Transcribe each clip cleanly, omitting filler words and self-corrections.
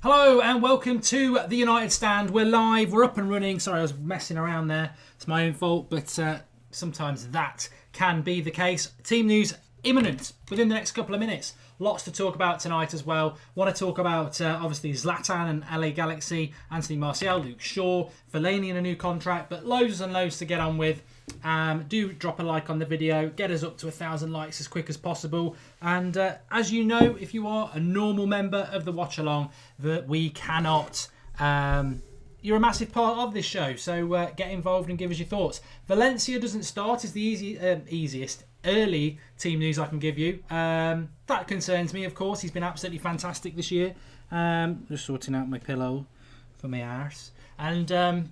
Hello and welcome to the United Stand. We're live, we're up and running. Sorry, I was messing around there. It's my own fault, but sometimes that can be the case. Team news imminent within the next couple of minutes. Lots to talk about tonight as well. Want to talk about, obviously, Zlatan and LA Galaxy, Anthony Martial, Luke Shaw, Fellaini in a new contract, but loads and loads to get on with. Do drop a like on the video, get us up to 1,000 likes as quick as possible. And as you know, if you are a normal member of the Watchalong, that we cannot... you're a massive part of this show, so get involved and give us your thoughts. Valencia doesn't start is the easiest early team news I can give you. That concerns me, of course. He's been absolutely fantastic this year. Just sorting out my pillow for my arse. And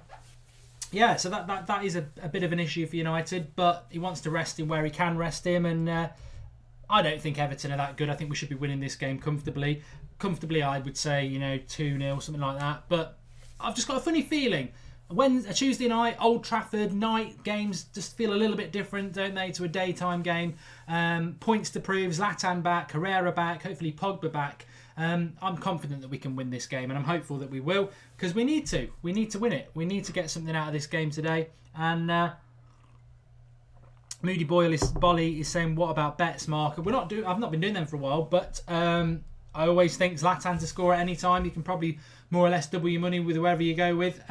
yeah, so that is a bit of an issue for United, but he wants to rest him where he can rest him, and I don't think Everton are that good. I think we should be winning this game comfortably. Comfortably, I would say, 2-0, something like that. But I've just got a funny feeling. When a Tuesday night, Old Trafford night games just feel a little bit different, don't they, to a daytime game. Points to prove, Zlatan back, Herrera back, hopefully Pogba back. I'm confident that we can win this game, and I'm hopeful that we will, because we need to. We need to win it. We need to get something out of this game today. And Moody Bolly is saying, "What about bets, Mark?" I've not been doing them for a while, but I always think Zlatan to score at any time. You can probably more or less double your money with whoever you go with.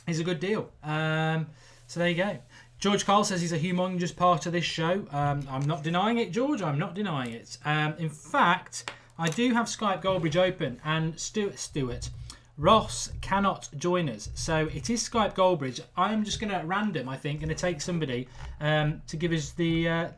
Is a good deal. So there you go. George Cole says he's a humongous part of this show. I'm not denying it, George. I'm not denying it. In fact, I do have Skype Goldbridge open, and Stuart Ross cannot join us. So it is Skype Goldbridge. I'm just going to at random, I think, going to take somebody to give us their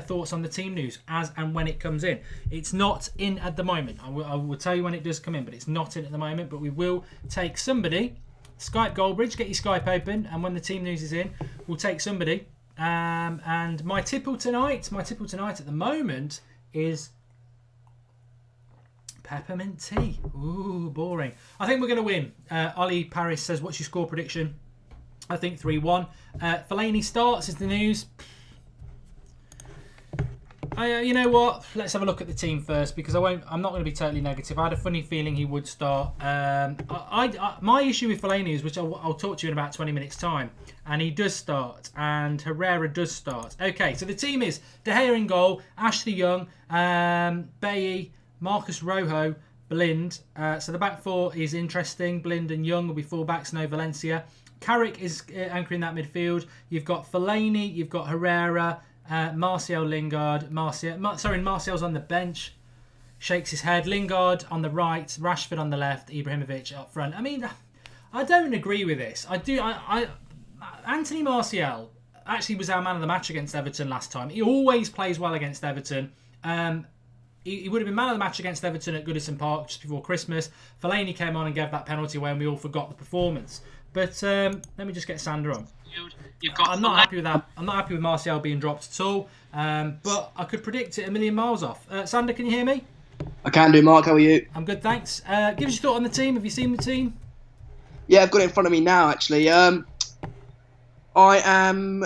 thoughts on the team news as and when it comes in. It's not in at the moment. I will tell you when it does come in, but it's not in at the moment. But we will take somebody. Skype Goldbridge, get your Skype open, and when the team news is in, we'll take somebody. And my tipple tonight at the moment is peppermint tea. Ooh, boring. I think we're going to win. Ollie Paris says, "What's your score prediction?" I think 3-1. Fellaini starts is the news. You know what? Let's have a look at the team first, because I'm not going to be totally negative. I had a funny feeling he would start. My issue with Fellaini is, which I'll talk to you in about 20 minutes' time, and he does start, and Herrera does start. Okay, so the team is De Gea in goal, Ashley Young, Bailly, Marcus Rojo, Blind. So the back four is interesting. Blind and Young will be full-backs, no Valencia. Carrick is anchoring that midfield. You've got Fellaini, you've got Herrera, Martial, Lingard. Martial's on the bench. Shakes his head. Lingard on the right, Rashford on the left, Ibrahimovic up front. I mean, I don't agree with this. Anthony Martial actually was our man of the match against Everton last time. He always plays well against Everton. He would have been man of the match against Everton at Goodison Park just before Christmas. Fellaini came on and gave that penalty away, and we all forgot the performance. But let me just get Sander on. I'm not happy with that. I'm not happy with Martial being dropped at all. But I could predict it a million miles off. Sander, can you hear me? I can do, Mark. How are you? I'm good, thanks. Give us your thought on the team. Have you seen the team? Yeah, I've got it in front of me now, actually. I am...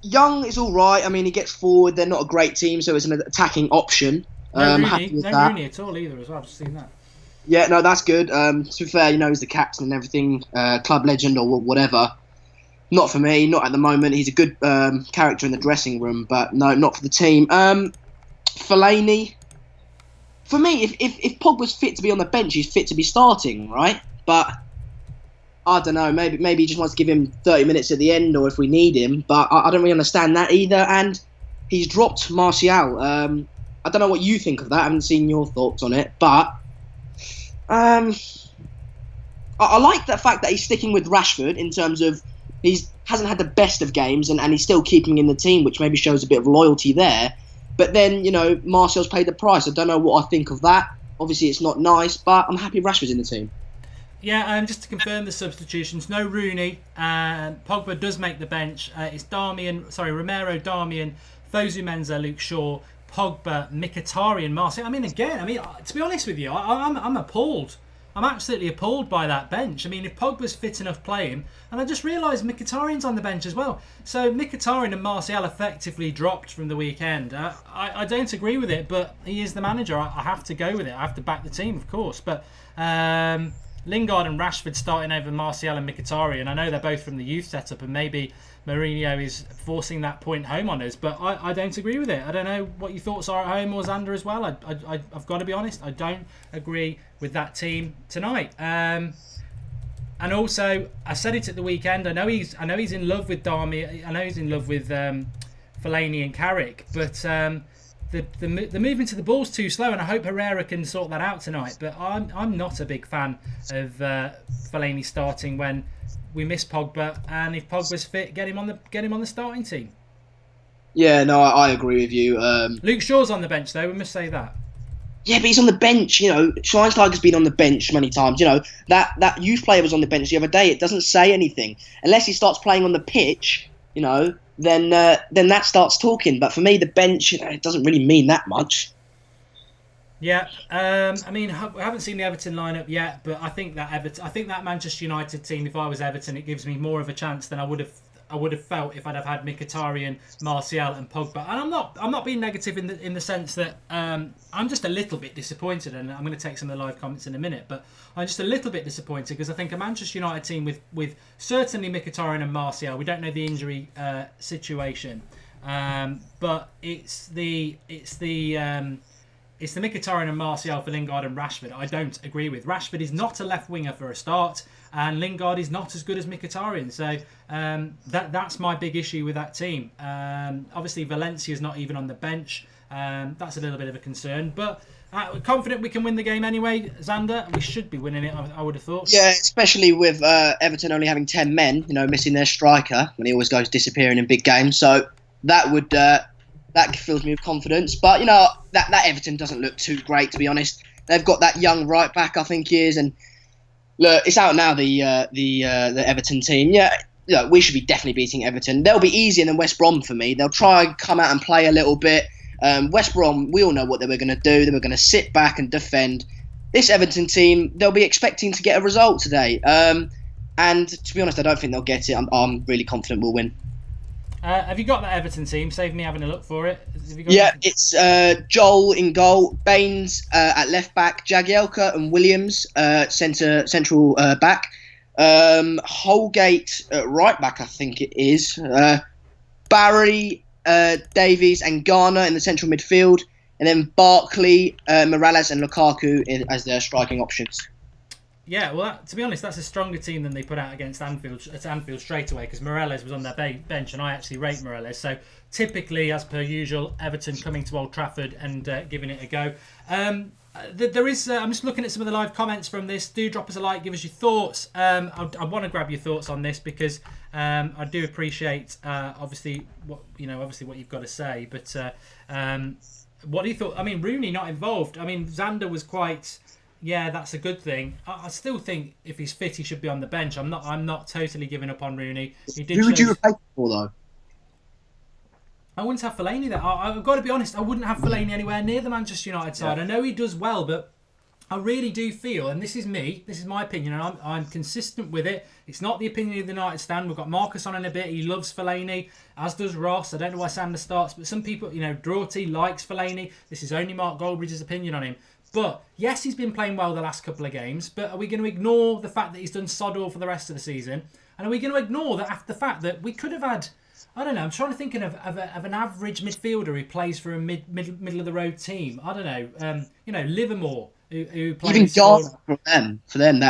Young is all right. I mean, he gets forward. They're not a great team, so it's an attacking option. No Rooney at all either as well. I've just seen that. Yeah, no, that's good. To be fair, he's the captain and everything, club legend or whatever. Not for me, not at the moment. He's a good character in the dressing room, but no, not for the team. Fellaini, for me, if Pogba's fit to be on the bench, he's fit to be starting, right? But I don't know, maybe he just wants to give him 30 minutes at the end, or if we need him. But I don't really understand that either. And he's dropped Martial. I don't know what you think of that. I haven't seen your thoughts on it, but I like the fact that he's sticking with Rashford in terms of he hasn't had the best of games and he's still keeping in the team, which maybe shows a bit of loyalty there. But then, Martial's paid the price. I don't know what I think of that. Obviously, it's not nice, but I'm happy Rashford's in the team. Yeah, just to confirm the substitutions, no Rooney. Pogba does make the bench. It's Romero, Darmian, Fosu Mensah, Luke Shaw, Pogba, Mkhitaryan, Martial. To be honest with you, I'm appalled. I'm absolutely appalled by that bench. I mean, if Pogba's fit enough playing, and I just realised Mkhitaryan's on the bench as well. So Mkhitaryan and Martial effectively dropped from the weekend. I don't agree with it, but he is the manager. I have to go with it. I have to back the team, of course. But Lingard and Rashford starting over Martial and Mkhitaryan. I know they're both from the youth setup, and maybe Mourinho is forcing that point home on us, but I don't agree with it. I don't know what your thoughts are at home, or Xander as well. I've got to be honest, I don't agree with that team tonight. And also, I said it at the weekend. I know he's in love with Darmy. I know he's in love with Fellaini and Carrick, but the movement of the ball's too slow, and I hope Herrera can sort that out tonight. But I'm not a big fan of Fellaini starting when we miss Pogba, and if Pogba's fit, get him on the starting team. Yeah, no, I agree with you. Luke Shaw's on the bench though. We must say that. Yeah, but he's on the bench. You know, Schweinsteiger's been on the bench many times. You know, that youth player was on the bench the other day. It doesn't say anything unless he starts playing on the pitch. You know, then that starts talking. But for me, the bench, it doesn't really mean that much. Yeah, I mean, we haven't seen the Everton lineup yet, but I think that Manchester United team, if I was Everton, it gives me more of a chance than I would have felt if I'd have had Mkhitaryan, Martial, and Pogba. And I'm not being negative in the sense that I'm just a little bit disappointed, and I'm going to take some of the live comments in a minute, but I'm just a little bit disappointed because I think a Manchester United team with certainly Mkhitaryan and Martial. We don't know the injury situation, but it's the Mkhitaryan and Martial for Lingard and Rashford I don't agree with. Rashford is not a left winger for a start, and Lingard is not as good as Mkhitaryan. So that's my big issue with that team. Obviously, Valencia's not even on the bench. That's a little bit of a concern. But we're confident we can win the game anyway, Xander. We should be winning it, I would have thought. Yeah, especially with Everton only having 10 men, you know, missing their striker when he always goes disappearing in big games. So that would... that fills me with confidence. But, you know, that Everton doesn't look too great, to be honest. They've got that young right back, I think he is. And look, it's out now, the Everton team. Yeah, look, we should be definitely beating Everton. They'll be easier than West Brom for me. They'll try and come out and play a little bit. West Brom, we all know what they were going to do. They were going to sit back and defend. This Everton team, they'll be expecting to get a result today. And to be honest, I don't think they'll get it. I'm really confident we'll win. Have you got that Everton team? Save me having a look for it. It's Joel in goal, Baines at left back, Jagielka and Williams central back, Holgate at right back, I think it is, Barry, Davies and Garner in the central midfield, and then Barkley, Morales and Lukaku as their striking options. Yeah, well, to be honest, that's a stronger team than they put out against Anfield straight away, because Morales was on their bench, and I actually rate Morales. So typically, as per usual, Everton coming to Old Trafford and giving it a go. There is. I'm just looking at some of the live comments from this. Do drop us a like, give us your thoughts. I want to grab your thoughts on this because I do appreciate obviously what you've got to say. But what do you thought? I mean, Rooney not involved. I mean, Xander was quite. Yeah, that's a good thing. I still think if he's fit, he should be on the bench. I'm not totally giving up on Rooney. Who would you replace for though? I wouldn't have Fellaini there. I've got to be honest. I wouldn't have Fellaini anywhere near the Manchester United side. Yeah. I know he does well, but I really do feel, and this is me, this is my opinion, and I'm consistent with it. It's not the opinion of the United stand. We've got Marcus on in a bit. He loves Fellaini, as does Ross. I don't know why Sander starts, but some people, Draughty likes Fellaini. This is only Mark Goldbridge's opinion on him. But, yes, he's been playing well the last couple of games, but are we going to ignore the fact that he's done sod all for the rest of the season? And are we going to ignore the fact that we could have had, I don't know, I'm trying to think of an average midfielder who plays for a middle-of-the-road team. I don't know, Livermore, who plays... Even Garner for them,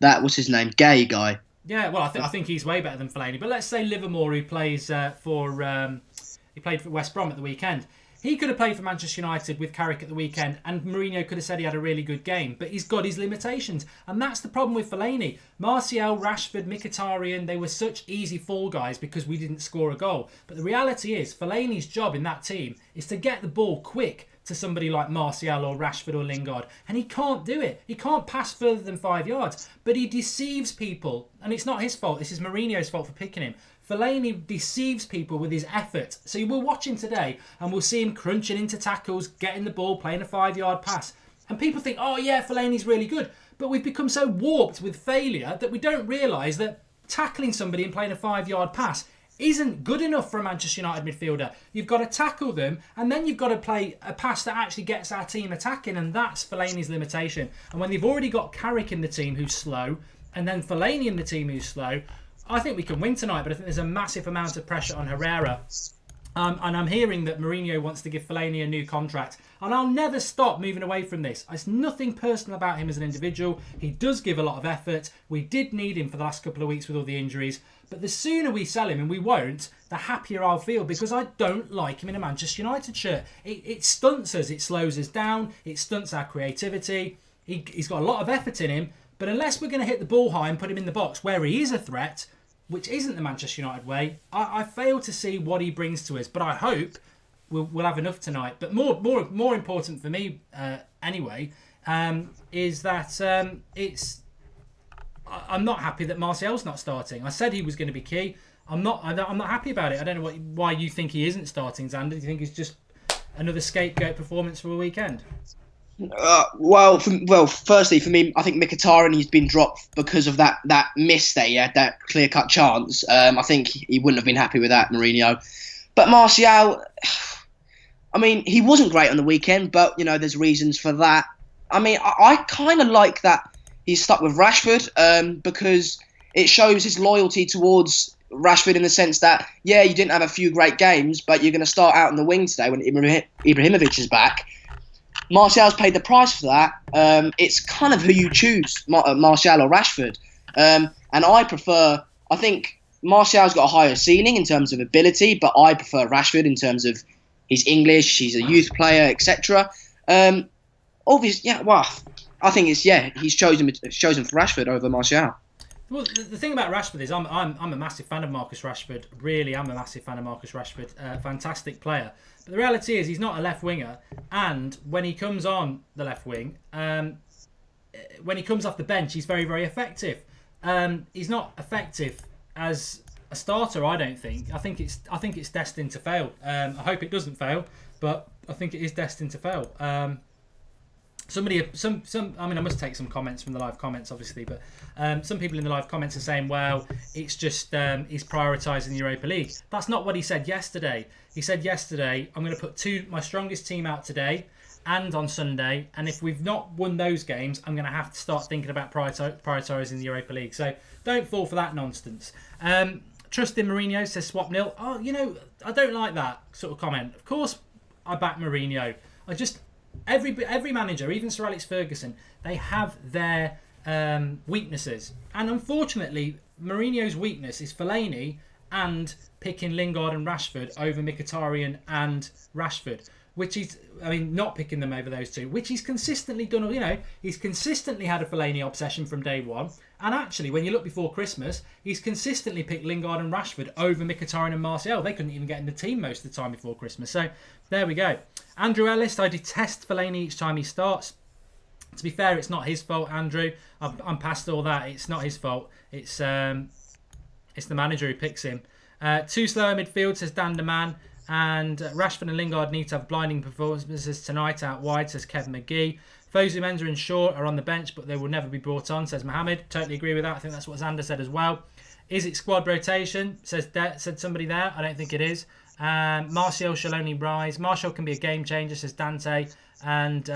that what's his name, Gay guy. Yeah, well, I think he's way better than Fellaini. But let's say Livermore, who plays he played for West Brom at the weekend. He could have played for Manchester United with Carrick at the weekend, and Mourinho could have said he had a really good game, but he's got his limitations. And that's the problem with Fellaini. Martial, Rashford, Mkhitaryan, they were such easy fall guys because we didn't score a goal. But the reality is, Fellaini's job in that team is to get the ball quick to somebody like Martial or Rashford or Lingard. And he can't do it. He can't pass further than 5 yards. But he deceives people. And it's not his fault. This is Mourinho's fault for picking him. Fellaini deceives people with his effort. So we'll watch him today and we'll see him crunching into tackles, getting the ball, playing a 5-yard pass. And people think, oh yeah, Fellaini's really good. But we've become so warped with failure that we don't realise that tackling somebody and playing a 5-yard pass isn't good enough for a Manchester United midfielder. You've got to tackle them, and then you've got to play a pass that actually gets our team attacking, and that's Fellaini's limitation. And when they've already got Carrick in the team who's slow, and then Fellaini in the team who's slow, I think we can win tonight, but I think there's a massive amount of pressure on Herrera. And I'm hearing that Mourinho wants to give Fellaini a new contract. And I'll never stop moving away from this. It's nothing personal about him as an individual. He does give a lot of effort. We did need him for the last couple of weeks with all the injuries. But the sooner we sell him, and we won't, the happier I'll feel, because I don't like him in a Manchester United shirt. It stunts us. It slows us down. It stunts our creativity. He's got a lot of effort in him. But unless we're going to hit the ball high and put him in the box where he is a threat, which isn't the Manchester United way, I fail to see what he brings to us. But I hope we'll have enough tonight. But more important for me, anyway, is that I'm not happy that Martial's not starting. I said he was going to be key. I'm not happy about it. I don't know why you think he isn't starting, Xander. Do you think it's just another scapegoat performance for a weekend? Firstly, for me, I think Mkhitaryan, he's been dropped because of that miss there. He had that clear-cut chance. I think he wouldn't have been happy with that, Mourinho. But Martial, I mean, he wasn't great on the weekend, but, there's reasons for that. I mean, I kind of like that he's stuck with Rashford because it shows his loyalty towards Rashford in the sense that, you didn't have a few great games, but you're going to start out in the wing today when Ibrahimovic is back. Martial's paid the price for that. It's kind of who you choose, Martial or Rashford. And I think Martial's got a higher ceiling in terms of ability, but I prefer Rashford in terms of he's English, he's a youth player, etc. Obviously, I think he's chosen for Rashford over Martial. Well, the thing about Rashford is I'm a massive fan of Marcus Rashford. Really, I'm a massive fan of Marcus Rashford. Fantastic player. But the reality is he's not a left winger. And when he comes on the left wing, when he comes off the bench, he's very, very effective. He's not effective as a starter, I don't think. I think it's destined to fail. I hope it doesn't fail, but I think it is destined to fail. I must take some comments from the live comments, obviously, but some people in the live comments are saying, well, it's just he's prioritising the Europa League. That's not what he said yesterday. He said yesterday, I'm going to put my strongest team out today and on Sunday, and if we've not won those games, I'm going to have to start thinking about prioritising the Europa League. So don't fall for that nonsense. Trust in Mourinho, says Swap Nil. Oh, I don't like that sort of comment. Of course, I back Mourinho. Every manager, even Sir Alex Ferguson, they have their weaknesses. And unfortunately, Mourinho's weakness is Fellaini and picking Lingard and Rashford over Mkhitaryan and Rashford. Not picking them over those two, which he's consistently done. He's consistently had a Fellaini obsession from day one. And actually, when you look before Christmas, he's consistently picked Lingard and Rashford over Mkhitaryan and Martial. They couldn't even get in the team most of the time before Christmas. So there we go. Andrew Ellis, I detest Fellaini each time he starts. To be fair, it's not his fault, Andrew. I'm past all that. It's not his fault. It's the manager who picks him. Too slow in midfield, says Dan the Man. And Rashford and Lingard need to have blinding performances tonight out wide, says Kevin McGee. Fosu Mensah and Shaw are on the bench, but they will never be brought on, says Mohammed. Totally agree with that. I think that's what Xander said as well. Is it squad rotation? Said somebody there. I don't think it is. Martial shall only rise. Martial can be a game changer, says Dante. And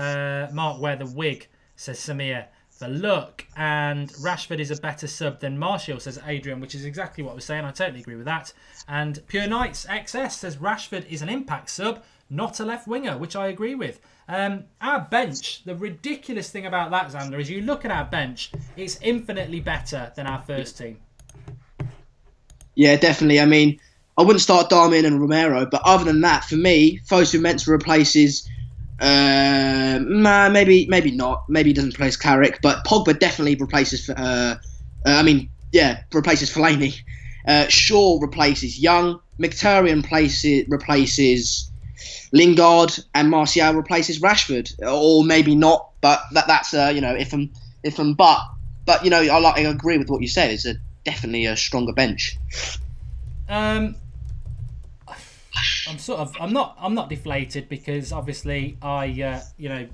Mark wear the wig, says Samir. The look. And Rashford is a better sub than Martial, says Adrian, which is exactly what I was saying. I totally agree with that. And Pure Knights XS says Rashford is an impact sub, not a left winger, which I agree with. Our bench, the ridiculous thing about that, Xander, is you look at our bench, it's infinitely better than our first team. Yeah, definitely. I mean, I wouldn't start Darmian and Romero, but other than that, for me, Fosu Mensah replaces... maybe not. Maybe he doesn't replace Carrick, but Pogba definitely replaces... replaces Fellaini. Shaw replaces Young. Mkhitaryan replaces Lingard, and Martial replaces Rashford, or maybe not. But that's if I agree with what you said. It's definitely a stronger bench. I'm not deflated because obviously I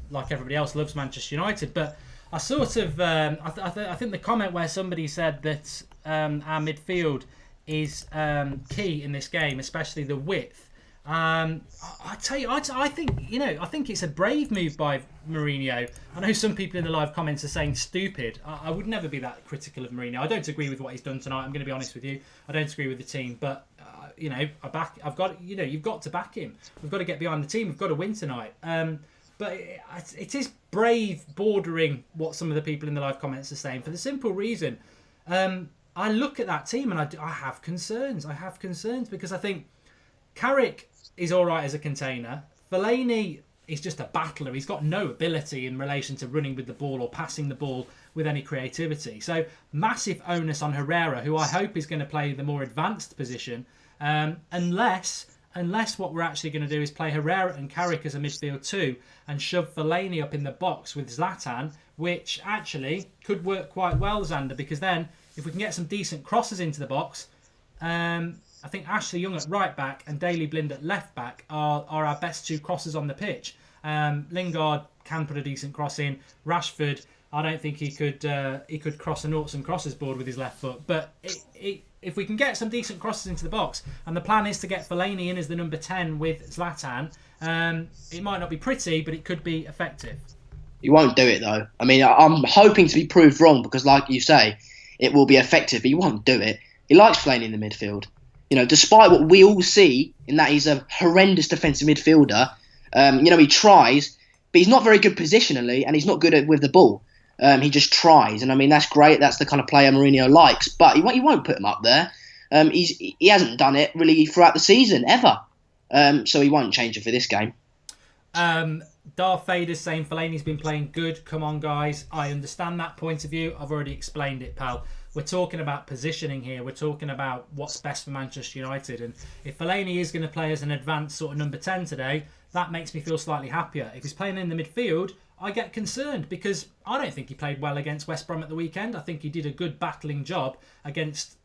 like everybody else loves Manchester United, but I sort of, I think the comment where somebody said that our midfield is key in this game, especially the width. I tell you, I think it's a brave move by Mourinho. I know some people in the live comments are saying stupid. I would never be that critical of Mourinho. I don't agree with what he's done tonight. I'm going to be honest with you. I don't agree with the team, but you've got to back him. We've got to get behind the team. We've got to win tonight. But it is brave, bordering what some of the people in the live comments are saying for the simple reason. I look at that team and I have concerns. I have concerns because I think Carrick is all right as a container. Fellaini is just a battler. He's got no ability in relation to running with the ball or passing the ball with any creativity. So massive onus on Herrera, who I hope is going to play the more advanced position, unless what we're actually going to do is play Herrera and Carrick as a midfield two and shove Fellaini up in the box with Zlatan, which actually could work quite well, Xander, because then if we can get some decent crosses into the box, I think Ashley Young at right back and Daley Blind at left back are our best two crosses on the pitch. Lingard can put a decent cross in. Rashford, I don't think he could cross a noughts and crosses board with his left foot. But if we can get some decent crosses into the box, and the plan is to get Fellaini in as the number 10 with Zlatan, it might not be pretty, but it could be effective. He won't do it though. I mean, I'm hoping to be proved wrong because, like you say, it will be effective. But he won't do it. He likes Fellaini in the midfield. Despite what we all see in that he's a horrendous defensive midfielder, he tries, but he's not very good positionally and he's not good with the ball. He just tries, and I mean that's great. That's the kind of player Mourinho likes, but he won't put him up there. He hasn't done it really throughout the season ever, so he won't change it for this game. Darth Vader's saying Fellaini's been playing good. Come on, guys. I understand that point of view. I've already explained it, pal. We're talking about positioning here. We're talking about what's best for Manchester United. And if Fellaini is going to play as an advanced sort of number 10 today, that makes me feel slightly happier. If he's playing in the midfield, I get concerned because I don't think he played well against West Brom at the weekend. I think he did a good battling job against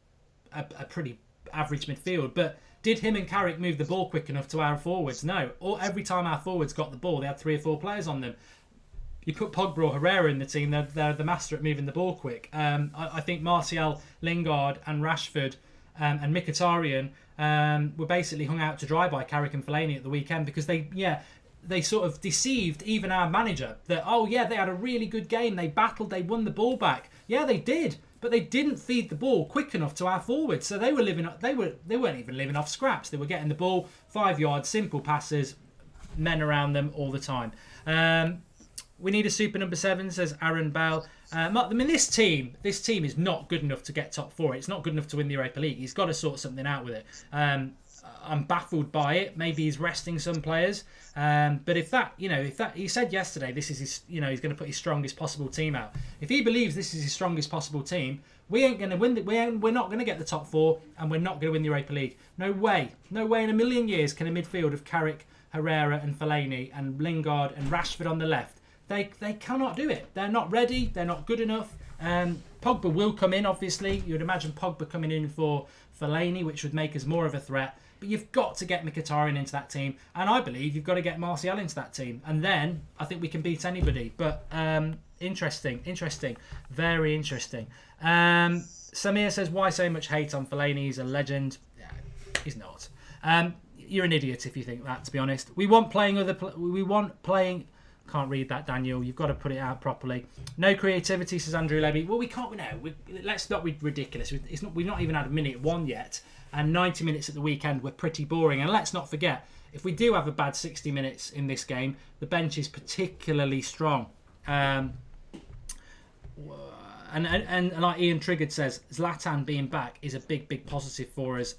a pretty average midfield. But did him and Carrick move the ball quick enough to our forwards? No. Or every time our forwards got the ball, they had 3 or 4 players on them. You put Pogba or Herrera in the team, they're the master at moving the ball quick. I think Martial, Lingard and Rashford and Mkhitaryan were basically hung out to dry by Carrick and Fellaini at the weekend because they sort of deceived even our manager that, they had a really good game. They battled, they won the ball back. Yeah, they did. But they didn't feed the ball quick enough to our forwards. So they weren't even living off scraps. They were getting the ball 5 yards, simple passes, men around them all the time. We need a super number 7, says Aaron Bell. I mean, this team is not good enough to get top 4. It's not good enough to win the Europa League. He's got to sort something out with it. I'm baffled by it. Maybe he's resting some players. But if that he said yesterday, this is his, he's going to put his strongest possible team out. If he believes this is his strongest possible team, we ain't going to win. We're not going to get the top 4, and we're not going to win the Europa League. No way in a million years can a midfield of Carrick, Herrera, and Fellaini, and Lingard and Rashford on the left. They cannot do it. They're not ready. They're not good enough. Pogba will come in, obviously. You would imagine Pogba coming in for Fellaini, which would make us more of a threat. But you've got to get Mkhitaryan into that team. And I believe you've got to get Martial into that team. And then I think we can beat anybody. But interesting. Very interesting. Samir says, why so much hate on Fellaini? He's a legend. Yeah, he's not. You're an idiot if you think that, to be honest. We want playing... Can't read that, Daniel. You've got to put it out properly. No creativity, says Andrew Levy. Well, we can't. No, let's not be ridiculous. We've not even had a minute 1 yet, and 90 minutes at the weekend were pretty boring. And let's not forget, if we do have a bad 60 minutes in this game, the bench is particularly strong. And like Ian Triggered says, Zlatan being back is a big positive for us.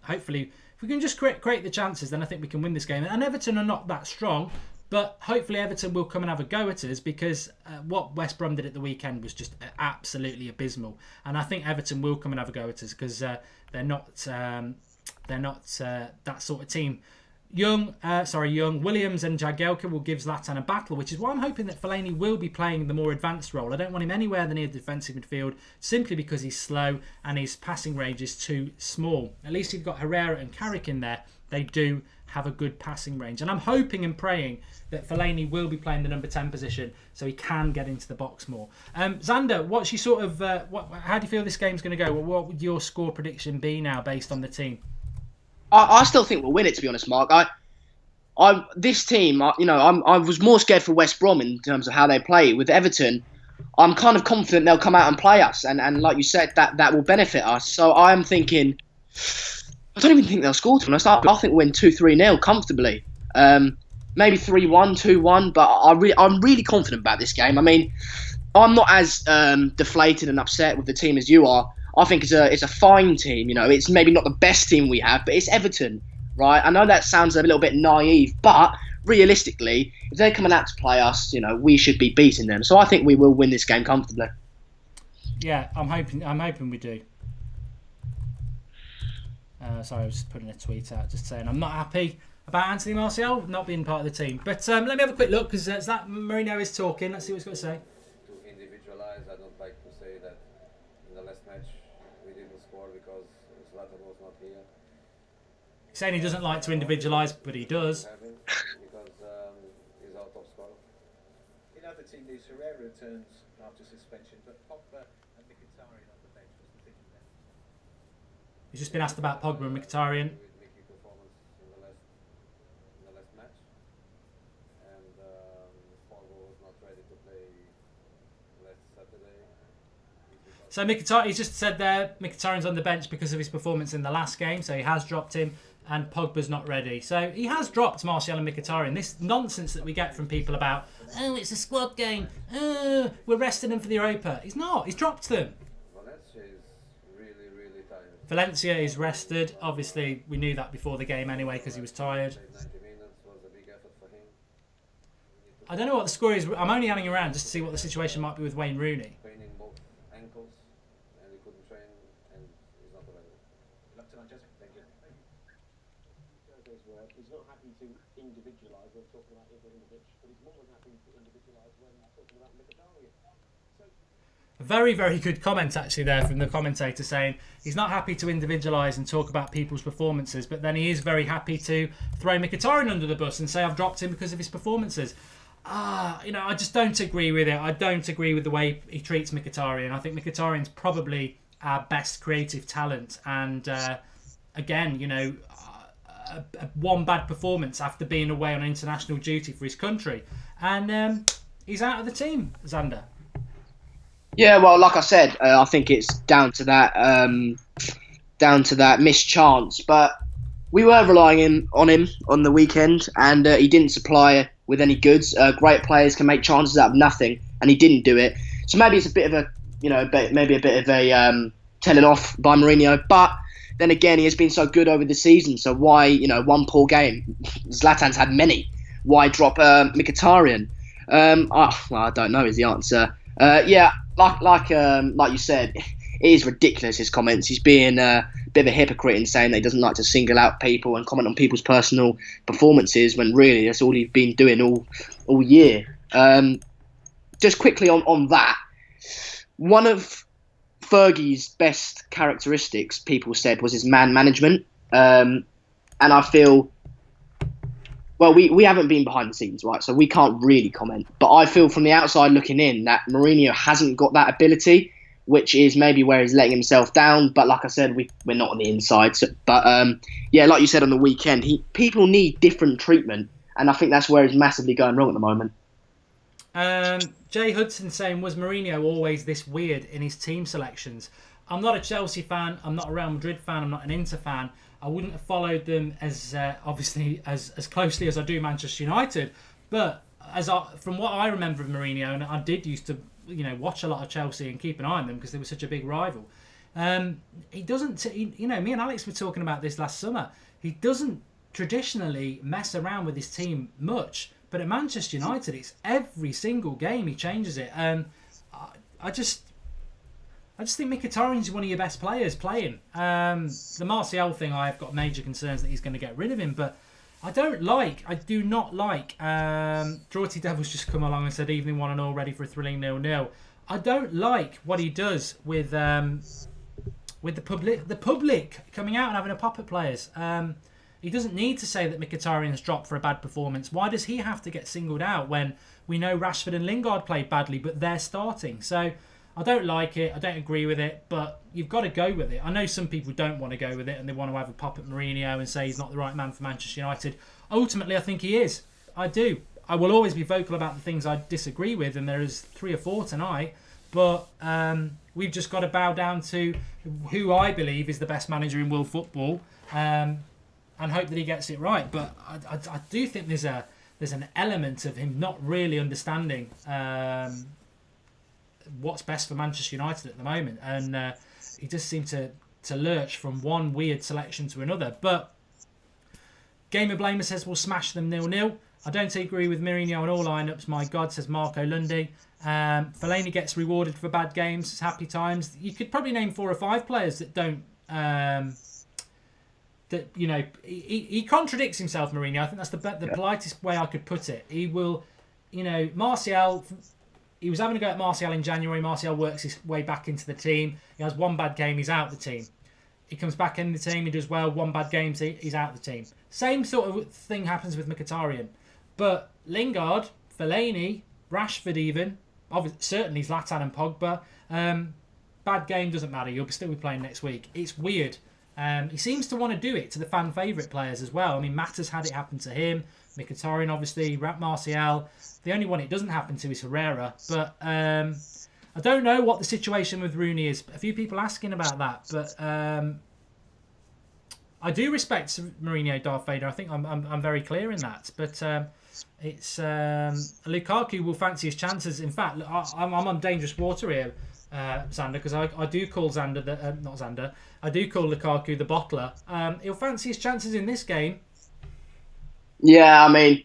Hopefully, if we can just create the chances, then I think we can win this game. And Everton are not that strong. But hopefully Everton will come and have a go at us because what West Brom did at the weekend was just absolutely abysmal. And I think Everton will come and have a go at us because they're not that sort of team. Young, Williams and Jagielka will give Zlatan a battle, which is why I'm hoping that Fellaini will be playing the more advanced role. I don't want him anywhere near the defensive midfield simply because he's slow and his passing range is too small. At least you've got Herrera and Carrick in there. They do have a good passing range. And I'm hoping and praying that Fellaini will be playing the number 10 position so he can get into the box more. Xander, what's your sort of how do you feel this game's going to go? What would your score prediction be now based on the team? I still think we'll win it, to be honest, Mark. This team, I was more scared for West Brom in terms of how they play. With Everton, I'm kind of confident they'll come out and play us, and like you said, that will benefit us. So I'm thinking, I don't even think they'll score to us. I think we'll win 2-3-0 comfortably. Maybe 3-1, 2-1, but I'm really confident about this game. I mean, I'm not as deflated and upset with the team as you are. I think it's a fine team. It's maybe not the best team we have, but it's Everton, right? I know that sounds a little bit naive, but realistically, if they're coming out to play us, we should be beating them. So I think we will win this game comfortably. Yeah, I'm hoping we do. Sorry, I was just putting a tweet out, just saying I'm not happy about Anthony Martial not being part of the team. But let me have a quick look, because that Mourinho is talking. Let's see what he's got to say. To individualize, I don't like to say that in the last match we didn't score because Zlatan was not here. He's saying he doesn't like to individualise, but he does. Because he's our top scorer. In other team news, Herrera returns after suspension, but Pogba and Mkhitaryan on the bench was the thinking there. He's just been asked about Pogba and Mkhitaryan. With Mickey performance in the last match, and Pogba was not ready to play last Saturday. So Mkhitaryan, he's just said there, Mkhitaryan's on the bench because of his performance in the last game, so he has dropped him, and Pogba's not ready. So he has dropped Martial and Mkhitaryan. This nonsense that we get from people about, oh, it's a squad game, we're resting him for the Europa. He's not, he's dropped them. Valencia is really, really tired. Valencia is rested. Obviously, we knew that before the game anyway because he was tired. 90 minutes was a big effort for him. I don't know what the score is. I'm only hanging around just to see what the situation might be with Wayne Rooney. Training both ankles, and he couldn't train, and he's not available. Good luck tonight, Jessica. Thank you. He's not happy to individualise when talking about Ibrahimovic, but he's more than happy to individualise when talking about Mkhitaryan. A very, very good comment actually there from the commentator saying he's not happy to individualise and talk about people's performances, but then he is very happy to throw Mkhitaryan under the bus and say I've dropped him because of his performances. I just don't agree with it. I don't agree with the way he treats Mkhitaryan. I think Mkhitaryan's probably our best creative talent, and again, one bad performance after being away on international duty for his country, and he's out of the team, Xander. Yeah, well, like I said, I think it's down to that missed chance. But we were relying on him on the weekend, and he didn't supply with any goods. Great players can make chances out of nothing, and he didn't do it. So maybe it's a bit of a, maybe a bit of a telling off by Mourinho. But then again, he has been so good over the season. So why, one poor game? Zlatan's had many. Why drop Mkhitaryan? I don't know is the answer. Like you said, it is ridiculous, his comments. He's being a bit of a hypocrite in saying that he doesn't like to single out people and comment on people's personal performances when really that's all he's been doing all year. Just quickly on that, one of Fergie's best characteristics, people said, was his man management. And I feel, well, we haven't been behind the scenes, right? So we can't really comment. But I feel from the outside looking in that Mourinho hasn't got that ability, which is maybe where he's letting himself down. But like I said, we're not on the inside. So, but like you said on the weekend, people need different treatment. And I think that's where he's massively going wrong at the moment. Jay Hudson saying, was Mourinho always this weird in his team selections? I'm not a Chelsea fan. I'm not a Real Madrid fan. I'm not an Inter fan. I wouldn't have followed them as obviously as closely as I do Manchester United. But from what I remember of Mourinho, and I did used to watch a lot of Chelsea and keep an eye on them because they were such a big rival. He doesn't, me and Alex were talking about this last summer. He doesn't traditionally mess around with his team much. But at Manchester United, it's every single game he changes it. I just think Mkhitaryan's one of your best players playing. The Martial thing, I've got major concerns that he's going to get rid of him. But I do not like. Draughty Devil's just come along and said, evening 1-1 ready for a thrilling 0-0. I don't like what he does with the public coming out and having a pop at players. He doesn't need to say that Mkhitaryan's dropped for a bad performance. Why does he have to get singled out when we know Rashford and Lingard played badly, but they're starting? So I don't like it. I don't agree with it, but you've got to go with it. I know some people don't want to go with it and they want to have a pop at Mourinho and say he's not the right man for Manchester United. Ultimately, I think he is. I do. I will always be vocal about the things I disagree with, and there is 3 or 4 tonight. But we've just got to bow down to who I believe is the best manager in world football, and hope that he gets it right. But I do think there's an element of him not really understanding what's best for Manchester United at the moment, and he just seemed to lurch from one weird selection to another. But Gamer Blamer says we'll smash them 0-0. I don't agree with Mourinho on all lineups. My God, says Marco Lundy. Fellaini gets rewarded for bad games. It's happy times. You could probably name 4 or 5 players that don't. That he contradicts himself, Mourinho. I think that's the politest way I could put it. He will, Martial. He was having a go at Martial in January. Martial works his way back into the team. He has one bad game, he's out the team. He comes back in the team, he does well. One bad game, he's out the team. Same sort of thing happens with Mkhitaryan. But Lingard, Fellaini, Rashford even, certainly Zlatan and Pogba, bad game doesn't matter. You'll still be playing next week. It's weird. He seems to want to do it to the fan favourite players as well. I mean, Mata's had it happen to him. Mkhitaryan, obviously. Martial. The only one it doesn't happen to is Herrera. But I don't know what the situation with Rooney is. A few people asking about that. But I do respect Mourinho, Darth Vader. I think I'm very clear in that. But it's Lukaku will fancy his chances. In fact, I'm on dangerous water here, Xander, because I do call Xander not Xander. I do call Lukaku the bottler. He'll fancy his chances in this game. Yeah, I mean,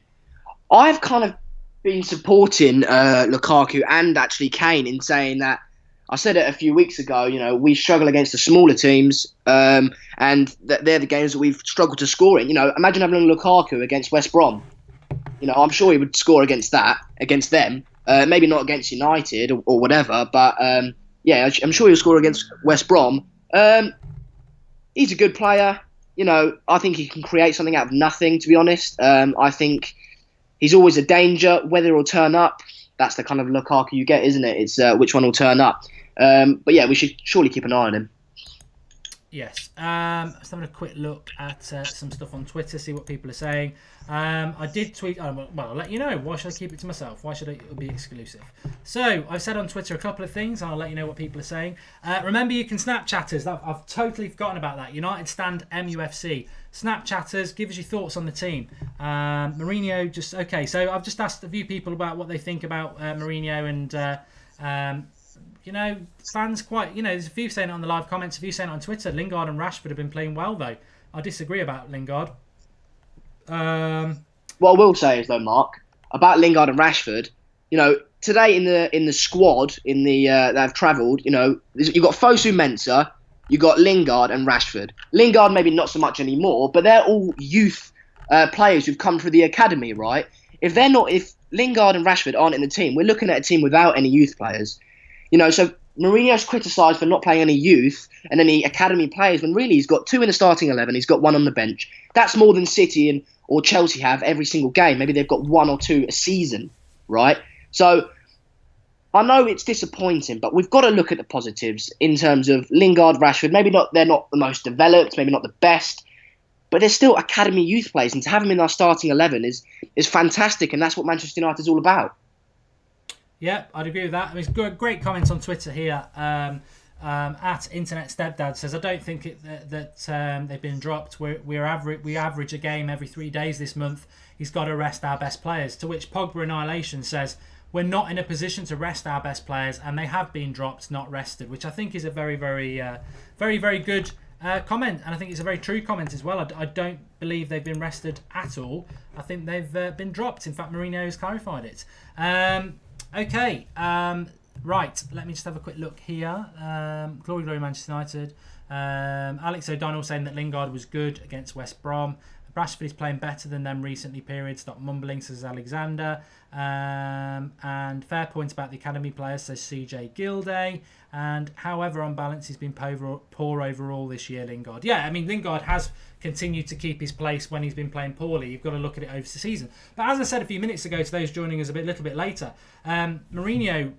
I've kind of been supporting Lukaku and actually Kane in saying that. I said it a few weeks ago, we struggle against the smaller teams, and they're the games that we've struggled to score in. Imagine having Lukaku against West Brom. I'm sure he would score against them. Maybe not against United or whatever, but yeah, I'm sure he'll score against West Brom. He's a good player. I think he can create something out of nothing, to be honest. I think he's always a danger. Whether he'll turn up, that's the kind of Lukaku you get, isn't it? It's which one will turn up. But yeah, we should surely keep an eye on him. Yes. Let's have a quick look at some stuff on Twitter, see what people are saying. I did tweet. Well, I'll let you know. Why should I keep it to myself? Why should it be exclusive? So I've said on Twitter a couple of things, and I'll let you know what people are saying. Remember, you can Snapchat us. I've totally forgotten about that. United Stand MUFC. Snapchat us. Give us your thoughts on the team. Mourinho. Okay. So I've just asked a few people about what they think about Mourinho and. Fans quite, there's a few saying it on the live comments, a few saying it on Twitter. Lingard and Rashford have been playing well, though. I disagree about Lingard. What I will say is, though, Mark, about Lingard and Rashford, today in the squad, that have travelled, you've got Fosu Mensah, you've got Lingard and Rashford. Lingard maybe not so much anymore, but they're all youth players who've come through the academy, right? If Lingard and Rashford aren't in the team, we're looking at a team without any youth players. So Mourinho's criticised for not playing any youth and any academy players when really he's got 2 in the starting 11, he's got 1 on the bench. That's more than City or Chelsea have every single game. Maybe they've got 1 or 2 a season, right? So I know it's disappointing, but we've got to look at the positives in terms of Lingard, Rashford. They're not the most developed, maybe not the best, but they're still academy youth players, and to have them in our starting 11 is fantastic, and that's what Manchester United is all about. Yeah, I'd agree with that. I mean, great comments on Twitter here. At Internet Stepdad says, I don't think that they've been dropped. We average a game every 3 days this month. He's got to rest our best players. To which Pogba Annihilation says, we're not in a position to rest our best players, and they have been dropped, not rested, which I think is a very, very, very, very good comment, and I think it's a very true comment as well. I don't believe they've been rested at all. I think they've been dropped. In fact, Mourinho has clarified it. Okay, right, let me just have a quick look here. Glory Manchester United. Alex O'Donnell saying that Lingard was good against West Brom. Rashford is playing better than them recently, period. Stop mumbling, says Alexander. And fair point about the academy players, says CJ Gilday. And however, on balance, he's been poor overall this year, Lingard. Yeah, I mean, Lingard has continued to keep his place when he's been playing poorly. You've got to look at it over the season. But as I said a few minutes ago to those joining us a little bit later, Mourinho,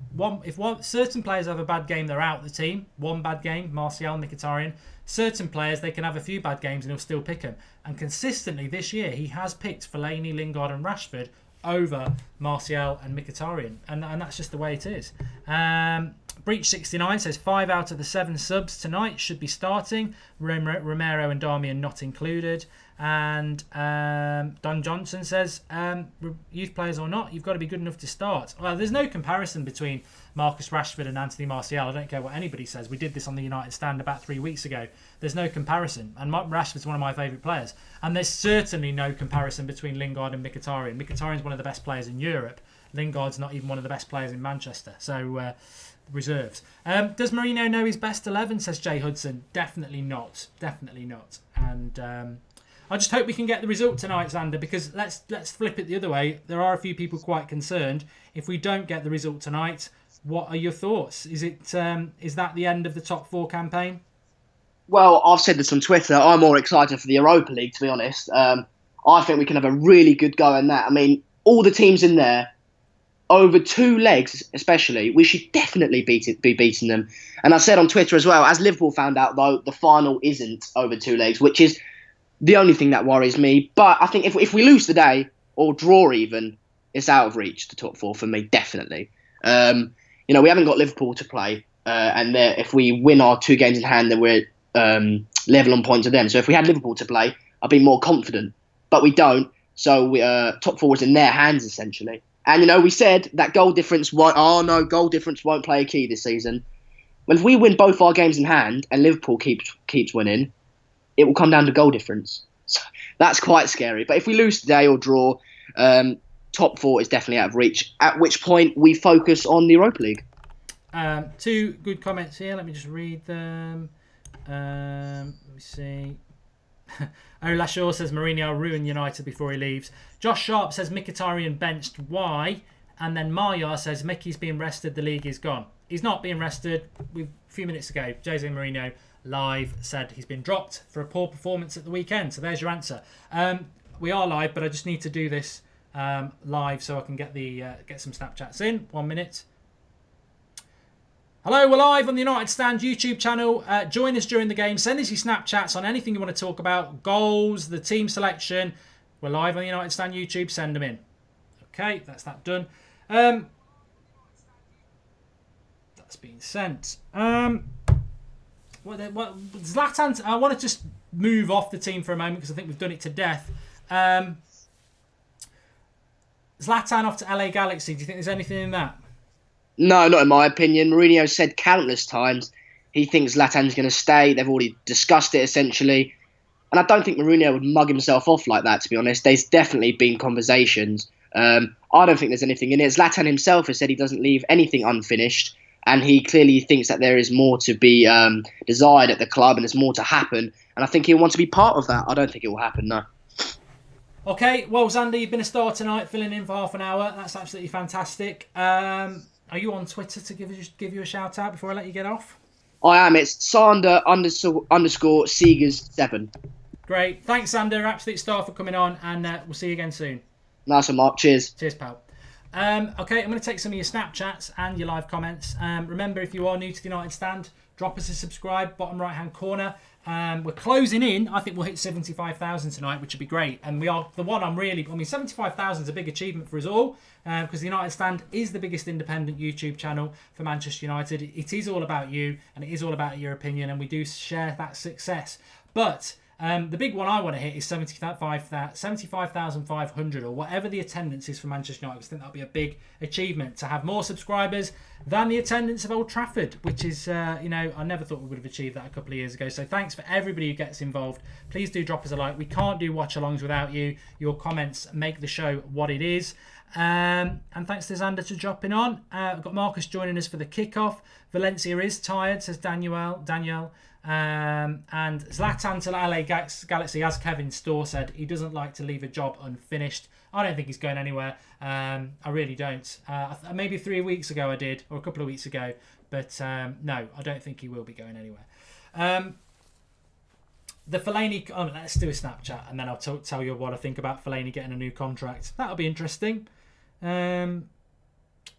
if certain players have a bad game, they're out of the team. One bad game, Martial, Mkhitaryan. Certain players, they can have a few bad games and he'll still pick them. And consistently this year, he has picked Fellaini, Lingard and Rashford over Martial and Mkhitaryan. And that's just the way it is. Breach69 says 5 out of the 7 subs tonight should be starting. Romero and Darmian not included. And Don Johnson says youth players or not, you've got to be good enough to start. Well, there's no comparison between Marcus Rashford and Anthony Martial. I don't care what anybody says. We did this on the United Stand about 3 weeks ago. There's no comparison. And Rashford's one of my favourite players. And there's certainly no comparison between Lingard and Mkhitaryan. Mkhitaryan's one of the best players in Europe. Lingard's not even one of the best players in Manchester. So reserves. Does Mourinho know his best 11, says Jay Hudson? Definitely not. Definitely not. And I just hope we can get the result tonight, Xander, because let's flip it the other way. There are a few people quite concerned. If we don't get the result tonight, what are your thoughts? Is that the end of the top 4 campaign? Well, I've said this on Twitter. I'm more excited for the Europa League, to be honest. I think we can have a really good go in that. I mean, all the teams in there, over 2 legs especially, we should definitely be beating them. And I said on Twitter as well, as Liverpool found out, though, the final isn't over 2 legs, which is the only thing that worries me. But I think if we lose today, or draw even, it's out of reach, the top 4 for me, definitely. We haven't got Liverpool to play. And if we win our 2 games in hand, then we're level on points with them. So if we had Liverpool to play, I'd be more confident. But we don't. So top 4 is in their hands, essentially. And, we said that goal difference goal difference won't play a key this season. Well, if we win both our games in hand and Liverpool keeps winning, it will come down to goal difference. So that's quite scary. But if we lose today or draw, top 4 is definitely out of reach, at which point we focus on the Europa League. 2 good comments here. Let me just read them. Let me see. Lashaw says Mourinho will ruin United before he leaves. Josh Sharp says Mkhitaryan benched. Why? And then Maya says Mickey's being rested. The league is gone. He's not being rested. A few minutes ago, Jose Mourinho live said he's been dropped for a poor performance at the weekend. So there's your answer. We are live, but I just need to do this live so I can get some Snapchats in. 1 minute. Hello, we're live on the United Stand YouTube channel. Join us during the game. Send us your Snapchats on anything you want to talk about. Goals, the team selection. We're live on the United Stand YouTube. Send them in. Okay, that's that done. That's been sent. Zlatan, I want to just move off the team for a moment because I think we've done it to death. Zlatan off to LA Galaxy. Do you think there's anything in that? No, not in my opinion. Mourinho said countless times he thinks Zlatan's going to stay. They've already discussed it, essentially. And I don't think Mourinho would mug himself off like that, to be honest. There's definitely been conversations. I don't think there's anything in it. Zlatan himself has said he doesn't leave anything unfinished. And he clearly thinks that there is more to be desired at the club and there's more to happen. And I think he'll want to be part of that. I don't think it will happen, no. Okay, well, Xander, you've been a star tonight, filling in for half an hour. That's absolutely fantastic. Are you on Twitter to give you a shout out before I let you get off? I am. It's Sander_Seegers7. Great. Thanks, Sander. Absolute star for coming on, and we'll see you again soon. Nice one, Mark. Cheers. Cheers, pal. Okay, I'm going to take some of your Snapchats and your live comments. Remember, if you are new to the United Stand, drop us a subscribe, bottom right-hand corner. We're closing in. I think we'll hit 75,000 tonight, which would be great. And we are the one 75,000 is a big achievement for us all because the United Stand is the biggest independent YouTube channel for Manchester United. It is all about you and it is all about your opinion, and we do share that success. But the big one I want to hit is 75,500 or whatever the attendance is for Manchester United. I think that'll be a big achievement to have more subscribers than the attendance of Old Trafford, which is, I never thought we would have achieved that a couple of years ago. So thanks for everybody who gets involved. Please do drop us a like. We can't do watch-alongs without you. Your comments make the show what it is. And thanks to Xander to dropping on. We've got Marcus joining us for the kickoff. Valencia is tired, says Daniel. And Zlatan to LA Galaxy, as Kevin Storr said, he doesn't like to leave a job unfinished. I don't think he's going anywhere. I really don't. Maybe 3 weeks ago I did, or a couple of weeks ago. But no, I don't think he will be going anywhere. The Fellaini... Oh, let's do a Snapchat and then I'll tell you what I think about Fellaini getting a new contract. That'll be interesting.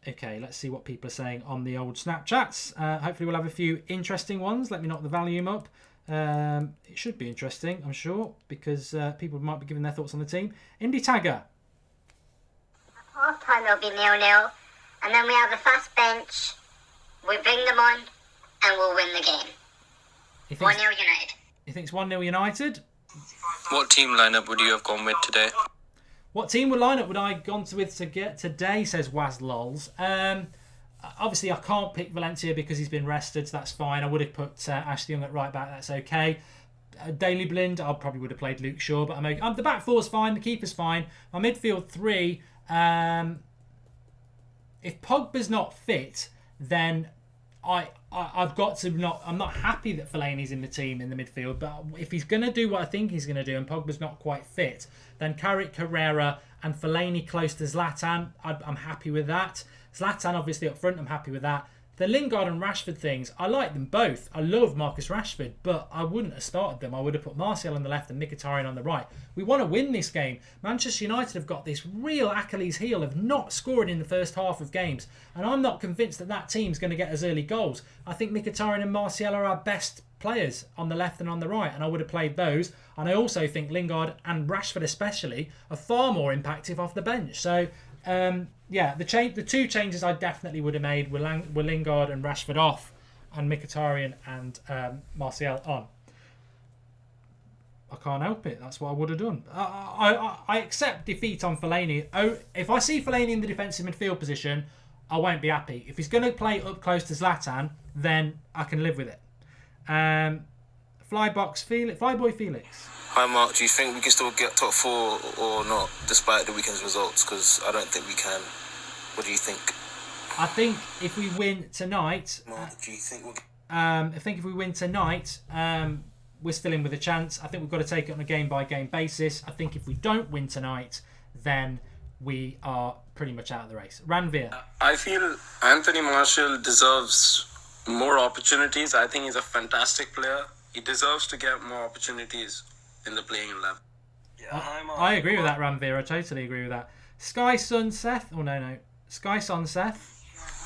Okay, let's see what people are saying on the old Snapchats. Hopefully we'll have a few interesting ones. Let me knock the volume up. It should be interesting, I'm sure, because people might be giving their thoughts on the team. Indie Tagger. Half time it'll be 0-0, and then we have a fast bench. We bring them on, and we'll win the game. 1-0 United. He thinks 1-0 United. What team lineup would you have gone with today? What team lineup would I have gone with to get today, says Wazlols. Obviously, I can't pick Valencia because he's been rested, so that's fine. I would have put Ashley Young at right back, that's okay. Daley Blind, I probably would have played Luke Shaw, but I'm okay. The back four's fine, the keeper's fine. My midfield three, if Pogba's not fit, then I've got to not... I'm not happy that Fellaini's in the team in the midfield, but if he's going to do what I think he's going to do and Pogba's not quite fit, then Carrick, Carrera and Fellaini close to Zlatan, I'm happy with that. Zlatan obviously up front, I'm happy with that. The Lingard and Rashford things, I like them both. I love Marcus Rashford, but I wouldn't have started them. I would have put Martial on the left and Mkhitaryan on the right. We want to win this game. Manchester United have got this real Achilles heel of not scoring in the first half of games, and I'm not convinced that that team's going to get us early goals. I think Mkhitaryan and Martial are our best players on the left and on the right, and I would have played those. And I also think Lingard and Rashford especially are far more impactful off the bench. So yeah, the two changes I definitely would have made were Lingard and Rashford off, and Mkhitaryan and Martial on. I can't help it. That's what I would have done. I accept defeat on Fellaini. If I see Fellaini in the defensive midfield position, I won't be happy. If he's going to play up close to Zlatan, then I can live with it. Flyboy Felix. Hi Mark, do you think we can still get top four or not, despite the weekend's results? Because I don't think we can. What do you think? I think if we win tonight... Mark, do you think we'll... I think if we win tonight, we're still in with a chance. I think we've got to take it on a game-by-game basis. I think if we don't win tonight, then we are pretty much out of the race. Ranveer. I feel Anthony Martial deserves more opportunities. I think he's a fantastic player. He deserves to get more opportunities in the playing 11. Yeah, I agree with that, Ranveer. I totally agree with that. Sky Sun Seth. Oh, no. Sky Sun Seth.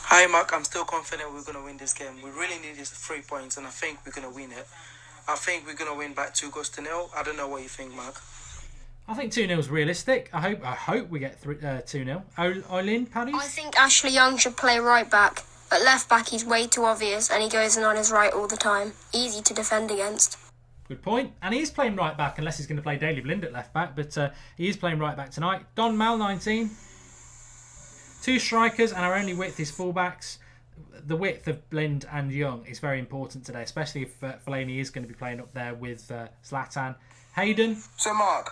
Hi, Mark. I'm still confident we're going to win this game. We really need these 3 points, and I think we're going to win it. I think we're going to win by 2-0. I don't know what you think, Mark. I think 2-0 is realistic. I hope we get 2-0. Eileen, Paddy? I think Ashley Young should play right back. At left back, he's way too obvious, and he goes in on his right all the time. Easy to defend against. Good point. And he is playing right back, unless he's going to play Daley Blind at left back. But he is playing right back tonight. Don Mal, 19. 2 strikers, and our only width is fullbacks. The width of Blind and Young is very important today, especially if Fellaini is going to be playing up there with Zlatan. Hayden. So, Mark,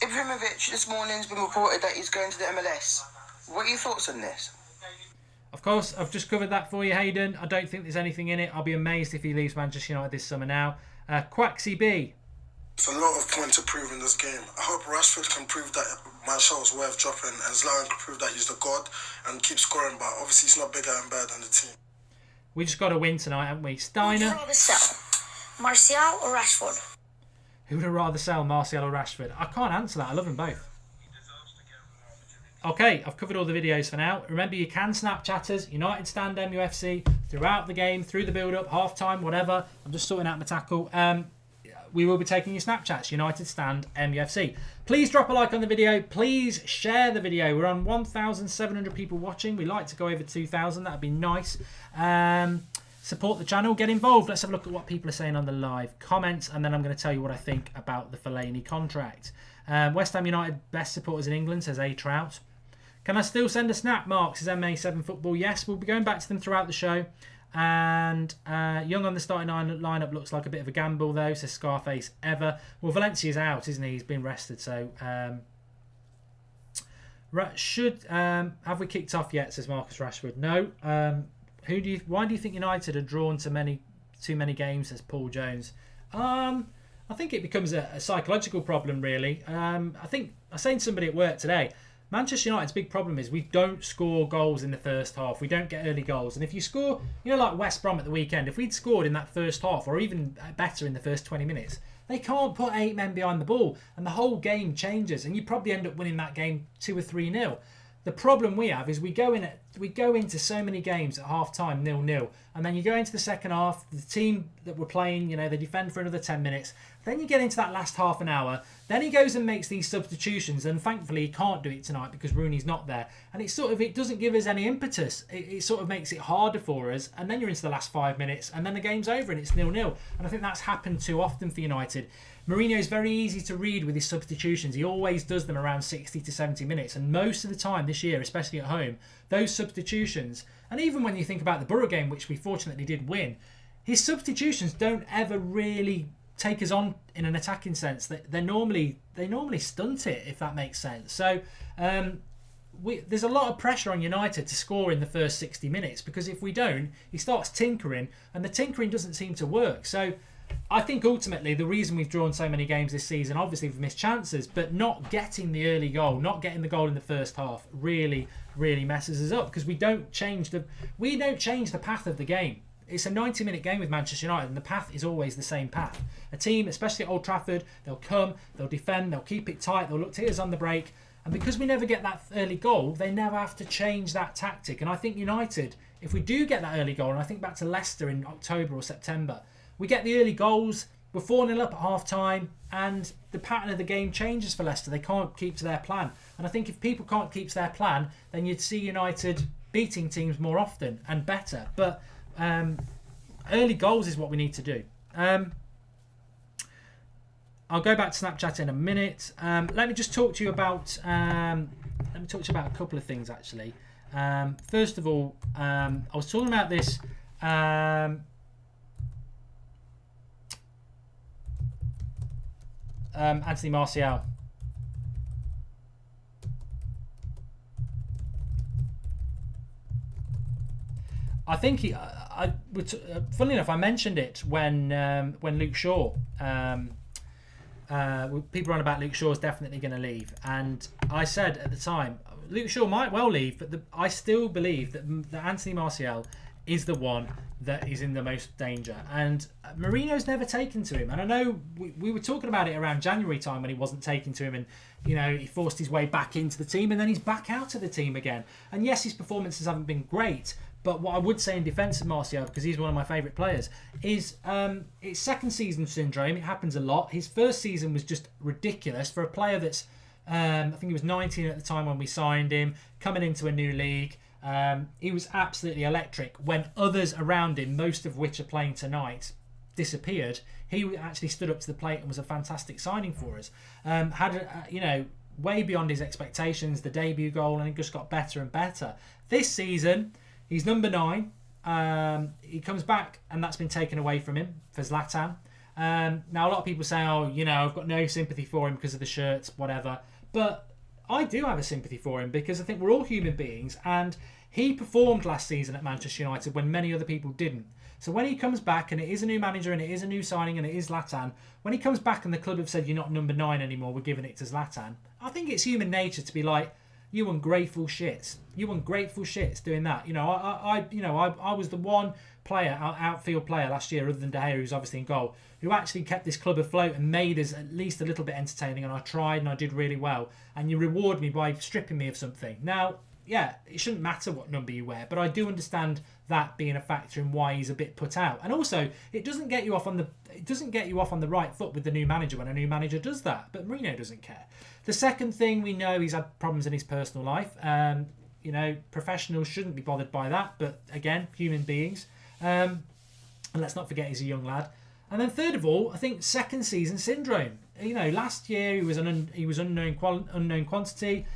Ibrahimovic this morning's been reported that he's going to the MLS. What are your thoughts on this? Of course, I've just covered that for you, Hayden. I don't think there's anything in it. I'll be amazed if he leaves Manchester United this summer now. Quaxy B. It's a lot of points to prove in this game. I hope Rashford can prove that Martial's worth dropping, and Zlatan can prove that he's the god and keep scoring, but obviously he's not bigger and better than the team. We just got to win tonight, haven't we? Steiner. Would you rather sell Martial or Rashford? Who would I rather sell, Martial or Rashford? I can't answer that. I love them both. Okay, I've covered all the videos for now. Remember, you can Snapchat us, United Stand MUFC, throughout the game, through the build-up, half-time, whatever. I'm just sorting out my tackle. We will be taking your Snapchats, United Stand MUFC. Please drop a like on the video. Please share the video. We're on 1,700 people watching. We like to go over 2,000. That would be nice. Support the channel. Get involved. Let's have a look at what people are saying on the live comments, and then I'm going to tell you what I think about the Fellaini contract. West Ham United best supporters in England, says A Trout. Can I still send a snap, Mark? Says MA7 Football. Yes, we'll be going back to them throughout the show. And Young on the starting lineup looks like a bit of a gamble, though, says Scarface Ever. Well, Valencia's out, isn't he? He's been rested, so Have we kicked off yet? Says Marcus Rashford. No. Why do you think United are drawn to too many games? Says Paul Jones. I think it becomes a psychological problem, really. I think I was saying to somebody at work today, Manchester United's big problem is we don't score goals in the first half. We don't get early goals. And if you score, like West Brom at the weekend, if we'd scored in that first half, or even better in the first 20 minutes, they can't put 8 men behind the ball. And the whole game changes. And you probably end up winning that game 2 or 3-0. The problem we have is we go into so many games at half time 0-0, and then you go into the second half, the team that we're playing, they defend for another 10 minutes, then you get into that last half an hour, then he goes and makes these substitutions, and thankfully he can't do it tonight because Rooney's not there, and it doesn't give us any impetus. It sort of makes it harder for us, and then you're into the last 5 minutes, and then the game's over and it's 0-0, and I think that's happened too often for United. Mourinho is very easy to read with his substitutions. He always does them around 60 to 70 minutes. And most of the time this year, especially at home, those substitutions, and even when you think about the Borough game, which we fortunately did win, his substitutions don't ever really take us on in an attacking sense. They normally stunt it, if that makes sense. So there's a lot of pressure on United to score in the first 60 minutes, because if we don't, he starts tinkering, and the tinkering doesn't seem to work. So I think ultimately the reason we've drawn so many games this season, obviously we've missed chances, but not getting the early goal, not getting the goal in the first half really messes us up, because we don't change the path of the game. It's a 90-minute game with Manchester United, and the path is always the same path. A team, especially at Old Trafford, they'll come, they'll defend, they'll keep it tight, they'll look to hit us on the break, and because we never get that early goal, they never have to change that tactic. And I think United, if we do get that early goal, and I think back to Leicester in October or September, we get the early goals, we're 4-0 up at half-time, and the pattern of the game changes for Leicester. They can't keep to their plan. And I think if people can't keep to their plan, then you'd see United beating teams more often and better. But early goals is what we need to do. I'll go back to Snapchat in a minute. Let me just talk to you about a couple of things, actually. First of all, I was talking about this... Anthony Martial. I think funnily enough, I mentioned it when Luke Shaw. People are on about Luke Shaw is definitely going to leave, and I said at the time Luke Shaw might well leave, but I still believe that Anthony Martial is the one that is in the most danger, and Mourinho's never taken to him. And I know we were talking about it around January time when he wasn't taken to him, and he forced his way back into the team, and then he's back out of the team again. And yes, his performances haven't been great, but what I would say in defence of Martial, because he's one of my favourite players, is it's second season syndrome. It happens a lot. His first season was just ridiculous for a player that's I think he was 19 at the time when we signed him, coming into a new league. He was absolutely electric when others around him, most of which are playing tonight, disappeared. He actually stood up to the plate and was a fantastic signing for us. Had way beyond his expectations, the debut goal, and it just got better and better. This season, he's number 9. He comes back, and that's been taken away from him for Zlatan. Now, a lot of people say, I've got no sympathy for him because of the shirts, whatever. But I do have a sympathy for him because I think we're all human beings, and he performed last season at Manchester United when many other people didn't. So when he comes back, and it is a new manager, and it is a new signing, and it is Zlatan, when he comes back and the club have said, you're not number 9 anymore, we're giving it to Zlatan, I think it's human nature to be like, you ungrateful shits. You ungrateful shits doing that. I was the one player, outfield player last year, other than De Gea, who's obviously in goal, who actually kept this club afloat and made us at least a little bit entertaining, and I tried and I did really well. And you reward me by stripping me of something. Now, yeah, it shouldn't matter what number you wear, but I do understand that being a factor in why he's a bit put out. And also, it doesn't get you off on the right foot with the new manager when a new manager does that. But Mourinho doesn't care. The second thing, we know he's had problems in his personal life. Professionals shouldn't be bothered by that, but again, human beings. And let's not forget he's a young lad. And then third of all, I think second season syndrome. Last year he was unknown quantity.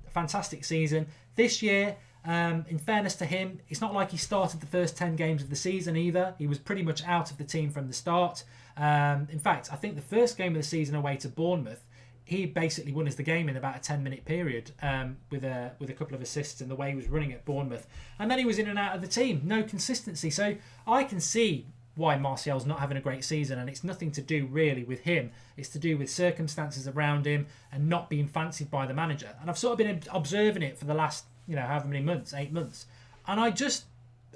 Fantastic season. This year, in fairness to him, it's not like he started the first 10 games of the season either. He was pretty much out of the team from the start. In fact, I think the first game of the season away to Bournemouth, he basically won us the game in about a 10-minute period with a couple of assists and the way he was running at Bournemouth. And then he was in and out of the team. No consistency. So I can see why Martial's not having a great season, and it's nothing to do really with him. It's to do with circumstances around him and not being fancied by the manager. And I've sort of been observing it for the last, however many months, 8 months. And I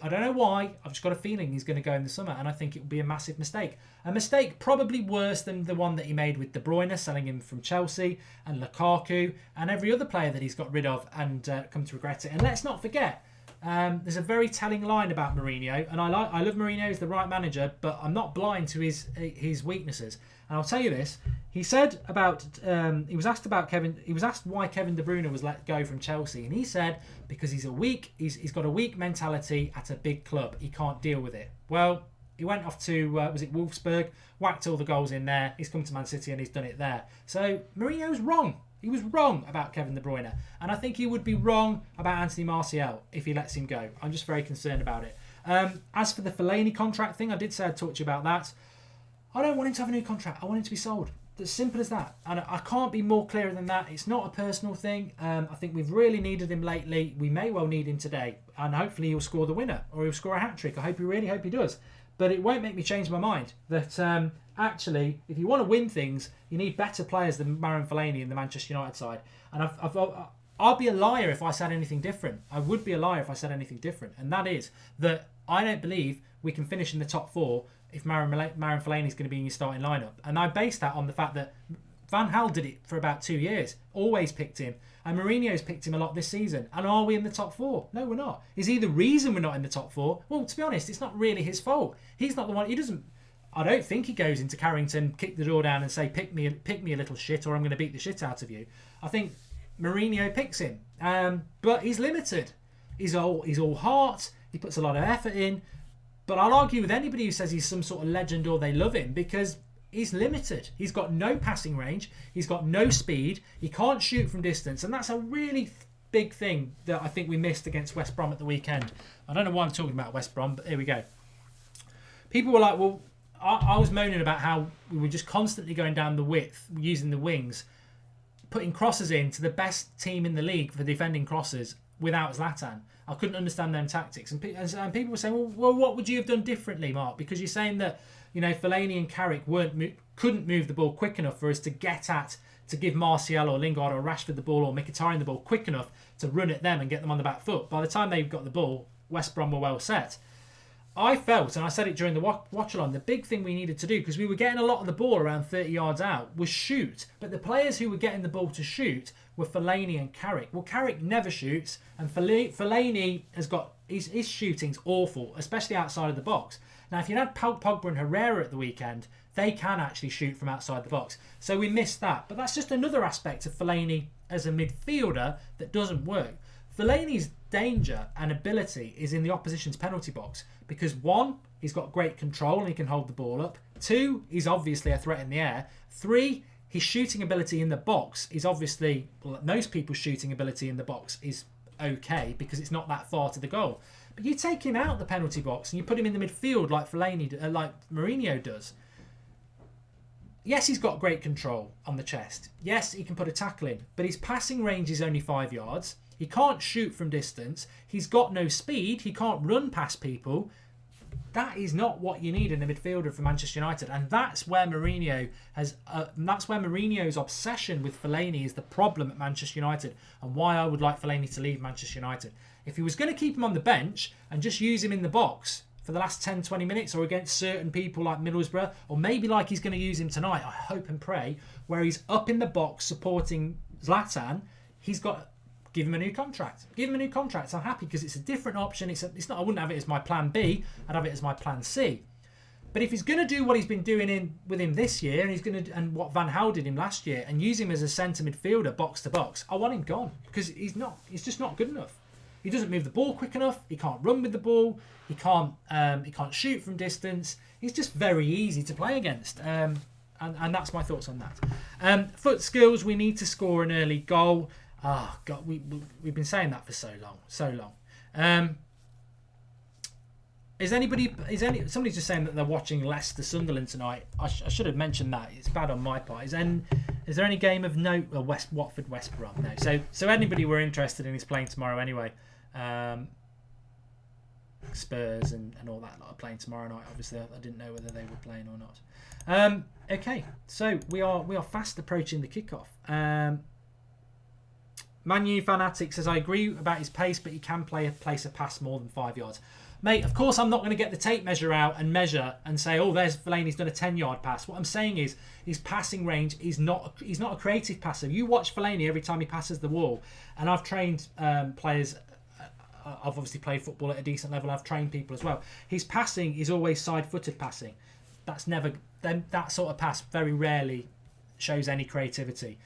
don't know why, I've just got a feeling he's going to go in the summer, and I think it will be a massive mistake. A mistake probably worse than the one that he made with De Bruyne, selling him from Chelsea, and Lukaku, and every other player that he's got rid of and come to regret it. And let's not forget, there's a very telling line about Mourinho, and I love Mourinho, he's the right manager, but I'm not blind to his weaknesses. And I'll tell you this, he said about, he was asked why Kevin De Bruyne was let go from Chelsea, and he said because he's got a weak mentality at a big club, he can't deal with it. Well, he went off to, was it Wolfsburg, whacked all the goals in there, he's come to Man City and he's done it there. So Mourinho's wrong. He was wrong about Kevin De Bruyne, and I think he would be wrong about Anthony Martial if he lets him go. I'm just very concerned about it. As for the Fellaini contract thing, I did say I'd talk to you about that. I don't want him to have a new contract. I want him to be sold. As simple as that. And I can't be more clear than that. It's not a personal thing. I think we've really needed him lately. We may well need him today. And hopefully he'll score the winner, or he'll score a hat-trick. I really hope he does. But it won't make me change my mind that actually, if you want to win things, you need better players than Marouane Fellaini in the Manchester United side. And I'll be a liar if I said anything different. I would be a liar if I said anything different. And that is that I don't believe we can finish in the top 4 if Marouane Fellaini is going to be in your starting lineup. And I base that on the fact that Van Gaal did it for about 2 years. Always picked him. And Mourinho's picked him a lot this season. And are we in the top 4? No, we're not. Is he the reason we're not in the top 4? Well, to be honest, it's not really his fault. He's not the one. I don't think he goes into Carrington, kick the door down and say, pick me a little shit, or I'm going to beat the shit out of you. I think Mourinho picks him. But he's limited. He's all heart. He puts a lot of effort in. But I'll argue with anybody who says he's some sort of legend or they love him, because he's limited. He's got no passing range. He's got no speed. He can't shoot from distance. And that's a really big thing that I think we missed against West Brom at the weekend. I don't know why I'm talking about West Brom, but here we go. People were like, well, I was moaning about how we were just constantly going down the width, using the wings, putting crosses in to the best team in the league for defending crosses without Zlatan. I couldn't understand them tactics. And people were saying, well, what would you have done differently, Mark? Because you're saying that, Fellaini and Carrick couldn't move the ball quick enough for us to get at, to give Martial or Lingard or Rashford the ball or Mkhitaryan the ball quick enough to run at them and get them on the back foot. By the time they got the ball, West Brom were well set. I felt, and I said it during the Watchalong, the big thing we needed to do, because we were getting a lot of the ball around 30 yards out, was shoot. But the players who were getting the ball to shoot were Fellaini and Carrick. Well, Carrick never shoots, and Fellaini his shooting's awful, especially outside of the box. Now, if you had Pogba and Herrera at the weekend, they can actually shoot from outside the box. So we missed that. But that's just another aspect of Fellaini as a midfielder that doesn't work. Fellaini's danger and ability is in the opposition's penalty box, because 1, he's got great control and he can hold the ball up. 2, he's obviously a threat in the air. 3, his shooting ability in the box is obviously, well, most people's shooting ability in the box is okay because it's not that far to the goal. But you take him out of the penalty box and you put him in the midfield like like Mourinho does. Yes, he's got great control on the chest. Yes, he can put a tackle in, but his passing range is only 5 yards. He can't shoot from distance. He's got no speed. He can't run past people. That is not what you need in a midfielder for Manchester United, and that's where Mourinho has. That's where Mourinho's obsession with Fellaini is the problem at Manchester United, and why I would like Fellaini to leave Manchester United. If he was going to keep him on the bench and just use him in the box for the last 10-20 minutes, or against certain people like Middlesbrough, or maybe like he's going to use him tonight, I hope and pray, where he's up in the box supporting Zlatan, he's got. Give him a new contract. Give him a new contract. I'm happy because it's a different option. It's not. I wouldn't have it as my plan B. I'd have it as my plan C. But if he's going to do what he's been doing with him this year, and what Van Gaal did him last year, and use him as a centre midfielder, box to box, I want him gone because he's not. He's just not good enough. He doesn't move the ball quick enough. He can't run with the ball. He can't shoot from distance. He's just very easy to play against. And that's my thoughts on that. Foot skills. We need to score an early goal. Oh, God, we've been saying that for so long. Somebody's just saying that they're watching Leicester Sunderland tonight. I should have mentioned that. It's bad on my part. Is there any game of note? Well, Watford, West Brom. No. So anybody we're interested in is playing tomorrow anyway. Spurs and all that lot are playing tomorrow night. Obviously, I didn't know whether they were playing or not. Okay, so we are fast approaching the kickoff. Manu Fanatic says, I agree about his pace, but he can place a pass more than 5 yards. Mate, of course I'm not going to get the tape measure out and measure and say, oh, there's Fellaini's done a 10-yard pass. What I'm saying is his passing range he's not a creative passer. You watch Fellaini every time he passes the wall, and I've trained players. I've obviously played football at a decent level. I've trained people as well. His passing is always side-footed passing. That's never that sort of pass very rarely shows any creativity.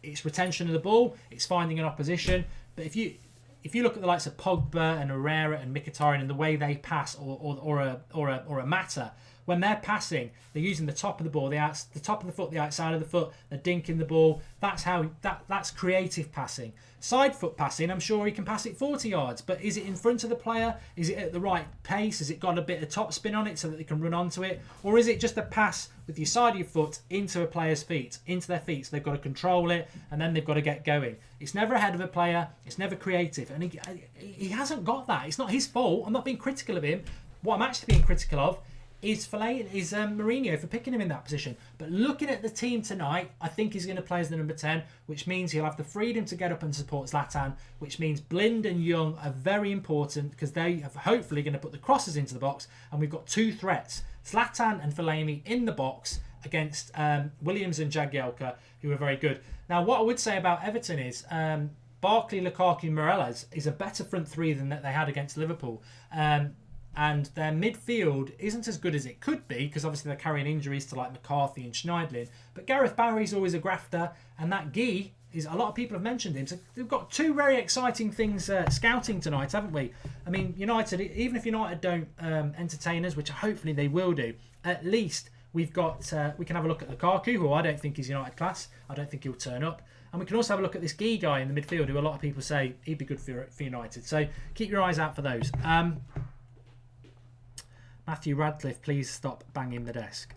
It's retention of the ball. It's finding an opposition. But if you look at the likes of Pogba and Herrera and Mkhitaryan and the way they pass, or a Mata, when they're passing, they're using the top of the ball, the top of the foot, the outside of the foot. They're dinking the ball. That's creative passing. Side foot passing, I'm sure he can pass it 40 yards, but is it in front of the player? Is it at the right pace? Has it got a bit of top spin on it so that they can run onto it? Or is it just a pass with your side of your foot into a player's feet, into their feet, so they've got to control it and then they've got to get going? It's never ahead of a player. It's never creative, and he hasn't got that. It's not his fault. I'm not being critical of him. What I'm actually being critical of is Mourinho for picking him in that position. But looking at the team tonight, I think he's going to play as the number 10, which means he'll have the freedom to get up and support Zlatan, which means Blind and Young are very important because they are hopefully going to put the crosses into the box, and we've got two threats, Zlatan and Fellaini in the box against Williams and Jagielka, who are very good. Now, what I would say about Everton is Barkley, Lukaku, Morelos is a better front three than that they had against Liverpool. And their midfield isn't as good as it could be because obviously they're carrying injuries to like McCarthy and Schneidlin. But Gareth Barry's always a grafter, and that Guy is, a lot of people have mentioned him. So we've got two very exciting things scouting tonight, haven't we? I mean, United, even if United don't entertain us, which hopefully they will do, at least we've got we can have a look at Lukaku, who I don't think is United class. I don't think he'll turn up. And we can also have a look at this Guy guy in the midfield, who a lot of people say he'd be good for United. So keep your eyes out for those. Matthew Radcliffe, please stop banging the desk.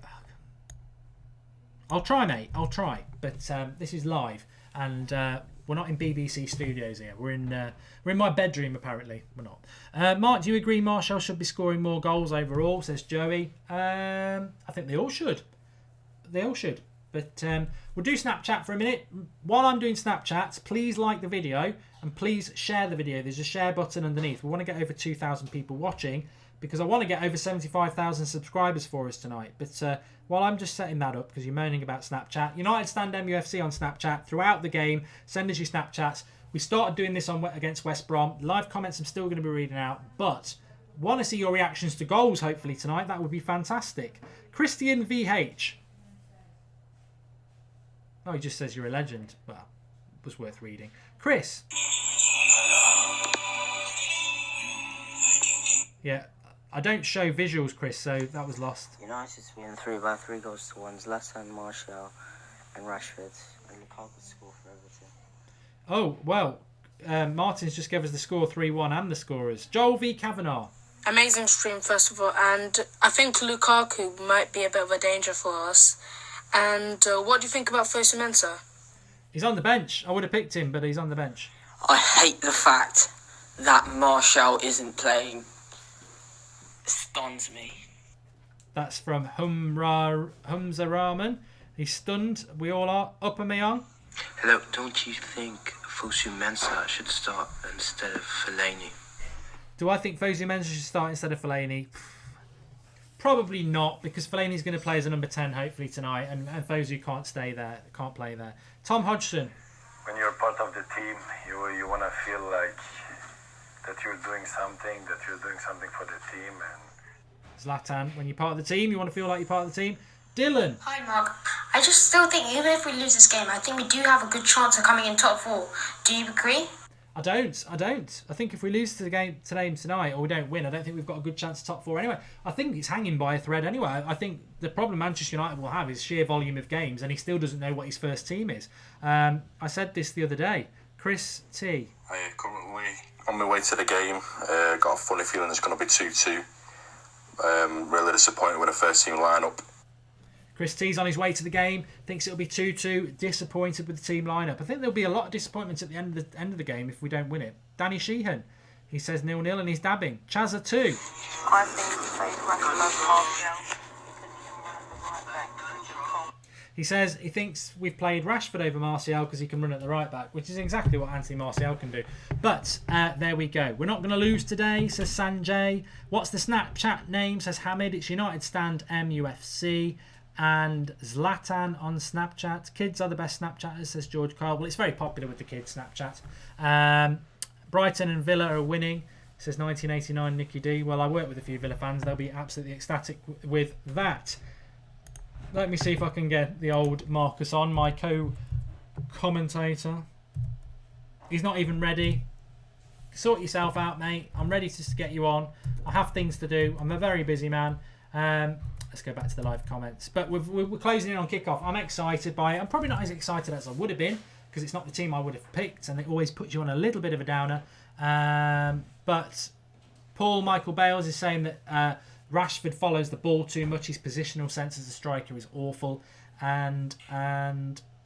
I'll try, mate. I'll try. But this is live, and we're not in BBC studios here. We're in my bedroom, apparently. We're not. Mark, do you agree Martial should be scoring more goals overall? Says Joey. I think they all should. They all should. But we'll do Snapchat for a minute. While I'm doing Snapchats, please like the video and please share the video. There's a share button underneath. We want to get over 2,000 people watching, because I want to get over 75,000 subscribers for us tonight. But while I'm just setting that up, because you're moaning about Snapchat, United Stand MUFC on Snapchat throughout the game. Send us your Snapchats. We started doing this against West Brom. Live comments I'm still going to be reading out, but want to see your reactions to goals hopefully tonight. That would be fantastic. Christian VH. Oh, he just says you're a legend. Well, it was worth reading. Chris. Yeah. I don't show visuals, Chris, so that was lost. United's winning 3-3 goals to 1. Zlatan, Martial and Rashford. And Lukaku score for Everton. Oh, well, Martin's just gave us the score 3-1 and the scorers. Joel V. Kavanagh. Amazing stream, first of all, and I think Lukaku might be a bit of a danger for us. And what do you think about Fosu Mensah? He's on the bench. I would have picked him, but he's on the bench. I hate the fact that Martial isn't playing. Stuns me. That's from Humza Rahman. He's stunned. We all are. Aubameyang. Hello, don't you think Fosu Mensah should start instead of Fellaini? Do I think Fosu Mensah should start instead of Fellaini? Probably not, because Fellaini's going to play as a number 10 hopefully tonight, and Fosu can't stay there, can't play there. Tom Hodgson. When you're part of the team, you want to feel like that you're doing something for the team. And Zlatan, when you're part of the team, you want to feel like you're part of the team. Dylan. Hi, Mark. I just still think even if we lose this game, I think we do have a good chance of coming in top 4. Do you agree? I don't. I think if we lose to the game tonight, or we don't win, I don't think we've got a good chance of top 4 anyway. I think it's hanging by a thread anyway. I think the problem Manchester United will have is sheer volume of games, and he still doesn't know what his first team is. I said this the other day. Chris T. I currently on my way to the game. Got a funny feeling it's going to be 2-2. Really disappointed with the first team lineup. Chris T's on his way to the game. Thinks it'll be 2-2. Disappointed with the team lineup. I think there'll be a lot of disappointments at the end of the game if we don't win it. Danny Sheehan, he says 0-0 and he's dabbing. Chazza 2. I think he plays Rashford over Martial. He says he thinks we've played Rashford over Martial because he can run at the right back, which is exactly what Anthony Martial can do. But there we go. We're not going to lose today, says Sanjay. What's the Snapchat name, says Hamid. It's United Stand MUFC. And Zlatan on Snapchat. Kids are the best Snapchatters, says George Carl. Well, it's very popular with the kids, Snapchat. Brighton and Villa are winning, says 1989 Nicky D. Well, I work with a few Villa fans. They'll be absolutely ecstatic with that. Let me see if I can get the old Marcus on, my co-commentator. He's not even ready. Sort yourself out, mate. I'm ready to get you on. I have things to do. I'm a very busy man. Let's go back to the live comments. But we're closing in on kickoff. I'm excited by it. I'm probably not as excited as I would have been because it's not the team I would have picked, and it always puts you on a little bit of a downer. But Paul Michael Bales is saying that Rashford follows the ball too much. His positional sense as a striker is awful. And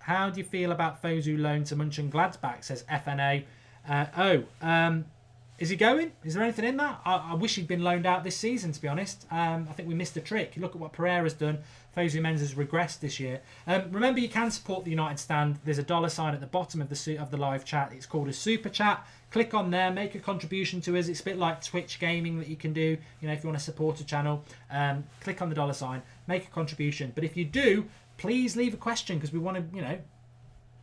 how do you feel about Fosu loan to Mönchengladbach, says FNA. Is he going? Is there anything in that? I wish he'd been loaned out this season, to be honest. I think we missed a trick. Look at what Pereira's done. Fosu Mensah's regressed this year. Remember, you can support the United Stand. There's a $sign at the bottom of the live chat. It's called a super chat. Click on there, make a contribution to us. It's a bit like Twitch gaming that you can do. You know, if you want to support a channel, click on the $sign, make a contribution. But if you do, please leave a question because we want to, you know,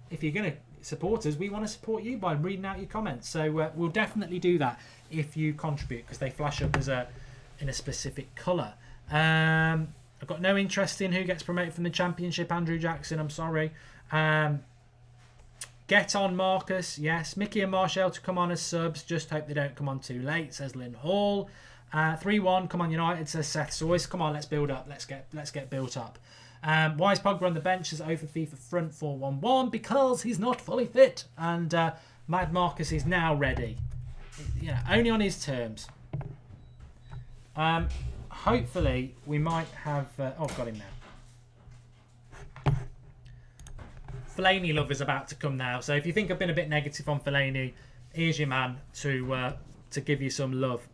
if you're going to support us, we want to support you by reading out your comments. So we'll definitely do that if you contribute because they flash up as in a specific colour. I've got no interest in who gets promoted from the Championship. Andrew Jackson, I'm sorry. Get on Marcus, yes. Mickey and Martial to come on as subs. Just hope they don't come on too late, says Lynn Hall. 3-1, come on United, says Seth Soyce. Come on, let's build up. Let's get built up. Why is Pogba on the bench as over FIFA front 4-1-1? Because he's not fully fit. And Mad Marcus is now ready. Yeah, only on his terms. Hopefully, we might have... I've got him now. Fellaini love is about to come now. So if you think I've been a bit negative on Fellaini, here's your man to give you some love.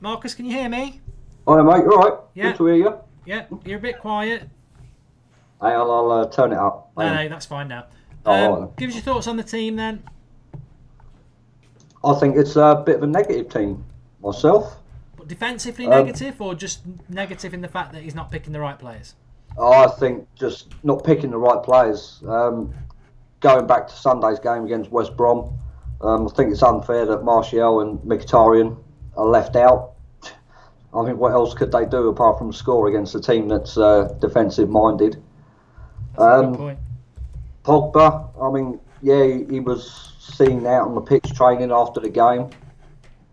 Marcus, can you hear me? Hi mate, you alright? Yeah. Good to hear you. Yeah, you're a bit quiet. Hey, I'll turn it up. No, that's fine now. Give us your thoughts on the team then. I think it's a bit of a negative team myself. But defensively negative or just negative in the fact that he's not picking the right players? I think just not picking the right players. Going back to Sunday's game against West Brom, I think it's unfair that Martial and Mkhitaryan are left out. I think what else could they do apart from score against a team that's defensive minded? That's a good point. Pogba, I mean, yeah, he was seen out on the pitch training after the game.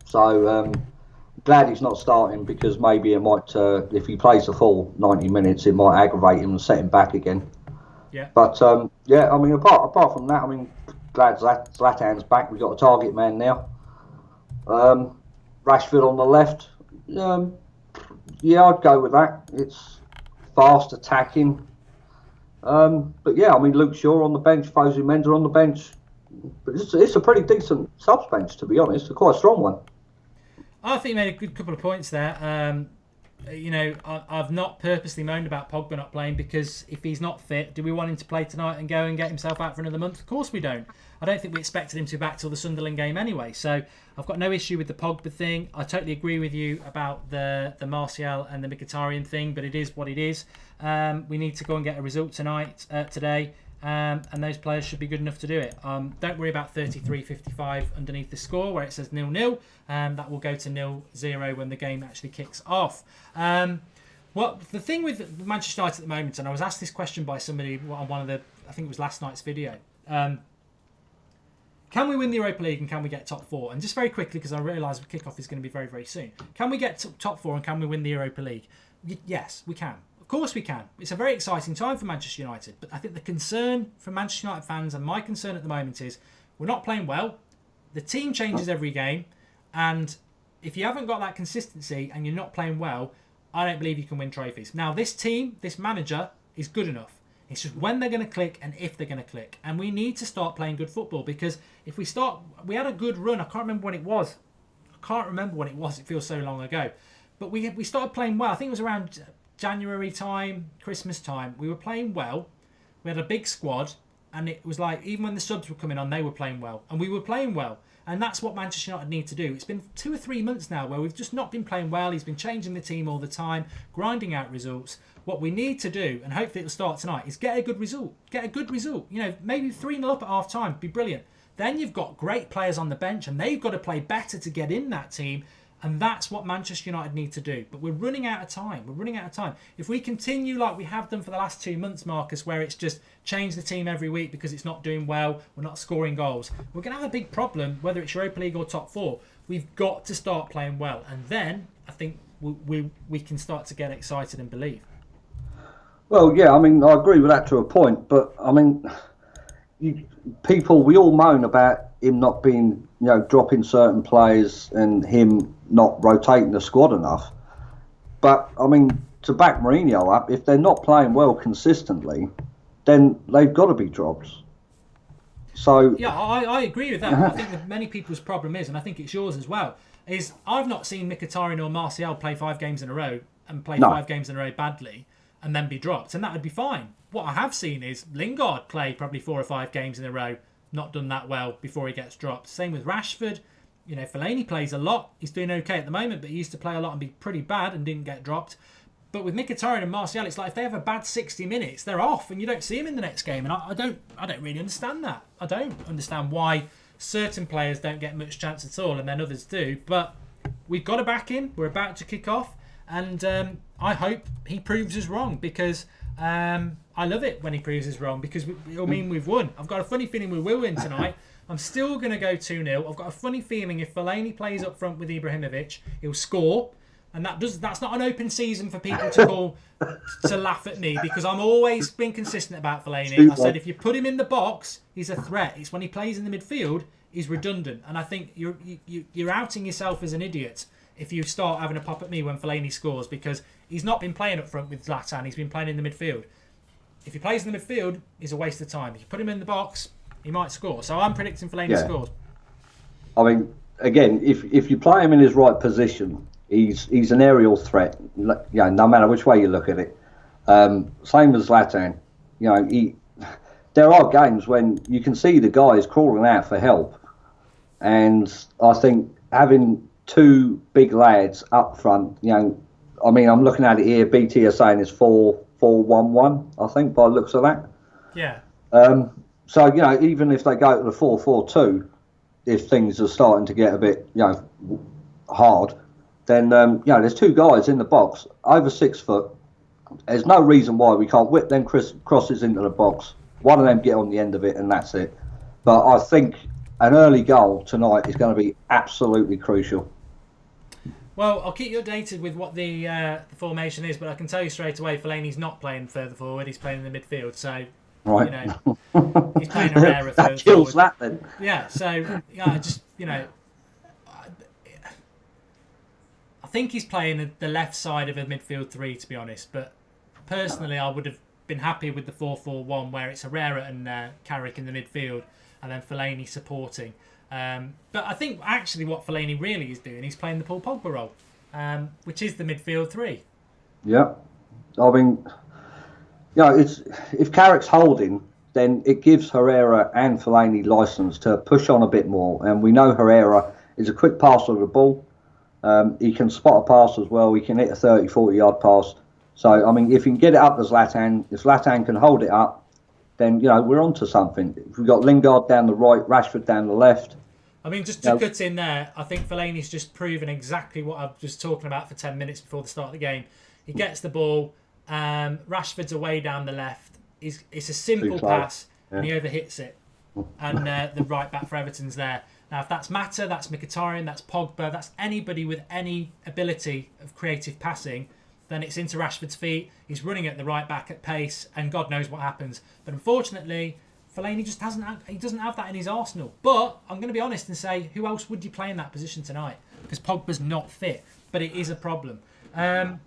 So glad he's not starting because maybe it might, if he plays the full 90 minutes, it might aggravate him and set him back again. Yeah. But yeah, I mean, apart from that, I mean, glad Zlatan's back. We've got a target man now. Rashford on the left. Yeah, I'd go with that. It's fast attacking. But yeah, I mean, Luke Shaw on the bench, Fosu Mensah on the bench. But it's a pretty decent subs bench, to be honest. A quite strong one. I think you made a good couple of points there. You know, I've not purposely moaned about Pogba not playing because if he's not fit, do we want him to play tonight and go and get himself out for another month? Of course we don't. I don't think we expected him to be back till the Sunderland game anyway. So I've got no issue with the Pogba thing. I totally agree with you about the Martial and the Mkhitaryan thing, but it is what it is. We need to go and get a result today. And those players should be good enough to do it. Don't worry about 33-55 underneath the score where it says 0-0. That will go to 0-0 when the game actually kicks off. Well, the thing with Manchester United at the moment, and I was asked this question by somebody on one of the, I think it was last night's video. Can we win the Europa League and can we get top four? And just very quickly, because I realise the kickoff is going to be very, very soon. Can we get top four and can we win the Europa League? Yes, we can. Of course we can. It's a very exciting time for Manchester United. But I think the concern for Manchester United fans, and my concern at the moment is, we're not playing well. The team changes every game. And if you haven't got that consistency and you're not playing well, I don't believe you can win trophies. Now, this team, this manager, is good enough. It's just when they're going to click and if they're going to click. And we need to start playing good football, because if we start... We had a good run. I can't remember when it was. It feels so long ago. But we started playing well. I think it was around January time, Christmas time. We were playing well. We had a big squad. And it was like, even when the subs were coming on, they were playing well. And we were playing well. And that's what Manchester United need to do. It's been 2 or 3 months now where we've just not been playing well. He's been changing the team all the time, grinding out results. What we need to do, and hopefully it'll start tonight, is get a good result. Get a good result. You know, maybe 3-0 up at half time. Be brilliant. Then you've got great players on the bench, and they've got to play better to get in that team. And that's what Manchester United need to do. But we're running out of time. If we continue like we have done for the last 2 months, Marcus, where it's just change the team every week because it's not doing well, we're not scoring goals, we're going to have a big problem, whether it's Europa League or top 4. We've got to start playing well. And then I think we can start to get excited and believe. Well, yeah, I mean, I agree with that to a point. But, I mean, we all moan about him not being, dropping certain players and him not rotating the squad enough. But, I mean, to back Mourinho up, if they're not playing well consistently, then they've got to be dropped. So yeah, I agree with that. I think that many people's problem is, and I think it's yours as well, is I've not seen Mkhitaryan or Martial play 5 games in a row and play 5 games in a row badly and then be dropped, and that would be fine. What I have seen is Lingard play probably 4 or 5 games in a row, not done that well before he gets dropped. Same with Rashford. Fellaini plays a lot. He's doing okay at the moment, but he used to play a lot and be pretty bad and didn't get dropped. But with Mkhitaryan and Martial, it's like if they have a bad 60 minutes, they're off and you don't see them in the next game. And I don't really understand that. I don't understand why certain players don't get much chance at all and then others do. But we've got to back him. We're about to kick off. And I hope he proves us wrong, because I love it when he proves us wrong, because it'll mean we've won. I've got a funny feeling we will win tonight. I'm still going to go 2-0. I've got a funny feeling if Fellaini plays up front with Ibrahimovic, he'll score. And that's not an open season for people to laugh at me, because I'm always been consistent about Fellaini. I said if you put him in the box, he's a threat. It's when he plays in the midfield, he's redundant. And I think you're outing yourself as an idiot if you start having a pop at me when Fellaini scores, because he's not been playing up front with Zlatan. He's been playing in the midfield. If he plays in the midfield, he's a waste of time. If you put him in the box, he might score. So I'm predicting Fellaini scores. I mean, again, if you play him in his right position, he's an aerial threat. No matter which way you look at it. Same as Zlatan. There are games when you can see the guys crawling out for help, and I think having 2 big lads up front. I mean, I'm looking at it here. BT are saying it's 4-4-1-1. I think by the looks of that. Yeah. So even if they go to the 4-4-2, if things are starting to get a bit hard, then there's 2 guys in the box over 6 foot. There's no reason why we can't whip them crosses into the box. One of them get on the end of it, and that's it. But I think an early goal tonight is going to be absolutely crucial. Well, I'll keep you updated with what the formation is, but I can tell you straight away, Fellaini's not playing further forward. He's playing in the midfield, so right. He's playing a rarer that kills forward. that then. Yeah, so I think he's playing the left side of a midfield 3, to be honest. But personally, I would have been happy with the 4-4-1, where it's Herrera and Carrick in the midfield, and then Fellaini supporting. But I think actually what Fellaini really is doing, he's playing the Paul Pogba role, which is the midfield 3. Yeah, I mean, if Carrick's holding, then it gives Herrera and Fellaini license to push on a bit more. And we know Herrera is a quick passer of the ball. He can spot a pass as well. He can hit a 30, 40-yard pass. So, I mean, if you can get it up to Zlatan, if Zlatan can hold it up, then, we're on to something. If we've got Lingard down the right, Rashford down the left. I mean, just to cut in there, I think Fellaini's just proven exactly what I was just talking about for 10 minutes before the start of the game. He gets the ball, Rashford's away down the left. It's a simple pass, and he overhits it. And the right back for Everton's there. Now, if that's Mata, that's Mkhitaryan, that's Pogba, that's anybody with any ability of creative passing, then it's into Rashford's feet. He's running at the right back at pace, and God knows what happens. But unfortunately, Fellaini just doesn't have that in his arsenal. But I'm going to be honest and say, who else would you play in that position tonight? Because Pogba's not fit, but it is a problem. I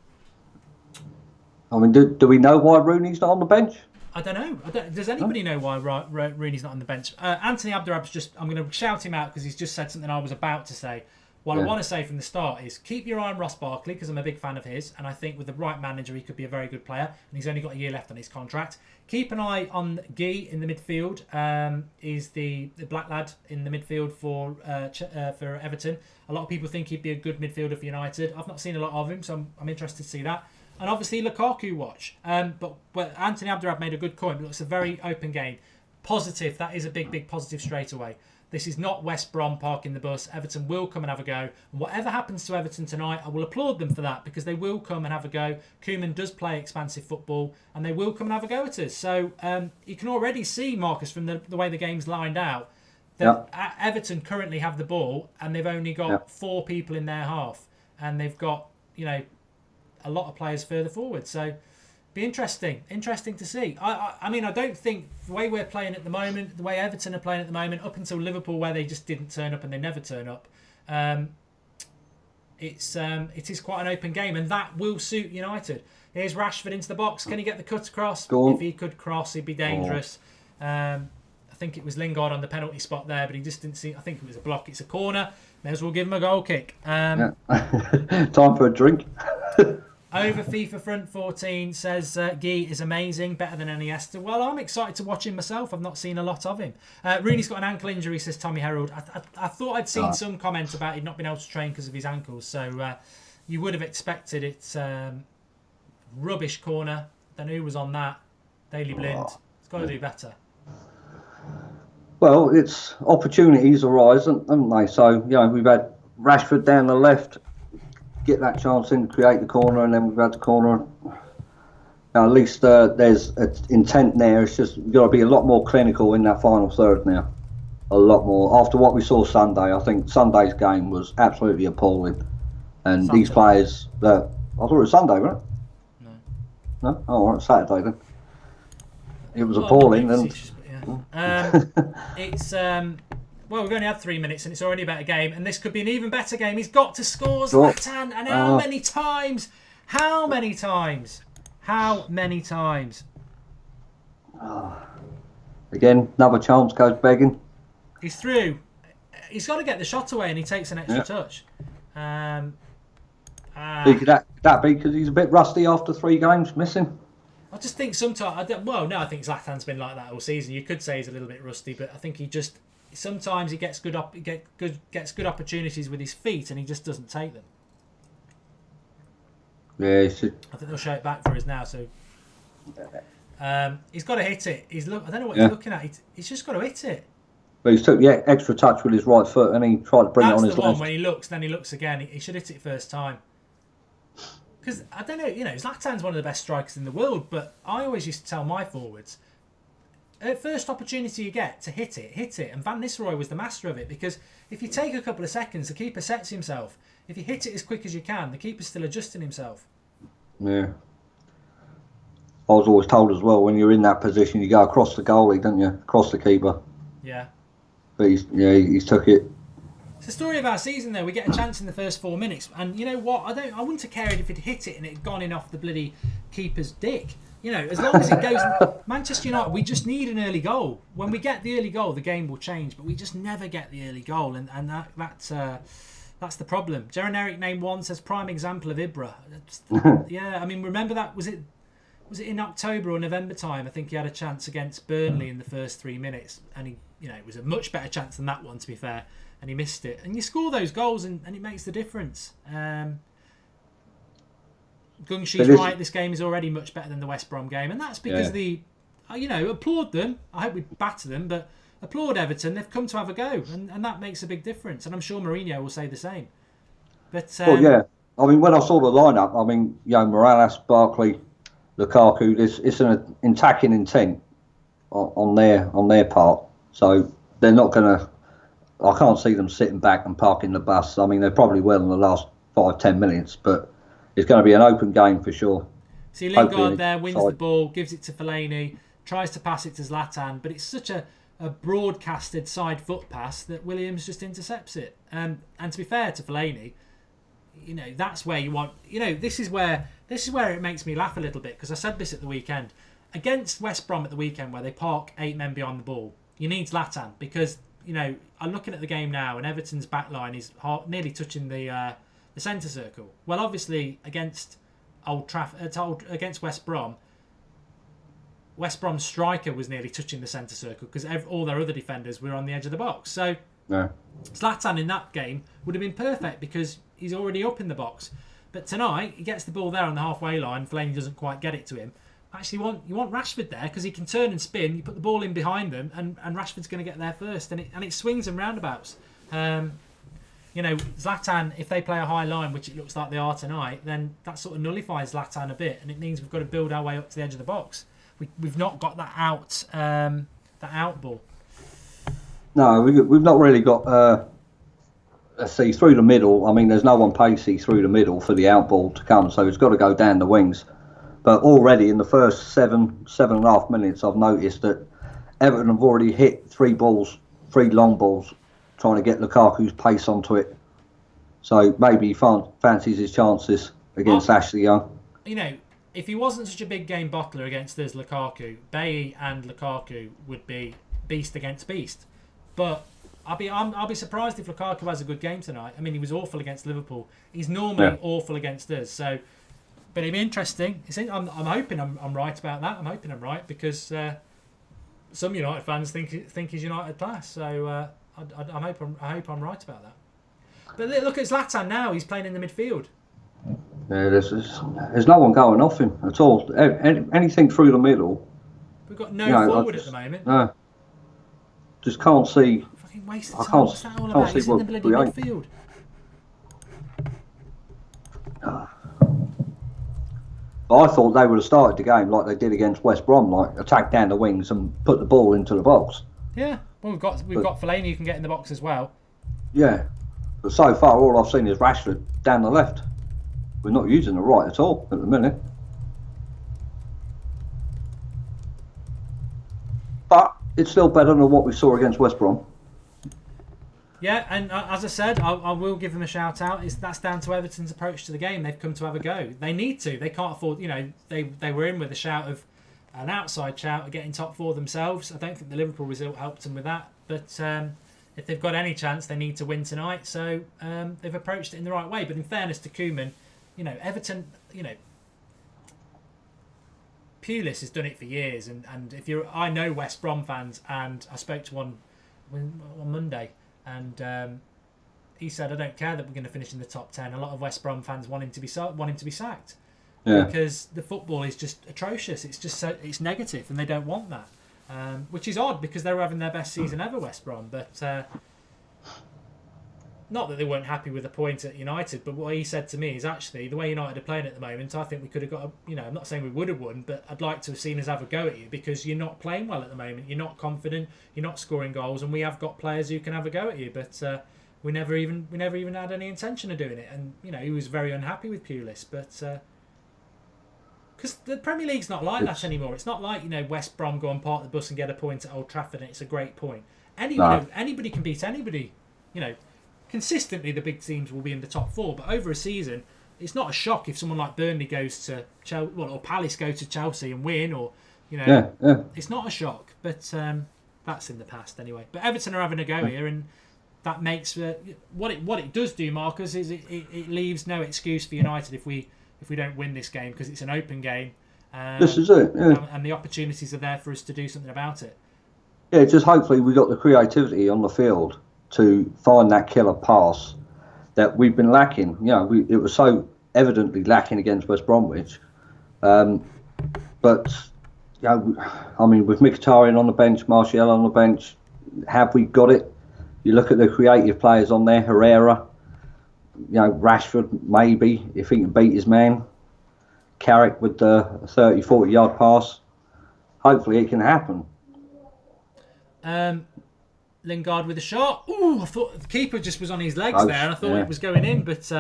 I mean, do we know why Rooney's not on the bench? I don't know. Does anybody know why Rooney's not on the bench? Anthony Abderab's just... I'm going to shout him out because he's just said something I was about to say. What I want to say from the start is keep your eye on Ross Barkley because I'm a big fan of his, and I think with the right manager he could be a very good player, and he's only got a year left on his contract. Keep an eye on Guy in the midfield. He's the black lad in the midfield for Everton. A lot of people think he'd be a good midfielder for United. I've not seen a lot of him, so I'm interested to see that. And obviously Lukaku watch. But Anthony Abderab made a good point. But it's a very open game. Positive. That is a big positive straight away. This is not West Brom parking the bus. Everton will come and have a go. And whatever happens to Everton tonight, I will applaud them for that because they will come and have a go. Koeman does play expansive football and they will come and have a go at us. So you can already see, Marcus, from the way the game's lined out, that Everton currently have the ball and they've only got 4 people in their half. And they've got, a lot of players further forward. So be interesting to see. I mean, I don't think the way we're playing at the moment, the way Everton are playing at the moment, up until Liverpool where they just didn't turn up and they never turn up, it is quite an open game and that will suit United. Here's Rashford into the box. Can he get the cut across? If he could cross, he'd be dangerous. I think it was Lingard on the penalty spot there, but he just didn't see. I think it was a block. It's a corner. May as well give him a goal kick. Time for a drink. Over FIFA Front 14 says Guy is amazing, better than Iniesta. Well, I'm excited to watch him myself. I've not seen a lot of him. Rooney's got an ankle injury, says Tommy Herald. I thought I'd seen some comments about he'd not been able to train because of his ankles. So you would have expected it. Rubbish corner. Don't know who was on that. Daily Blind. It's got to do better. Well, it's opportunities arise, haven't they? So, we've had Rashford down the left, get that chance in, create the corner, and then we've had the corner. Now, at least there's intent there. It's just got to be a lot more clinical in that final third now. A lot more. After what we saw Sunday, I think Sunday's game was absolutely appalling. And these players, I thought it was Sunday, wasn't it? No? Oh, all right, Saturday then. It was appalling. It's well, we've only had 3 minutes and it's already a better game, and this could be an even better game. He's got to score, Zlatan, and how many times? How many times? Again, another chance goes begging. He's through. He's got to get the shot away, and he takes an extra touch. Could that be because he's a bit rusty after 3 games missing? I just think sometimes, I think Zlatan's been like that all season. You could say he's a little bit rusty, but I think sometimes he gets good opportunities with his feet, and he just doesn't take them. Yeah, I think they'll show it back for us now. So he's got to hit it. I don't know what he's looking at. He's just got to hit it. But he's took the extra touch with his right foot, and he tried to bring it on his left. That's the one when he looks, then he looks again. He should hit it first time. Because, I don't know, Zlatan's one of the best strikers in the world, but I always used to tell my forwards, at first opportunity you get to hit it. And Van Nistelrooy was the master of it, because if you take a couple of seconds, the keeper sets himself. If you hit it as quick as you can, the keeper's still adjusting himself. Yeah. I was always told as well, when you're in that position, you go across the goalie, don't you? Across the keeper. Yeah. But he's took it. It's the story of our season, though. We get a chance in the first 4 minutes, and you know what? I wouldn't have cared if it hit it and it had gone in off the bloody keeper's dick. As long as it goes. Manchester United, we just need an early goal. When we get the early goal, the game will change. But we just never get the early goal, and that's the problem. Jaren Eric name 1 says prime example of Ibra. Yeah, I mean, remember that was it in October or November time? I think he had a chance against Burnley in the first 3 minutes, and it was a much better chance than that one, to be fair. And he missed it. And you score those goals and it makes the difference. Gungshi's right, this game is already much better than the West Brom game. And that's because applaud them. I hope we batter them, but applaud Everton. They've come to have a go. And that makes a big difference. And I'm sure Mourinho will say the same. But I mean, when I saw the lineup, I mean, Morales, Barkley, Lukaku, it's an attacking intent on their part. So they're not going to... I can't see them sitting back and parking the bus. I mean, they probably will in the last 5-10 minutes, but it's going to be an open game for sure. See, Lingard there wins the ball, gives it to Fellaini, tries to pass it to Zlatan, but it's such a broadcasted side foot pass that Williams just intercepts it. And to be fair to Fellaini, that's where you want. This is where it makes me laugh a little bit, because I said this at the weekend against West Brom at the weekend, where they park 8 men behind the ball. You need Zlatan, because I'm looking at the game now, and Everton's back line is nearly touching the centre circle. Well, obviously against against West Brom's striker was nearly touching the centre circle, because all their other defenders were on the edge of the box. So Zlatan in that game would have been perfect, because he's already up in the box. But tonight he gets the ball there on the halfway line. Fellaini doesn't quite get it to him. Actually, you want Rashford there, because he can turn and spin. You put the ball in behind them, and Rashford's going to get there first, and it swings and roundabouts. Zlatan, if they play a high line, which it looks like they are tonight, then that sort of nullifies Zlatan a bit, and it means we've got to build our way up to the edge of the box. We've not got that out ball. No, we've not really got. Let's see, through the middle. I mean, there's no one pacey through the middle for the out ball to come, so it's got to go down the wings. But already in the first 7.5 minutes, I've noticed that Everton have already hit 3 long balls, trying to get Lukaku's pace onto it. So maybe he fancies his chances against Ashley Young. If he wasn't such a big game bottler against us, Lukaku, Bailly and Lukaku would be beast against beast. But I'll be surprised if Lukaku has a good game tonight. I mean, he was awful against Liverpool. He's normally awful against us. So, but it'd be interesting. I'm hoping I'm right about that. I'm hoping I'm right, because some United fans think he's United class. So I hope I'm right about that. But look at Zlatan now. He's playing in the midfield. Yeah, there's no one going off him at all. Anything through the middle. We've got no forward at the moment. No. Just can't see. Fucking waste of time. What's that all about? He's in the bloody midfield. I thought they would have started the game like they did against West Brom, like attack down the wings and put the ball into the box. Yeah, well we've got Fellaini who can get in the box as well. Yeah, but so far all I've seen is Rashford down the left. We're not using the right at all at the minute. But it's still better than what we saw against West Brom. Yeah, and as I said, I will give them a shout out. That's down to Everton's approach to the game. They've come to have a go. They need to. They can't afford. They were in with an outside shout of getting top 4 themselves. I don't think the Liverpool result helped them with that. But if they've got any chance, they need to win tonight. So they've approached it in the right way. But in fairness to Koeman, Everton, Pulis has done it for years. And I know West Brom fans, and I spoke to one on Monday. And he said, I don't care that we're going to finish in the top 10. A lot of West Brom fans want him to be sacked. Yeah. Because the football is just atrocious. It's just it's negative, and they don't want that. Which is odd, because they were having their best season ever, West Brom. But not that they weren't happy with the point at United, but what he said to me is, actually, the way United are playing at the moment, I think we could have got I'm not saying we would have won, but I'd like to have seen us have a go at you, because you're not playing well at the moment. You're not confident. You're not scoring goals, and we have got players who can have a go at you. But we never even had any intention of doing it. And he was very unhappy with Pulis, but because the Premier League's not like that anymore. It's not like West Brom go and park the bus and get a point at Old Trafford, and it's a great point. Anybody can beat anybody. Consistently, the big teams will be in the top 4, but over a season, it's not a shock if someone like Burnley goes to Chelsea, or Palace go to Chelsea and win, or it's not a shock. But that's in the past anyway. But Everton are having a go here, and that makes what it does do, Marcus, is it leaves no excuse for United if we don't win this game, because it's an open game. This is it, and the opportunities are there for us to do something about it. Yeah, just hopefully we got the creativity on the field to find that killer pass that we've been lacking. It was so evidently lacking against West Bromwich. But I mean, with Mkhitaryan on the bench, Martial on the bench, have we got it? You look at the creative players on there, Herrera, Rashford, maybe, if he can beat his man. Carrick with the 30-40 yard pass. Hopefully it can happen. Lingard with a shot. Ooh, I thought the keeper just was on his legs there, and I thought it was going in, but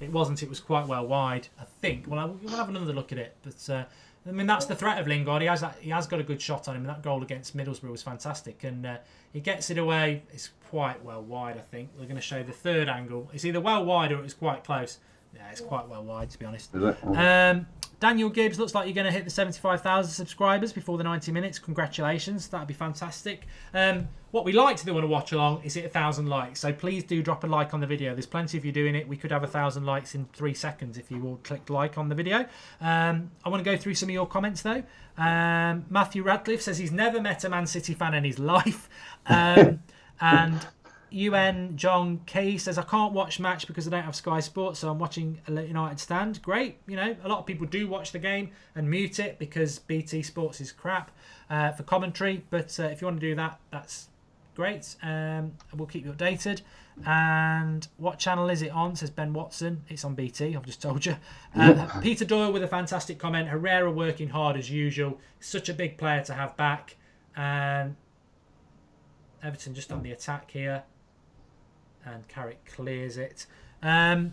it wasn't. It was quite well wide, I think. Well, we'll have another look at it. But I mean, that's the threat of Lingard. He has got a good shot on him. That goal against Middlesbrough was fantastic, and he gets it away. It's quite well wide, I think. We're going to show the third angle. It's either well wide or it was quite close. Yeah, it's quite well wide, to be honest. Is it? Daniel Gibbs, looks like you're going to hit the 75,000 subscribers before the 90 minutes. Congratulations. That'd be fantastic. What we like to do on a watch along is hit 1,000 likes. So please do drop a like on the video. There's plenty of you doing it. We could have 1,000 likes in 3 seconds if you all clicked like on the video. I want to go through some of your comments though. Matthew Radcliffe says he's never met a Man City fan in his life. And UN John Key says, I can't watch match because I don't have Sky Sports, so I'm watching a United stand. Great. You know, a lot of people do watch the game and mute it because BT Sports is crap for commentary. But if you want to do that, that's great. We'll keep you updated. And what channel is it on? Says Ben Watson. It's on BT, I've just told you. Peter Doyle with a fantastic comment. Herrera working hard as usual. Such a big player to have back. And Everton just on the attack here. And Carrick clears it. Indie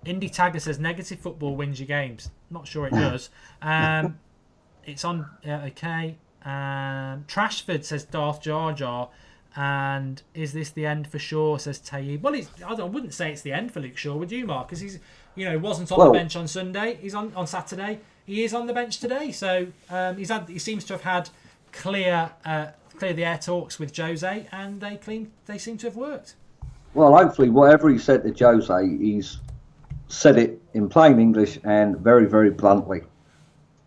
Tagger says negative football wins your games. Not sure it does. It's on. Yeah, okay. Trashford says Darth Jar Jar. And is this the end for Shaw? Says Tayyib. Well, I wouldn't say it's the end for Luke Shaw, would you, Mark? Because he's, wasn't on the bench on Sunday. He's on Saturday. He is on the bench today. So he seems to have had clear the air talks with Jose, and they seem to have worked. Well, hopefully, whatever he said to Jose, he's said it in plain English and very, very bluntly.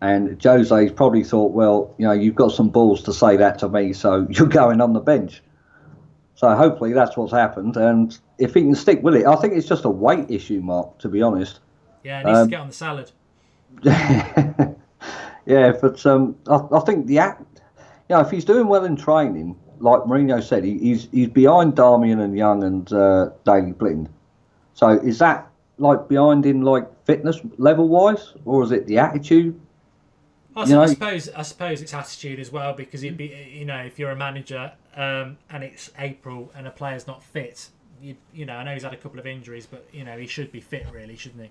And Jose's probably thought, well, you've got some balls to say that to me, so you're going on the bench. So hopefully that's what's happened. And if he can stick with it, I think it's just a weight issue, Mark, to be honest. Yeah, he needs to get on the salad. Yeah, but I think if he's doing well in training, like Mourinho said, he's behind Darmian and Young and Daley Blind. So is that like behind in like fitness level wise, or is it the attitude? I suppose it's attitude as well, because it'd be, if you're a manager and it's April and a player's not fit, I know he's had a couple of injuries, but he should be fit really, shouldn't he?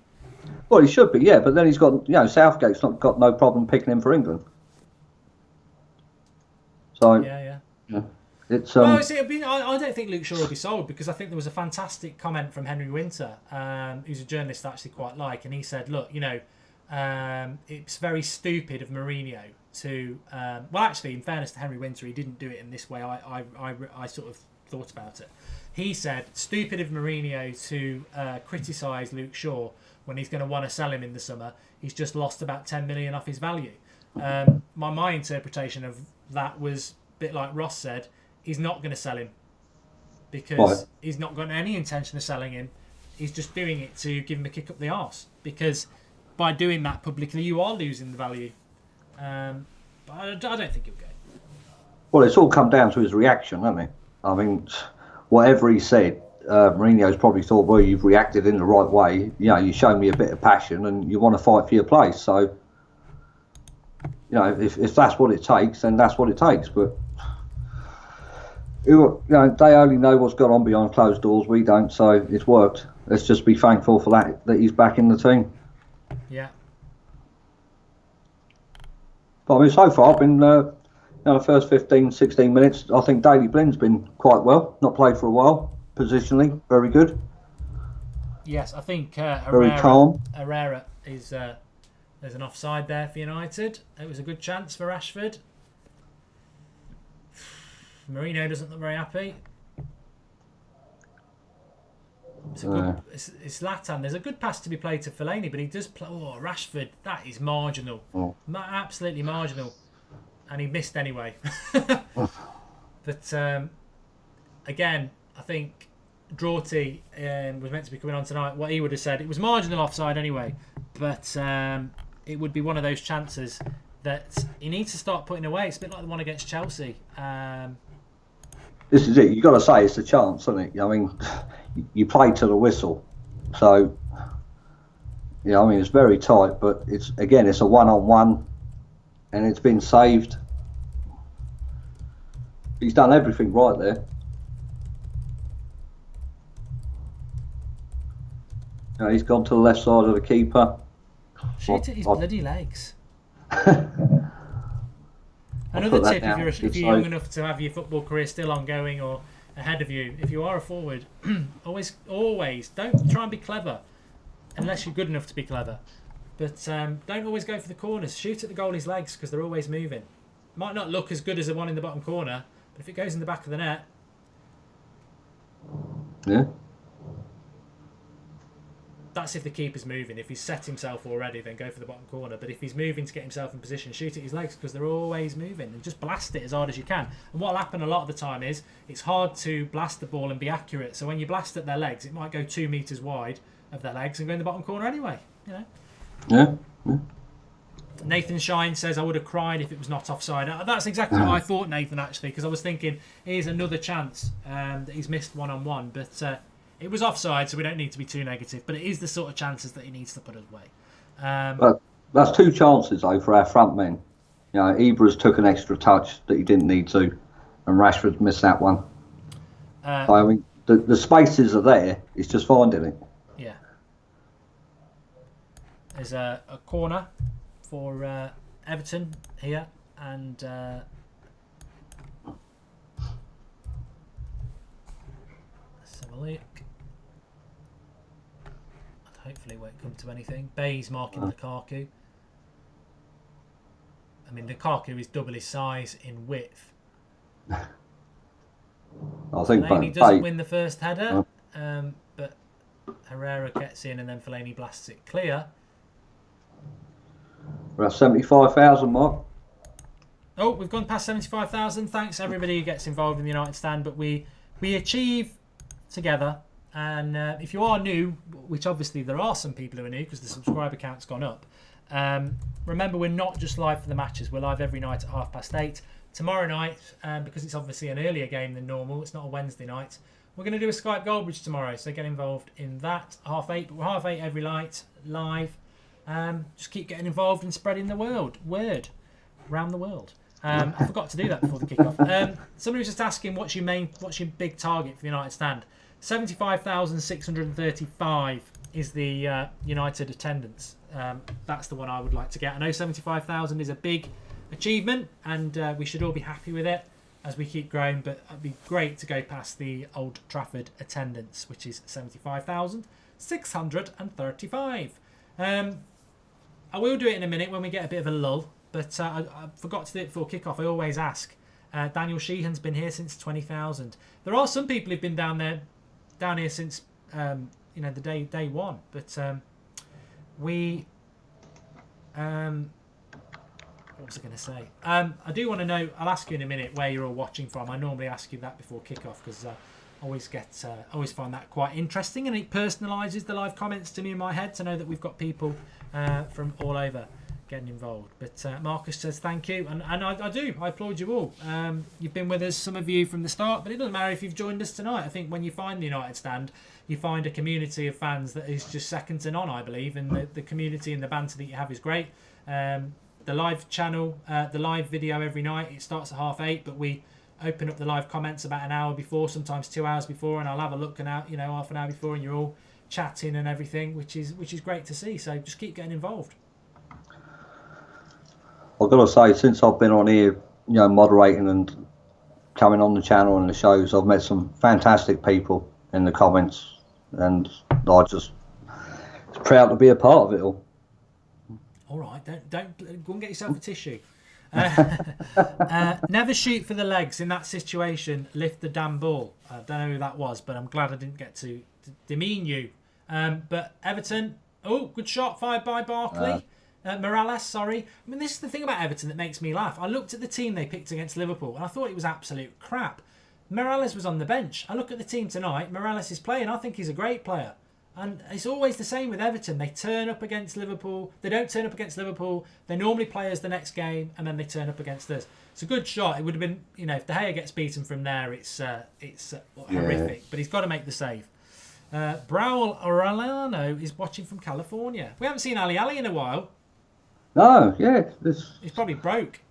Well, he should be, yeah. But then he's got, Southgate's not got no problem picking him for England. So yeah. It's I don't think Luke Shaw will be sold, because I think there was a fantastic comment from Henry Winter, who's a journalist I actually quite like, and he said, look, it's very stupid of Mourinho to in fairness to Henry Winter, he didn't do it in this way. I sort of thought about it. He said, stupid of Mourinho to criticise Luke Shaw when he's going to want to sell him in the summer. He's just lost about 10 million off his value. My interpretation of that was a bit like Ross said, he's not going to sell him because he's not got any intention of selling him. He's just doing it to give him a kick up the arse, because by doing that publicly you are losing the value. But I don't think he'll go. Well, it's all come down to his reaction, hasn't it? I mean, whatever he said, Mourinho's probably thought, well, you've reacted in the right way. You showed me a bit of passion and you want to fight for your place. So, if that's what it takes, then that's what it takes. But, they only know what's gone on behind closed doors. We don't, so it's worked. Let's just be thankful for that he's back in the team. Yeah. But I mean, so far, I've been, the first 15, 16 minutes, I think Daley Blind's been quite well. Not played for a while. Positionally, very good. Yes, I think very calm. Herrera is... there's an offside there for United. It was a good chance for Rashford. Mourinho doesn't look very happy. It's Zlatan. There's a good pass to be played to Fellaini, but he does play. Oh, Rashford, that is marginal. Absolutely marginal. And he missed anyway. But again, I think Drawty was meant to be coming on tonight. What he would have said, it was marginal offside anyway. But it would be one of those chances that he needs to start putting away. It's a bit like the one against Chelsea. This is it. You've got to say it's a chance, isn't it? I mean, you play to the whistle. So, it's very tight, but it's a one-on-one, and it's been saved. He's done everything right there. He's gone to the left side of the keeper. Shit at his bloody legs. Another tip, if you're young enough to have your football career still ongoing or ahead of you, if you are a forward, always don't try and be clever. unless you're good enough to be clever. But don't always go for the corners. Shoot at the goalie's legs because they're always moving. Might not look as good as the one in the bottom corner, but if it goes in the back of the net... Yeah. That's if the keeper's moving. If he's set himself already, then go for the bottom corner. But if he's moving to get himself in position, shoot at his legs because they're always moving. And just blast it as hard as you can. And what'll happen a lot of the time is it's hard to blast the ball and be accurate. So when you blast at their legs, it might go 2 metres wide of their legs and go in the bottom corner anyway. You know. Yeah. Nathan Shine says, I would have cried if it was not offside. That's exactly what I thought, Nathan, actually, because I was thinking, here's another chance that he's missed one-on-one. But it was offside, so we don't need to be too negative. But it is the sort of chances that he needs to put away. But that's 2 chances, though, for our front men. You know, Ibras took an extra touch that he didn't need to, and Rashford missed that one. I mean, the spaces are there. It's just finding it. Yeah. There's a corner for Everton here, and let's have a look. Hopefully it won't come to anything. Bay's marking Lukaku. I mean, Lukaku is double his size in width. I think Fellaini doesn't win the first header, but Herrera gets in and then Fellaini blasts it clear. We're at 75,000 mark. Oh, we've gone past 75,000. Thanks everybody who gets involved in the United Stand. But we achieve together. And if you are new, which obviously there are some people who are new because the subscriber count's gone up. Remember, we're not just live for the matches. We're live every night at 8:30. Tomorrow night, because it's obviously an earlier game than normal, it's not a Wednesday night, we're going to do a Skype Goldbridge tomorrow. So get involved in that. 8:30. But we're 8:30 every night, live. Just keep getting involved and spreading the word around the world. I forgot to do that before the kickoff. Somebody was just asking, what's your big target for the United Stand? 75,635 is the United attendance. That's the one I would like to get. I know 75,000 is a big achievement, and we should all be happy with it as we keep growing. But it'd be great to go past the Old Trafford attendance, which is 75,635. I will do it in a minute when we get a bit of a lull, but I forgot to do it before kickoff. I always ask. Daniel Sheehan's been here since 20,000. There are some people who've been down here since the day one, but we what was I going to say? I do want to know. I'll ask you in a minute where you're all watching from. I normally ask you that before kickoff because I always find that quite interesting, and it personalises the live comments to me in my head to know that we've got people from all over getting involved. But Marcus says thank you, and I do. I applaud you all. You've been with us, some of you from the start, but it doesn't matter if you've joined us tonight. I think when you find the United Stand, you find a community of fans that is just second to none, I believe, and the community and the banter that you have is great. The live channel, the live video every night, it starts at 8:30, but we open up the live comments about an hour before, sometimes 2 hours before, and I'll have a look and out, half an hour before, and you're all chatting and everything, which is great to see. So just keep getting involved. I've got to say, since I've been on here, moderating and coming on the channel and the shows, I've met some fantastic people in the comments, and I'm just proud to be a part of it all. All right, don't go and get yourself a tissue. Never shoot for the legs in that situation. Lift the damn ball. I don't know who that was, but I'm glad I didn't get to demean you. But Everton, good shot fired by Barkley. Morales, sorry. I mean, this is the thing about Everton that makes me laugh. I looked at the team they picked against Liverpool, and I thought it was absolute crap. Morales was on the bench. I look at the team tonight. Morales is playing. I think he's a great player. And it's always the same with Everton. They turn up against Liverpool. They don't turn up against Liverpool. They normally play us the next game, and then they turn up against us. It's a good shot. It would have been, if De Gea gets beaten from there, it's horrific. But he's got to make the save. Brawl Orellano is watching from California. We haven't seen Ali in a while. No, yeah. He's probably broke.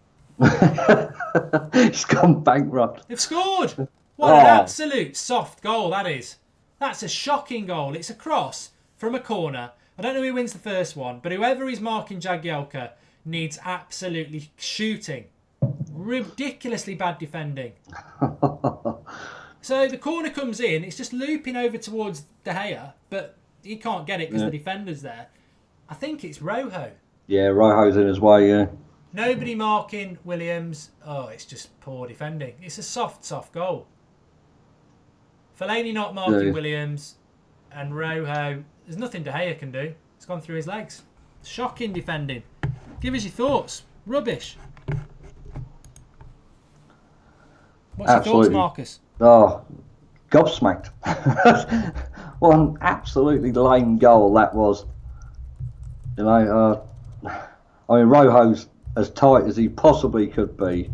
He's gone bankrupt. They've scored. What an absolute soft goal that is. That's a shocking goal. It's a cross from a corner. I don't know who wins the first one, but whoever is marking Jagielka needs absolutely shooting. Ridiculously bad defending. So the corner comes in. It's just looping over towards De Gea, but he can't get it because the defender's there. I think it's Rojo. Yeah, Rojo's in his way, yeah. Nobody marking Williams. Oh, it's just poor defending. It's a soft goal. Fellaini not marking Williams, and Rojo. There's nothing De Gea can do. It's gone through his legs. Shocking defending. Give us your thoughts. Rubbish. What's your thoughts, Marcus? Oh, gobsmacked. What an absolutely lame goal that was. You know, I mean, Rojo's as tight as he possibly could be,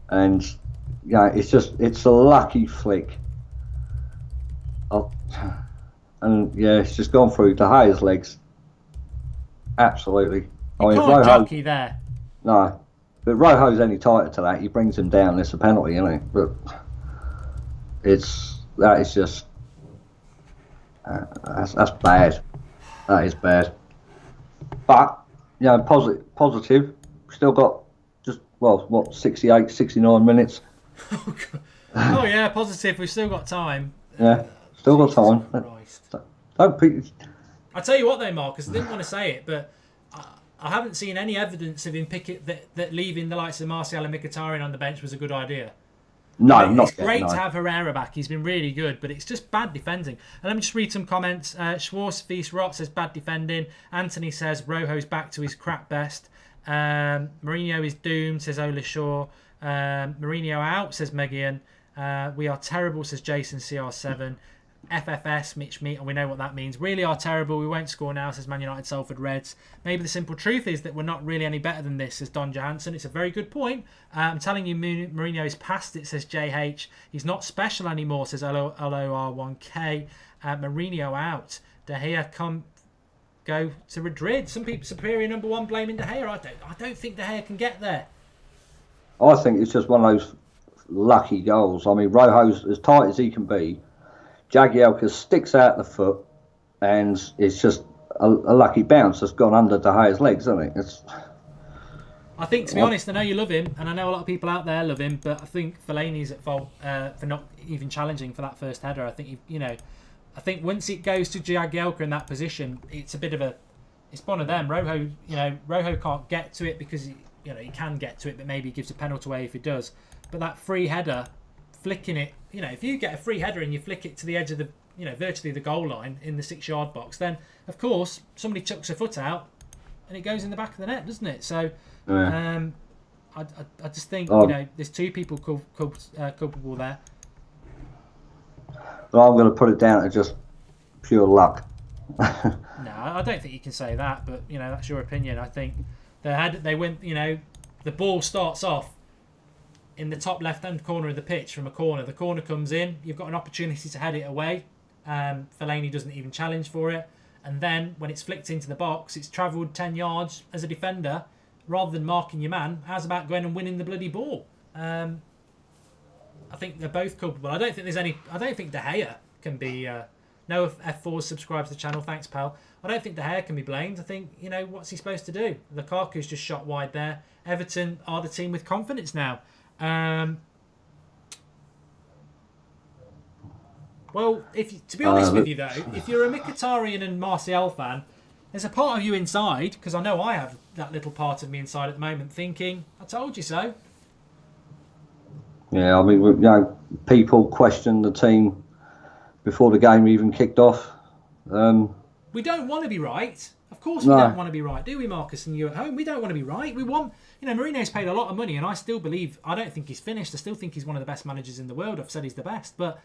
and yeah, it's a lucky flick. And yeah, it's just gone through De Gea's legs. Absolutely. I mean, can't jockey there. No, but Rojo's any tighter to that. He brings him down. It's a penalty, isn't it? But that is just that's bad. That is bad. But you know, positive. Still got just 68, 69 minutes. Oh yeah, positive. We've still got time. Yeah, still got time. I tell you what, though, Marcus, I didn't want to say it, but I haven't seen any evidence of him that leaving the likes of Martial and Mkhitaryan on the bench was a good idea. No, not It's great to have Herrera back. He's been really good, but it's just bad defending. And let me just read some comments. Schwarzfies Rot says bad defending. Anthony says Rojo's back to his crap best. Mourinho is doomed, says Ola Shaw. Mourinho out, says Megian. We are terrible, says Jason CR7. FFS, Mitch Meat, and we know what that means. Really are terrible. We won't score now, says Man United Salford Reds. Maybe the simple truth is that we're not really any better than this, says Don Johansson. It's a very good point. I'm telling you, Mourinho is past it, says JH. He's not special anymore, says LOR1K. Mourinho out. De Gea go to Madrid. Some people, superior number one, blaming De Gea. I don't think De Gea can get there. I think it's just one of those lucky goals. I mean, Rojo's as tight as he can be. Jagielka sticks out the foot, and it's just a lucky bounce that's gone under De Gea's legs, isn't it? I think, to be honest, I know you love him, and I know a lot of people out there love him, but I think Fellaini's at fault for not even challenging for that first header. I think I think once it goes to Jagielka in that position, it's a bit of it's one of them. Rojo can't get to it because he can get to it, but maybe he gives a penalty away if he does. But that free header, flicking it, if you get a free header and you flick it to the edge of the, virtually the goal line in the 6-yard box, then of course somebody chucks a foot out and it goes in the back of the net, doesn't it? So I just think there's two people culpable there. Well, I'm going to put it down to just pure luck. No, I don't think you can say that, but that's your opinion. I think they went. The ball starts off in the top left-hand corner of the pitch from a corner. The corner comes in. You've got an opportunity to head it away. Fellaini doesn't even challenge for it. And then when it's flicked into the box, it's travelled 10 yards as a defender. Rather than marking your man, how's about going and winning the bloody ball? I think they're both culpable. I don't think De Gea can be... no F4 subscribes to the channel. Thanks, pal. I don't think De Gea can be blamed. I think, what's he supposed to do? Lukaku's just shot wide there. Everton are the team with confidence now. Well, to be honest with you though, if you're a Mkhitaryan and Martial fan, there's a part of you inside, because I know I have that little part of me inside at the moment, thinking, I told you so. Yeah, I mean, people questioned the team before the game even kicked off. We don't want to be right. Of course we don't want to be right, do we, Marcus and you at home? We don't want to be right. We want... Mourinho's paid a lot of money, and I still believe... I don't think he's finished. I still think he's one of the best managers in the world. I've said he's the best. But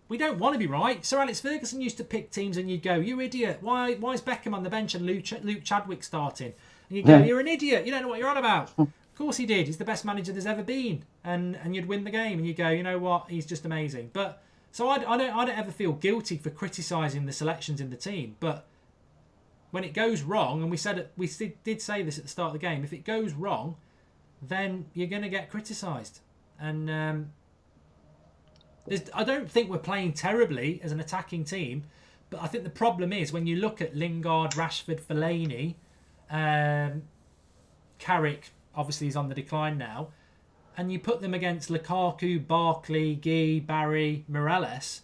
we don't want to be right. Sir Alex Ferguson used to pick teams and you'd go, you idiot. Why is Beckham on the bench and Luke Chadwick starting? And you'd go, you're an idiot. You don't know what you're on about. Of course he did. He's the best manager there's ever been. And you'd win the game. And you'd go, you know what? He's just amazing. But so I don't ever feel guilty for criticising the selections in the team. But when it goes wrong, and we did say this at the start of the game, if it goes wrong, then you're going to get criticised. And I don't think we're playing terribly as an attacking team, but I think the problem is when you look at Lingard, Rashford, Fellaini, Carrick, obviously he's on the decline now, and you put them against Lukaku, Barkley, Guy, Barry, Morales,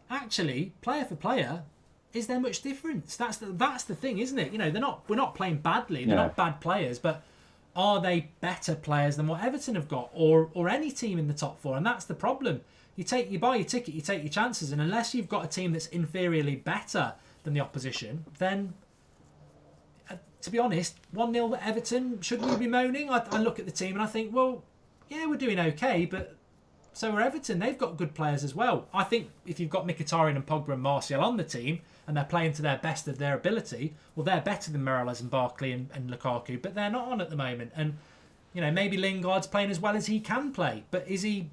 actually, player for player, is there much difference? That's the thing, isn't it? You know, we're not playing badly. They're not bad players, but are they better players than what Everton have got, or any team in the top four? And that's the problem. You buy your ticket, you take your chances, and unless you've got a team that's inferiorly better than the opposition, then, to be honest, 1-0 at Everton, should we be moaning? I look at the team and I think, well, yeah, we're doing okay, but so are Everton. They've got good players as well. I think if you've got Mkhitaryan and Pogba and Martial on the team, and they're playing to their best of their ability, well, they're better than Morelos and Barkley and Lukaku, but they're not on at the moment. And, you know, maybe Lingard's playing as well as he can play, but is he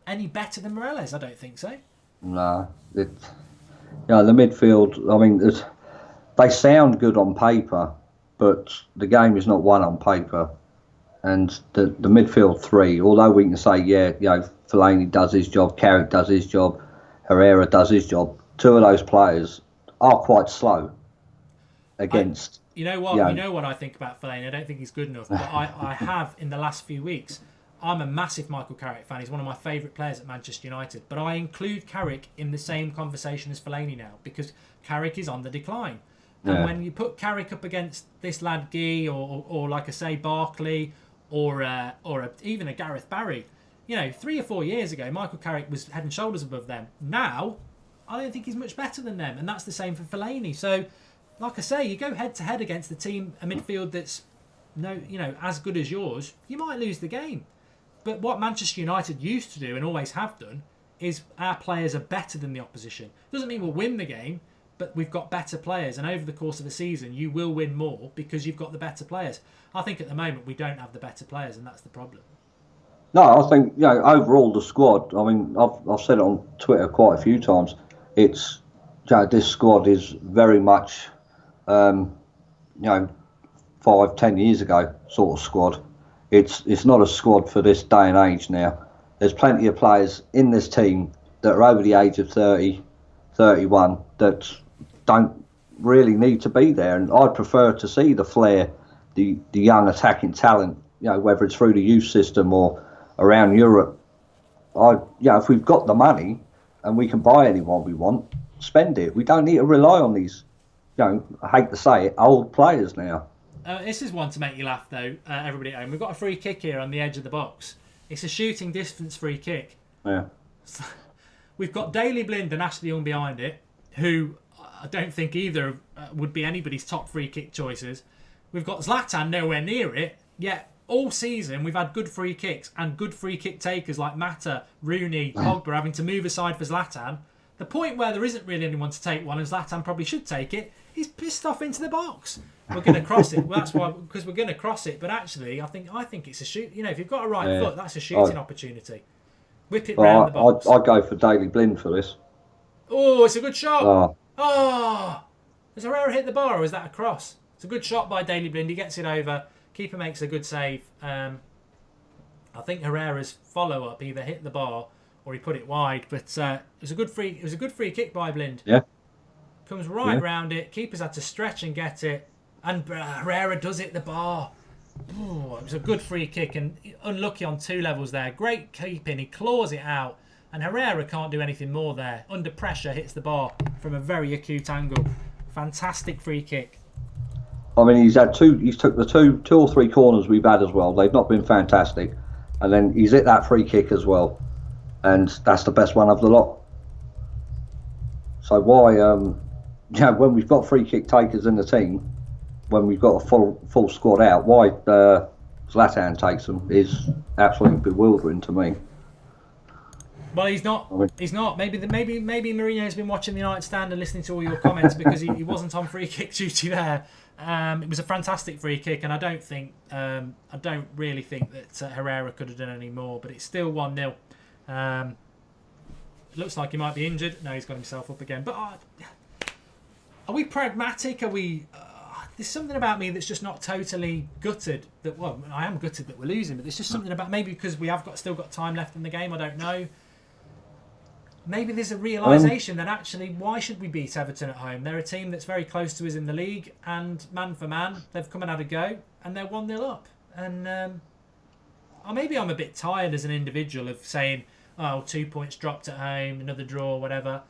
any better than Morelos? I don't think so. No. The midfield, I mean, they sound good on paper, but the game is not won on paper. And the midfield three, although we can say, Fellaini does his job, Carrick does his job, Herrera does his job, two of those players are quite slow against... You know what I think about Fellaini? I don't think he's good enough, but I have, in the last few weeks, I'm a massive Michael Carrick fan. He's one of my favourite players at Manchester United. But I include Carrick in the same conversation as Fellaini now, because Carrick is on the decline. And when you put Carrick up against this lad Guy, or like I say, Barkley, or even a Gareth Barry, 3 or 4 years ago, Michael Carrick was head and shoulders above them. Now, I don't think he's much better than them, and that's the same for Fellaini. So, like I say, you go head to head against a midfield that's as good as yours, you might lose the game. But what Manchester United used to do and always have done is our players are better than the opposition. Doesn't mean we'll win the game, but we've got better players, and over the course of the season, you will win more because you've got the better players. I think at the moment we don't have the better players, and that's the problem. No, I think overall the squad. I mean, I've said it on Twitter quite a few times. It's this squad is very much 5-10 years ago sort of squad. It's not a squad for this day and age now. There's plenty of players in this team that are over the age of 30, 31 that don't really need to be there, and I'd prefer to see the flair, the young attacking talent, whether it's through the youth system or around Europe. If we've got the money and we can buy anyone we want, spend it. We don't need to rely on these, I hate to say it, old players now. This is one to make you laugh, though, everybody at home. We've got a free kick here on the edge of the box. It's a shooting distance free kick. Yeah. We've got Daley Blind and Ashley Young behind it, who I don't think either would be anybody's top free kick choices. We've got Zlatan nowhere near it, yet all season we've had good free kicks and good free kick takers like Mata, Rooney, Pogba having to move aside for Zlatan. The point where there isn't really anyone to take one and Zlatan probably should take it, he's pissed off into the box. We're going to cross it. Well, that's why, because we're going to cross it. But actually, I think it's a shoot. If you've got a right foot, that's a shooting opportunity. Whip it round the box. I'd go for Daley Blind for this. Oh, it's a good shot. Oh, has Herrera hit the bar, or is that a cross? It's a good shot by Daley Blind. He gets it over. Keeper makes a good save. I think Herrera's follow up either hit the bar or he put it wide. But it was a good free kick by Blind. Yeah. Comes right round it. Keeper's had to stretch and get it. And Herrera does hit the bar. Ooh, it was a good free kick and unlucky on two levels there. Great keeping. He claws it out. And Herrera can't do anything more there. Under pressure, hits the bar from a very acute angle. Fantastic free kick. I mean, he's took the two or three corners we've had as well. They've not been fantastic. And then he's hit that free kick as well. And that's the best one of the lot. So why, when we've got free kick takers in the team, when we've got a full squad out, why Zlatan takes them is absolutely bewildering to me. Well, he's not. He's not. Maybe Mourinho's been watching the United stand and listening to all your comments because he wasn't on free kick duty there. It was a fantastic free kick, and I don't really think that Herrera could have done any more. But it's still 1-0. It looks like he might be injured. No, he's got himself up again. But are we pragmatic? Are we? There's something about me that's just not totally gutted. I am gutted that we're losing, but there's just something about maybe because we have still got time left in the game. I don't know. Maybe there's a realisation that actually, why should we beat Everton at home? They're a team that's very close to us in the league, and man for man, they've come and had a go, and they're 1-0 up. And or maybe I'm a bit tired as an individual of saying, 2 points dropped at home, another draw, whatever.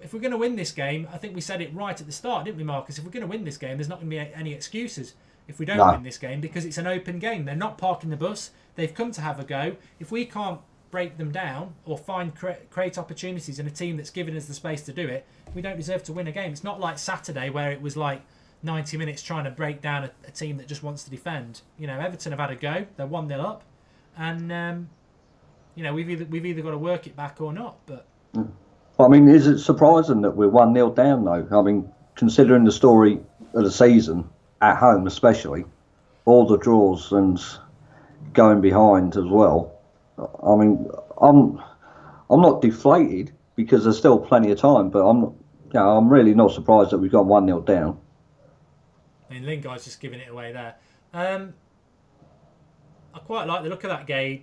if we're going to win this game, I think we said it right at the start, didn't we, Marcus? If we're going to win this game, there's not going to be any excuses if we don't win this game, because it's an open game. They're not parking the bus. They've come to have a go. If we can't break them down or find create opportunities in a team that's given us the space to do it, we don't deserve to win a game. It's not like Saturday where it was like 90 minutes trying to break down a team that just wants to defend. You know, Everton have had a go. They're 1-0 up, and you know, we've either got to work it back or not. But I mean, is it surprising that we're 1-0 down though? I mean, considering the story of the season at home, especially all the draws and going behind as well. I mean, I'm not deflated because there's still plenty of time, but I'm really not surprised that we've gone 1-0 down. I mean, Lingard's just giving it away there. I quite like the look of that Gay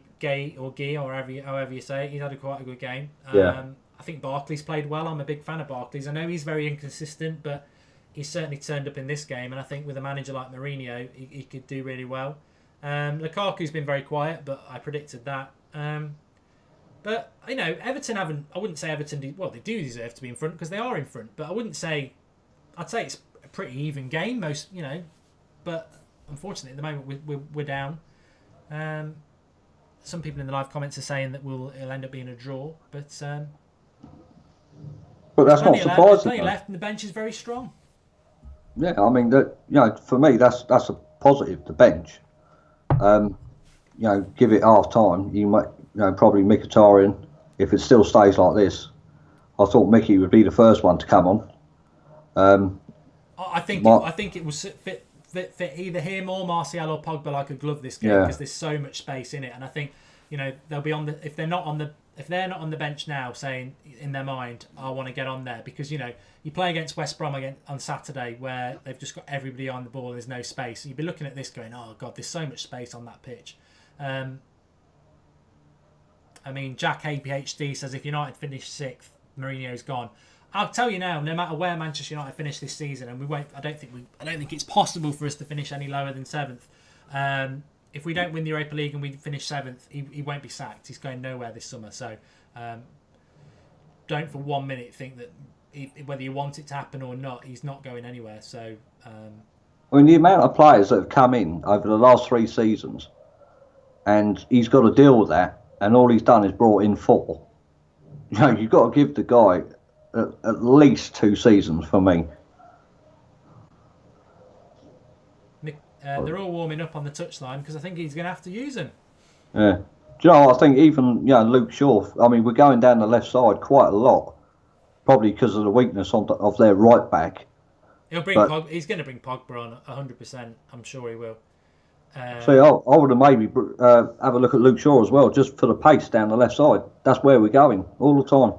or however you say it. He's had quite a good game. Yeah. I think Barkley's played well. I'm a big fan of Barkley's. I know he's very inconsistent, but he's certainly turned up in this game. And I think with a manager like Mourinho, he could do really well. Lukaku's been very quiet, but I predicted that. But, you know, Everton haven't... I wouldn't say Everton... they do deserve to be in front because they are in front. But I wouldn't say... I'd say it's a pretty even game, most, you know. But unfortunately, at the moment, we're down. Some people in the live comments are saying that it'll end up being a draw. But that's not surprising. There's plenty left, and the bench is very strong. Yeah, I mean, for me, that's a positive, the bench. Give it half time. You might, probably Mkhitaryan, if it still stays like this. I thought Mickey would be the first one to come on. I think it was fit either him or Martial or Pogba like a glove this game because there's so much space in it, and I think they'll be on if they're not on the bench now, saying in their mind, I want to get on there, because you play against West Brom on Saturday where they've just got everybody on the ball and there's no space. You'd be looking at this going, oh god, there's so much space on that pitch. I mean, Jack APHD says if United finish 6th, Mourinho's gone. I'll tell you now, no matter where Manchester United finish this season, and we won't. I don't think it's possible for us to finish any lower than 7th. If we don't win the Europa League and we finish 7th, he won't be sacked. He's going nowhere this summer. So don't for 1 minute think that whether you want it to happen or not, he's not going anywhere. So I mean, the amount of players that have come in over the last 3 seasons, and he's got to deal with that, and all he's done is brought in 4. You've got to give the guy at least 2 seasons for me. They're all warming up on the touchline because I think he's going to have to use them. Yeah. Do you know, I think even Luke Shaw, I mean, we're going down the left side quite a lot, probably because of the weakness of their right back. He's going to bring Pogba on 100%. I'm sure he will. I would have maybe have a look at Luke Shaw as well, just for the pace down the left side. That's where we're going all the time.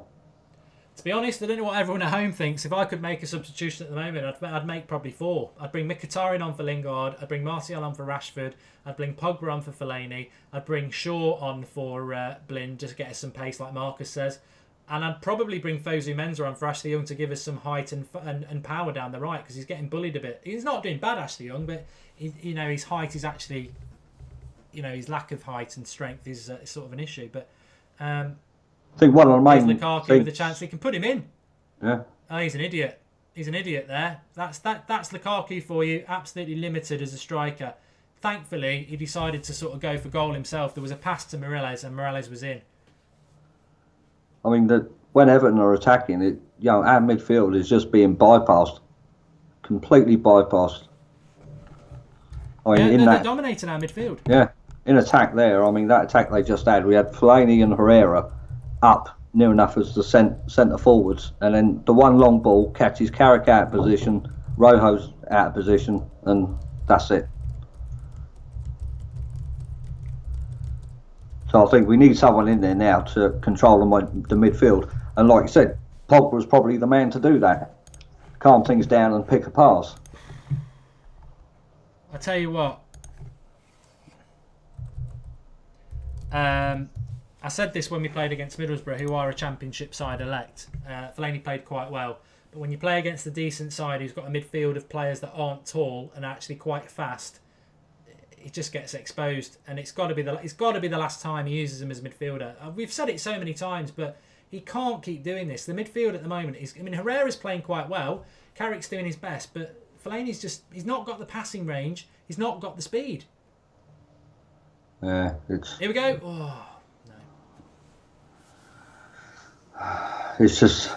To be honest, I don't know what everyone at home thinks. If I could make a substitution at the moment, I'd make probably 4. I'd bring Mkhitaryan on for Lingard. I'd bring Martial on for Rashford. I'd bring Pogba on for Fellaini. I'd bring Shaw on for Blind, just to get us some pace, like Marcus says. And I'd probably bring Fosu Mensah on for Ashley Young to give us some height and power down the right, because he's getting bullied a bit. He's not doing bad, Ashley Young, but his height is actually, his lack of height and strength is sort of an issue. But I think one of the main Lukaku things, with a chance, he can put him in. Yeah. Oh, he's an idiot. He's an idiot there. That's Lukaku for you. Absolutely limited as a striker. Thankfully, he decided to sort of go for goal himself. There was a pass to Morales, and Morales was in. I mean, when Everton are attacking, our midfield is just being bypassed, completely bypassed. I mean, they're dominating our midfield. Yeah, in attack there. I mean, that attack they just had, we had Fellaini and Herrera up near enough as the centre forwards, and then the one long ball catches Carrick out of position, Rojo's out of position, and that's it. So I think we need someone in there now to control the midfield, and like you said, Pogba was probably the man to do that, calm things down and pick a pass. I tell you what, I said this when we played against Middlesbrough, who are a championship side elect. Fellaini played quite well, but when you play against a decent side who's got a midfield of players that aren't tall and actually quite fast, he just gets exposed, and it's got to be the last time he uses him as a midfielder. We've said it so many times, but He can't keep doing this. The midfield at the moment is... I mean, Herrera's playing quite well. Carrick's doing his best, but Fellaini's just... He's not got the passing range. He's not got the speed. Yeah, it's... Here we go. Oh, no. It's just...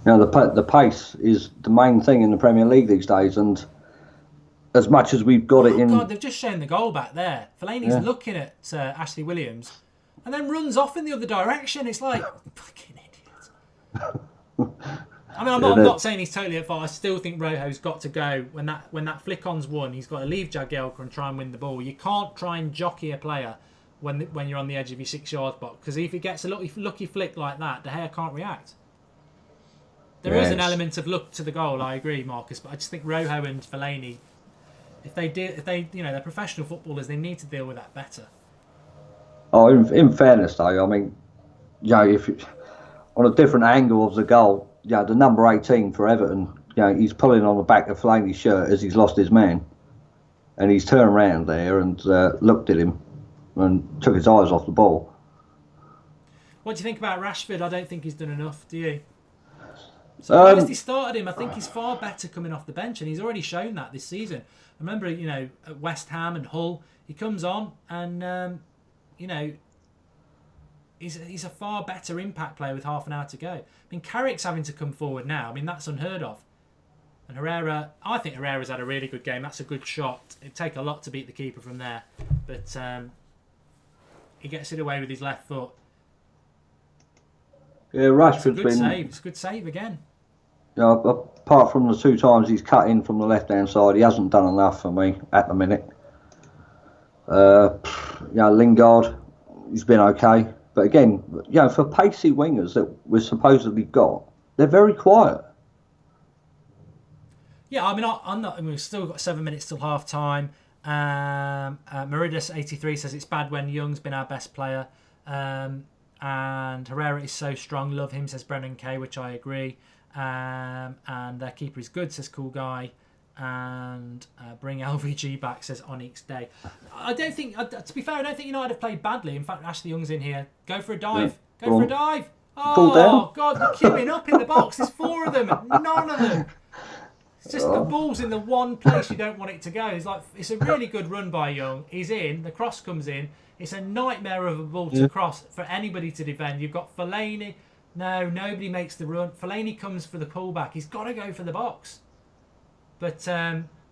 You know, the pace is the main thing in the Premier League these days, and as much as we've got it in... God, they've just shown the goal back there. Fellaini's looking at Ashley Williams and then runs off in the other direction. It's like, fucking idiot. I mean, I'm not saying he's totally at fault. I still think Rojo's got to go. When that flick-on's won, he's got to leave Jagielka and try and win the ball. You can't try and jockey a player when you're on the edge of your 6-yard box, because if he gets a lucky flick like that, De Gea can't react. There is an element of luck to the goal, I agree, Marcus, but I just think Rojo and Fellaini, if they they're professional footballers, they need to deal with that better. Oh, in fairness though, I mean, if on a different angle of the goal, the number 18 for Everton, he's pulling on the back of Fellaini's shirt as he's lost his man, and he's turned around there and looked at him and took his eyes off the ball. What do you think about Rashford? I don't think he's done enough, do you? Surprised he started him. I think he's far better coming off the bench, and he's already shown that this season. I remember, at West Ham and Hull, he comes on and, he's a far better impact player with half an hour to go. I mean, Carrick's having to come forward now. I mean, that's unheard of. And I think Herrera's had a really good game. That's a good shot. It'd take a lot to beat the keeper from there. But he gets it away with his left foot. Yeah, Rashford's been... save. It's a good save again. Apart from the 2 times he's cut in from the left-hand side, he hasn't done enough for me at the minute. Lingard, he's been okay. But again, for pacey wingers that we've supposedly got, they're very quiet. Yeah, I mean, I'm not. I mean, we've still got 7 minutes till half time. Meridus83 says it's bad when Young's been our best player. And Herrera is so strong. Love him, says Brennan K, which I agree. And their keeper is good, says Cool Guy. And bring LVG back, says Onyx Day. I don't think, to be fair, I don't think United have played badly. In fact, Ashley Young's in here. Go for a dive. Yeah. Go for a dive. Oh, God, they're queuing up in the box. There's 4 of them. None of them. It's just the ball's in the one place you don't want it to go. It's a really good run by Young. He's in. The cross comes in. It's a nightmare of a ball to cross for anybody to defend. You've got Fellaini. No, nobody makes the run. Fellaini comes for the pullback. He's got to go for the box. But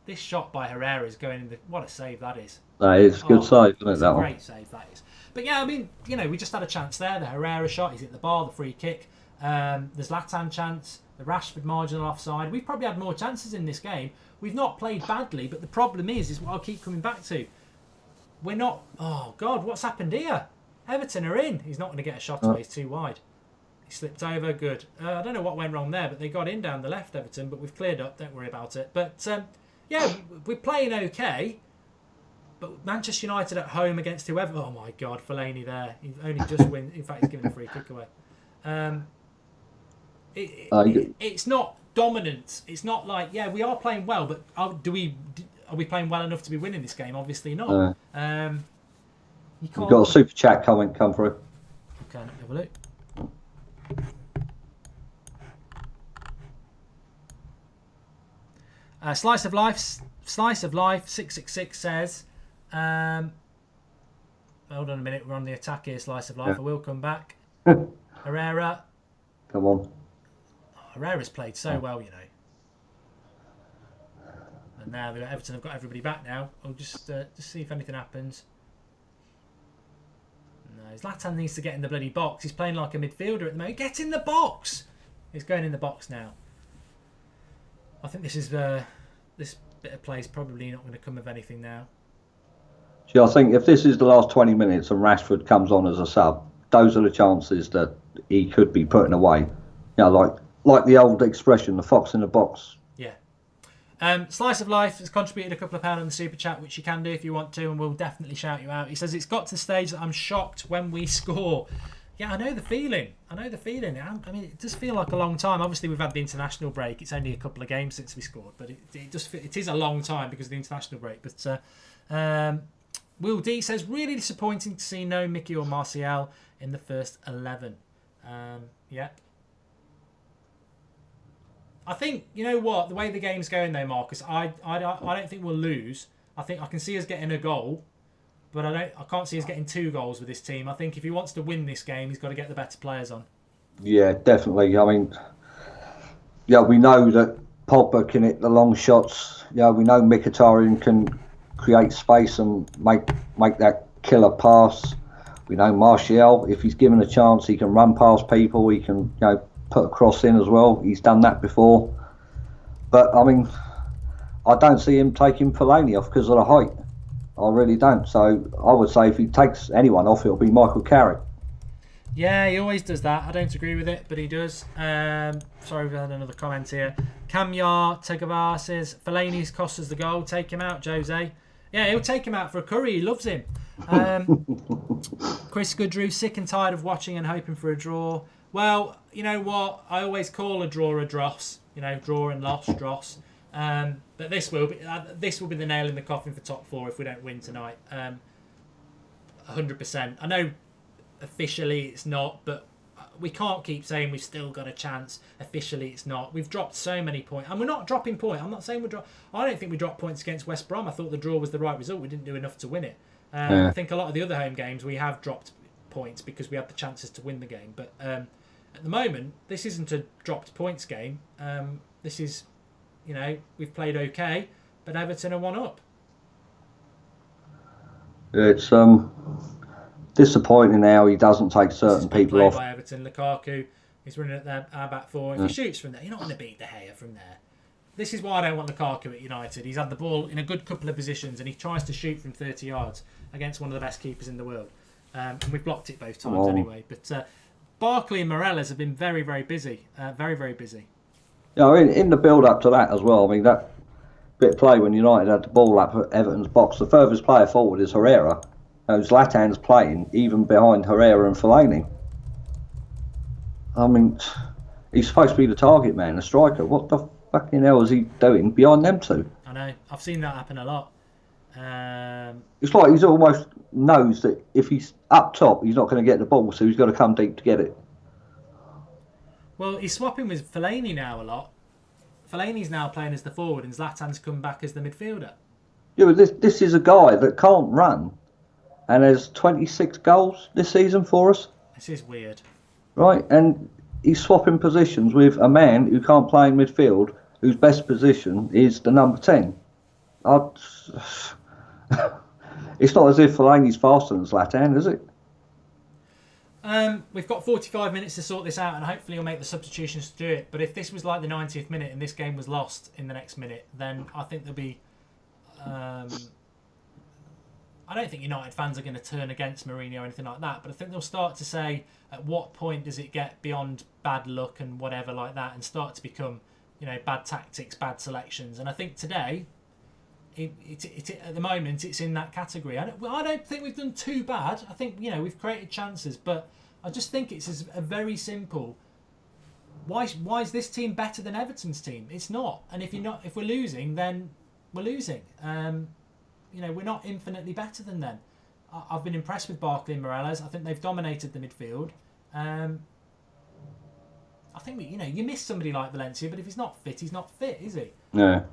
this shot by Herrera is going in the... What a save that is. That is a good save, isn't it, that one? Great save, that is. But yeah, I mean, we just had a chance there. The Herrera shot, he's hit the bar, the free kick. The Zlatan chance, the Rashford marginal offside. We've probably had more chances in this game. We've not played badly, but the problem is what I'll keep coming back to. We're not... Oh, God, what's happened here? Everton are in. He's not going to get a shot away. He's too wide. He slipped over. Good. I don't know what went wrong there, but they got in down the left, Everton, but we've cleared up. Don't worry about it. But, we're playing okay. But Manchester United at home against whoever... Oh, my God, Fellaini there. He only just win. In fact, he's given a free kick away. It's not dominant. It's not like, we are playing well, but are we playing well enough to be winning this game? Obviously not. You've got a super chat comment come through. Okay, let me have a look. Slice of Life 666 says, hold on a minute, we're on the attack here, Slice of Life. I will come back. Herrera. Come on. Herrera's played so well, And now Everton have got everybody back now. I'll just see if anything happens. No, Zlatan needs to get in the bloody box. He's playing like a midfielder at the moment. Get in the box! He's going in the box now. I think this bit of play is probably not going to come of anything now. I think if this is the last 20 minutes and Rashford comes on as a sub, those are the chances that he could be putting away. Like the old expression, the fox in the box. Yeah. Slice of Life has contributed a couple of pounds on the super chat, which you can do if you want to, and we'll definitely shout you out. He says, it's got to the stage that I'm shocked when we score. Yeah, I know the feeling. I mean, it does feel like a long time. Obviously, we've had the international break. It's only a couple of games since we scored, but it is a long time because of the international break. But Will D says, really disappointing to see no Mickey or Martial in the first 11. Yeah. I think, you know what, the way the game's going though, Marcus, I don't think we'll lose. I think I can see us getting a goal, but I can't see us getting 2 goals with this team. I think if he wants to win this game, he's got to get the better players on. Yeah, definitely. I mean, yeah, we know that Pogba can hit the long shots. Yeah, we know Mkhitaryan can create space and make that killer pass. We know Martial, if he's given a chance, he can run past people. He can, put a cross in as well. He's done that before. But I mean, I don't see him taking Fellaini off because of the height. I really don't. So I would say if he takes anyone off, it'll be Michael Carrick. Yeah, he always does that. I don't agree with it, but he does. Sorry, we had another comment here. Kamyar Tegavar says, Fellaini's cost us the goal. Take him out, Jose. Yeah, he'll take him out for a curry. He loves him. Chris Goodrew, sick and tired of watching and hoping for a draw. Well, you know what? I always call a draw a dross. Draw and loss, dross. But this will be the nail in the coffin for top 4 if we don't win tonight. 100%. I know officially it's not, but we can't keep saying we've still got a chance. Officially it's not. We've dropped so many points, and we're not dropping points. I'm not saying I don't think we dropped points against West Brom. I thought the draw was the right result. We didn't do enough to win it. I think a lot of the other home games we have dropped points because we had the chances to win the game. But at the moment, this isn't a dropped points game. This is, we've played okay, but Everton are 1 up. It's disappointing how he doesn't take certain people off. By Everton, Lukaku is running at our back 4. If he shoots from there, you're not going to beat De Gea from there. This is why I don't want Lukaku at United. He's had the ball in a good couple of positions and he tries to shoot from 30 yards against one of the best keepers in the world. And we've blocked it both times anyway. But Barkley and Morelos have been very, very busy. Very, very busy. Yeah, in the build-up to that as well, I mean, that bit of play when United had the ball up at Everton's box, the furthest player forward is Herrera. Zlatan's playing even behind Herrera and Fellaini. I mean, he's supposed to be the target man, the striker. What the fucking hell is he doing behind them 2? I know. I've seen that happen a lot. It's like he's almost knows that if he's up top, he's not going to get the ball, so he's got to come deep to get it. Well, he's swapping with Fellaini now a lot. Fellaini's now playing as the forward and Zlatan's come back as the midfielder. Yeah, but this is a guy that can't run and has 26 goals this season for us. This is weird. Right, and he's swapping positions with a man who can't play in midfield, whose best position is the number 10. It's not as if Fellaini's faster than Zlatan, is it? We've got 45 minutes to sort this out and hopefully he'll make the substitutions to do it. But if this was like the 90th minute and this game was lost in the next minute, then I think there'll be... I don't think United fans are going to turn against Mourinho or anything like that, but I think they'll start to say, at what point does it get beyond bad luck and whatever like that and start to become, bad tactics, bad selections. And I think today, at the moment, it's in that category. I don't think we've done too bad. I think, we've created chances, but I just think it's a very simple. Why is this team better than Everton's team? It's not. And if we're losing, then we're losing. We're not infinitely better than them. I've been impressed with Barkley and Morelos. I think they've dominated the midfield. I think you miss somebody like Valencia, but if he's not fit, is he? No.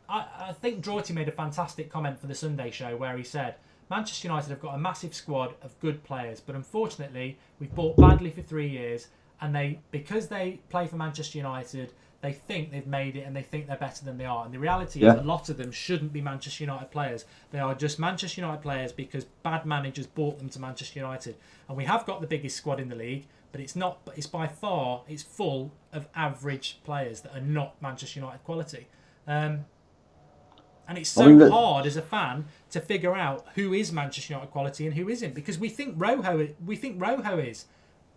I think Draughty made a fantastic comment for the Sunday show where he said, Manchester United have got a massive squad of good players, but unfortunately we've bought badly for 3 years, and because they play for Manchester United, they think they've made it and they think they're better than they are. And the reality is a lot of them shouldn't be Manchester United players. They are just Manchester United players because bad managers bought them to Manchester United. And we have got the biggest squad in the league, but it's by far full of average players that are not Manchester United quality. And it's so hard as a fan to figure out who is Manchester United quality and who isn't, because we think Rojo is.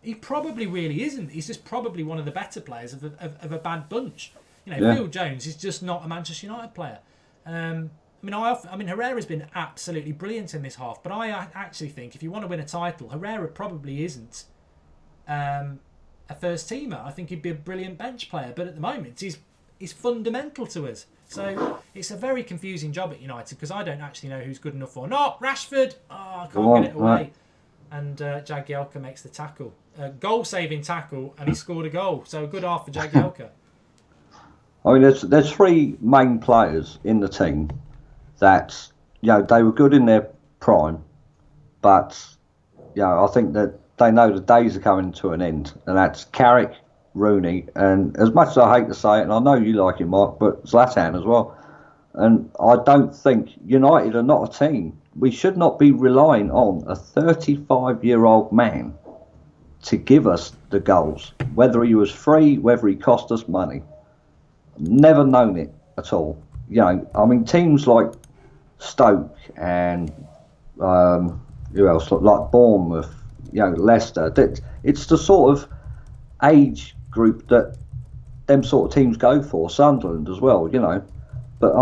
He probably really isn't. He's just probably one of the better players of a bad bunch. Phil Jones is just not a Manchester United player. Herrera's been absolutely brilliant in this half, but I actually think if you want to win a title, Herrera probably isn't a first teamer. I think he'd be a brilliant bench player, but at the moment he's fundamental to us. So it's a very confusing job at United because I don't actually know who's good enough or not. Rashford, I can't get it away. and Jagielka makes the tackle. Goal-saving tackle, and he scored a goal. So a good half for Jagielka. I mean, there's three main players in the team that, they were good in their prime, but, I think that they know the days are coming to an end, and that's Carrick, Rooney, and as much as I hate to say it, and I know you like it, Mark, but Zlatan as well. And I don't think United are not a team. We should not be relying on a 35-year-old man to give us the goals, whether he was free, whether he cost us money. Never known it at all. Teams like Stoke and who else, like Bournemouth, Leicester. It's the sort of age group that them sort of teams go for. Sunderland as well, But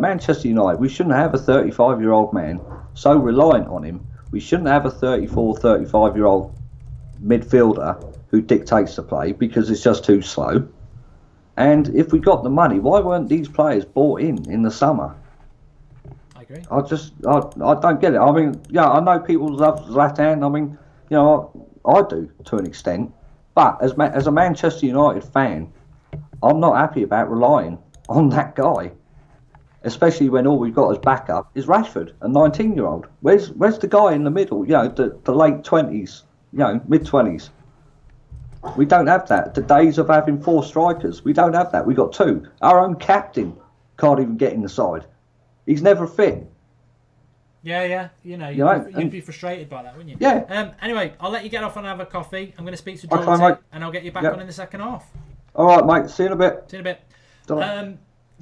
Manchester United, we shouldn't have a 35-year-old man so reliant on him. We shouldn't have a 34, 35-year-old midfielder who dictates the play because it's just too slow. And if we got the money, why weren't these players bought in the summer? I agree. I don't get it. I know people love Zlatan. I do to an extent. But as a Manchester United fan, I'm not happy about relying on that guy. Especially when all we've got as backup is Rashford, a 19-year-old. Where's the guy in the middle? The late 20s, mid-20s. We don't have that. The days of having 4 strikers, we don't have that. We got 2. Our own captain can't even get in the side. He's never fit. Yeah. You'd be frustrated by that, wouldn't you? Yeah. Anyway, I'll let you get off and have a coffee. I'm going to speak to George, and I'll get you back on in the second half. All right, mate. See you in a bit.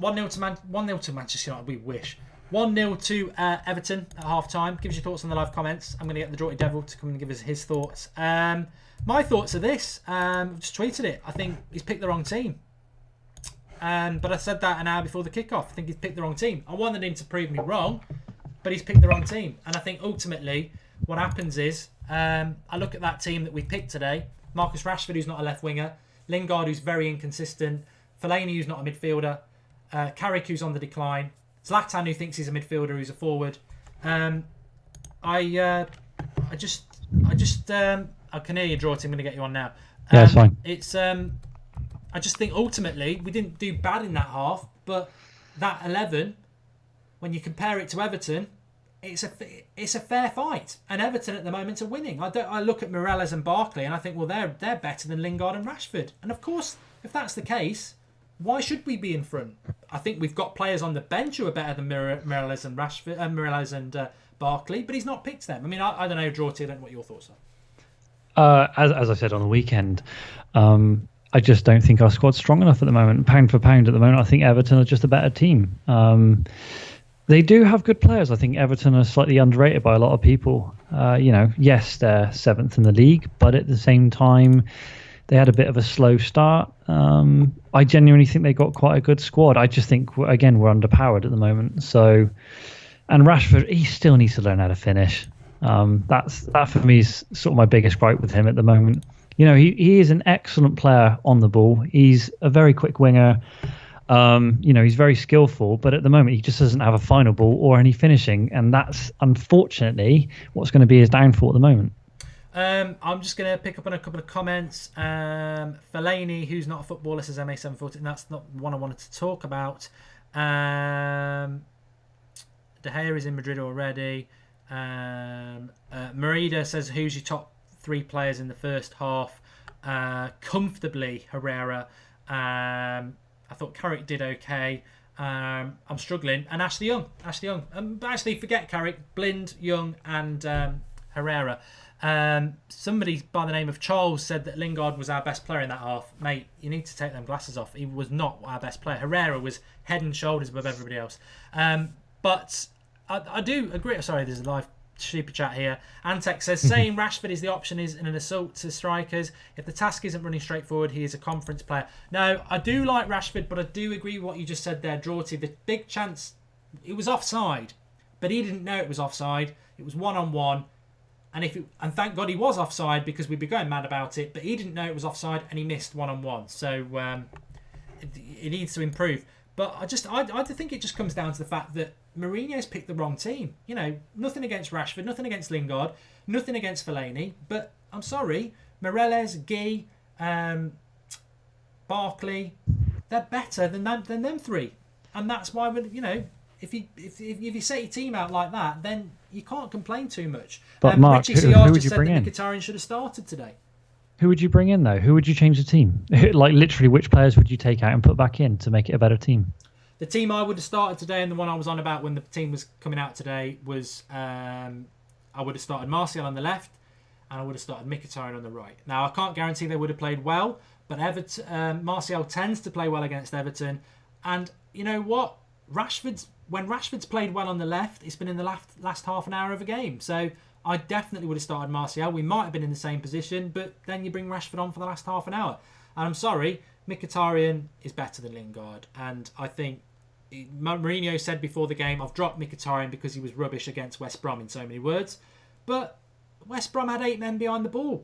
1-0 to Manchester United, we wish. 1-0 to Everton at half-time. Give us your thoughts on the live comments. I'm going to get the Draughty Devil to come and give us his thoughts. My thoughts are this. I've just tweeted it. I think he's picked the wrong team. But I said that an hour before the kickoff. I think he's picked the wrong team. I wanted him to prove me wrong, but he's picked the wrong team. And I think ultimately what happens is I look at that team that we picked today. Marcus Rashford, who's not a left winger. Lingard, who's very inconsistent. Fellaini, who's not a midfielder. Carrick, who's on the decline. Zlatan, who thinks he's a midfielder, who's a forward. I can hear you, Draughty. I'm going to get you on now. Yeah, it's fine. It's I just think ultimately we didn't do bad in that half, but that 11, when you compare it to Everton, it's a fair fight, and Everton at the moment are winning. I look at Morelos and Barkley, and I think, well, they're better than Lingard and Rashford, and of course, if that's the case, why should we be in front? I think we've got players on the bench who are better than Morelos and Rashford, Morelos and Barkley, but he's not picked them. I don't know, Draughty, I don't know what your thoughts are. As I said on the weekend, I just don't think our squad's strong enough at the moment. Pound for pound at the moment, I think Everton are just a better team. They do have good players. I think Everton are slightly underrated by a lot of people. Yes, they're 7th in the league, but at the same time, they had a bit of a slow start. I genuinely think they got quite a good squad. I just think, again, we're underpowered at the moment. And Rashford, he still needs to learn how to finish. That for me is sort of my biggest gripe with him at the moment. He is an excellent player on the ball. He's a very quick winger. He's very skillful, but at the moment he just doesn't have a final ball or any finishing, and that's unfortunately what's going to be his downfall at the moment. I'm just going to pick up on a couple of comments. Fellaini, who's not a footballer, says MA714. That's not one I wanted to talk about. De Gea is in Madrid already. Merida says, who's your top 3 players in the first half? Comfortably, Herrera. I thought Carrick did okay. I'm struggling. And Ashley Young. Actually, forget Carrick. Blind, Young, and Herrera. Somebody by the name of Charles said that Lingard was our best player in that half. Mate, you need to take them glasses off. He was not our best player. Herrera was head and shoulders above everybody else. But I do agree. Sorry, there's a live super chat here. Antec says, saying Rashford is the option is in an assault to strikers. If the task isn't running straight forward, he is a conference player. No, I do like Rashford, but I do agree with what you just said there, Draughty. The big chance, it was offside, but he didn't know it was offside. It was 1-on-1. And thank God he was offside, because we'd be going mad about it, but he didn't know it was offside and he missed 1-on-1. So it needs to improve. But I think it just comes down to the fact that Mourinho's picked the wrong team. You know, nothing against Rashford, nothing against Lingard, nothing against Fellaini. But I'm sorry, Morelos, Guy, Barkley, they're better than them three, and that's why if you set your team out like that, then you can't complain too much. But Mark, Richie who CR would just you said bring that in? Mkhitaryan should have started today. Who would you bring in, though? Who would you change the team? Like, literally, which players would you take out and put back in to make it a better team? The team I would have started today, and the one I was on about when the team was coming out today, was I would have started Martial on the left, and I would have started Mkhitaryan on the right. Now, I can't guarantee they would have played well, but Martial tends to play well against Everton. And you know what? When Rashford's played well on the left, it's been in the last half an hour of a game. So I definitely would have started Martial. We might have been in the same position, but then you bring Rashford on for the last half an hour. And I'm sorry, Mkhitaryan is better than Lingard. And I think Mourinho said before the game, I've dropped Mkhitaryan because he was rubbish against West Brom, in so many words. But West Brom had 8 men behind the ball.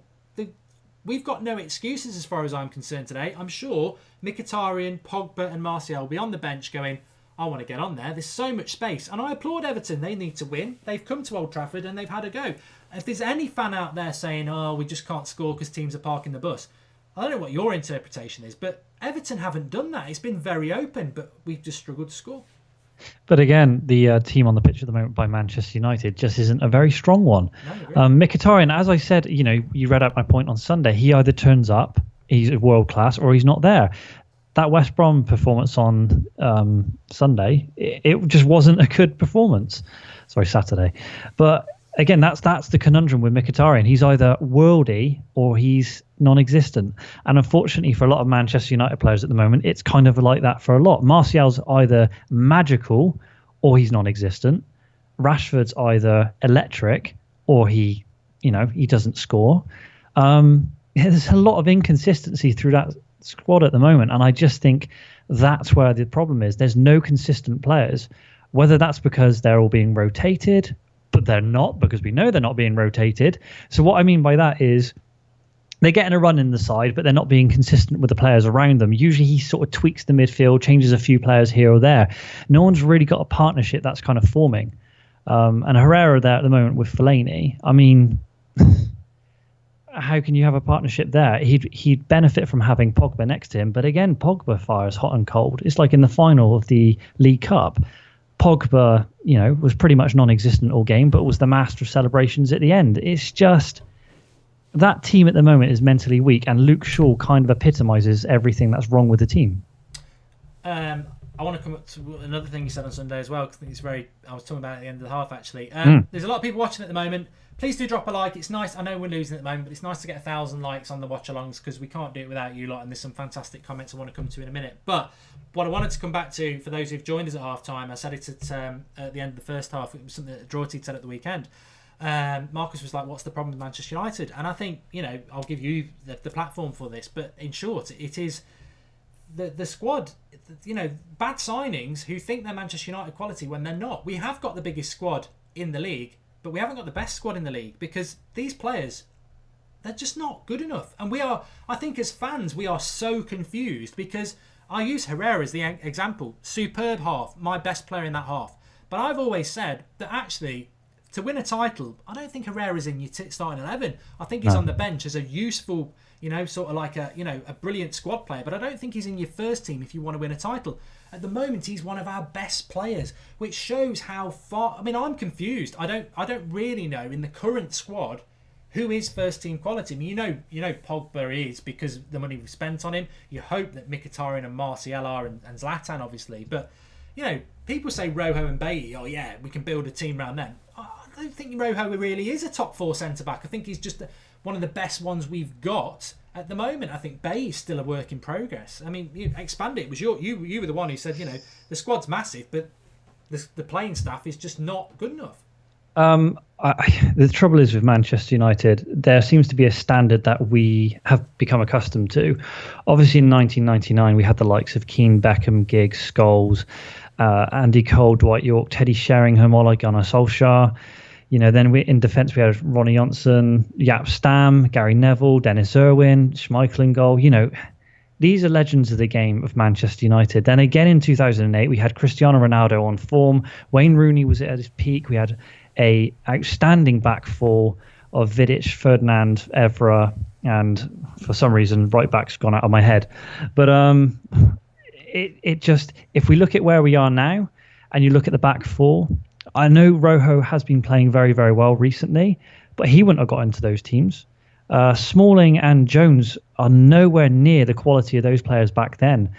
We've got no excuses as far as I'm concerned today. I'm sure Mkhitaryan, Pogba and Martial will be on the bench going, I want to get on there. There's so much space. And I applaud Everton. They need to win. They've come to Old Trafford and they've had a go. If there's any fan out there saying, we just can't score because teams are parking the bus, I don't know what your interpretation is, but Everton haven't done that. It's been very open, but we've just struggled to score. But again, the team on the pitch at the moment by Manchester United just isn't a very strong one. Mkhitaryan, as I said, you read out my point on Sunday. He either turns up, he's world class, or he's not there. That West Brom performance on Sunday, it just wasn't a good performance. Sorry, Saturday. But again, that's the conundrum with Mkhitaryan. He's either worldy or he's non-existent. And unfortunately for a lot of Manchester United players at the moment, it's kind of like that for a lot. Martial's either magical or he's non-existent. Rashford's either electric or he doesn't score. There's a lot of inconsistency through that squad at the moment, and I just think that's where the problem is. There's no consistent players, whether that's because they're all being rotated, but they're not, because we know they're not being rotated. So what I mean by that is they're getting a run in the side, but they're not being consistent with the players around them. Usually he sort of tweaks the midfield, changes a few players here or there. No one's really got a partnership that's kind of forming. And Herrera there at the moment with Fellaini, I mean, how can you have a partnership there? He'd benefit from having Pogba next to him, but again, Pogba fires hot and cold. It's like in the final of the League Cup, Pogba, was pretty much non-existent all game, but was the master of celebrations at the end. It's just that team at the moment is mentally weak, and Luke Shaw kind of epitomizes everything that's wrong with the team. I want to come up to another thing you said on Sunday as well, because I think it's I was talking about it at the end of the half, actually. There's a lot of people watching at the moment. Please do drop a like. It's nice. I know we're losing at the moment, but it's nice to get 1,000 likes on the watch-alongs, because we can't do it without you lot, and there's some fantastic comments I want to come to in a minute. But what I wanted to come back to, for those who've joined us at half-time, I said it at the end of the first half. It was something that Drawty said at the weekend. Marcus was like, what's the problem with Manchester United? And I think, I'll give you the platform for this, but in short, it is the squad, bad signings who think they're Manchester United quality when they're not. We have got the biggest squad in the league, but we haven't got the best squad in the league, because these players, they're just not good enough. And I think as fans, we are so confused, because I use Herrera as the example. Superb half, my best player in that half. But I've always said that actually, to win a title, I don't think Herrera's in your starting 11. I think he's on the bench as a useful, sort of like a brilliant squad player. But I don't think he's in your first team if you want to win a title. At the moment, he's one of our best players, which shows how far. I mean, I'm confused. I don't really know in the current squad who is first team quality. I mean, Pogba is, because the money we've spent on him. You hope that Mkhitaryan and Martial are, and Zlatan obviously. But people say Rojo and Bailey. Oh yeah, we can build a team around them. I don't think Rojo really is a top 4 centre back. I think he's just one of the best ones we've got at the moment. I think Bay is still a work in progress. I mean, you expand it. It was you were the one who said, the squad's massive, but the playing staff is just not good enough. The trouble is with Manchester United, there seems to be a standard that we have become accustomed to. Obviously, in 1999, we had the likes of Keane, Beckham, Giggs, Scholes, Andy Cole, Dwight York, Teddy Sheringham, Ole Gunnar Solskjaer. Then in defence we had Ronnie Johnson, Jaap Stam, Gary Neville, Dennis Irwin, Schmeichel in goal. These are legends of the game of Manchester United. Then again in 2008, we had Cristiano Ronaldo on form. Wayne Rooney was at his peak. We had a outstanding back four of Vidic, Ferdinand, Evra, and for some reason, right back's gone out of my head. But it just, if we look at where we are now, and you look at the back four, I know Rojo has been playing very, very well recently, but he wouldn't have got into those teams. Smalling and Jones are nowhere near the quality of those players back then.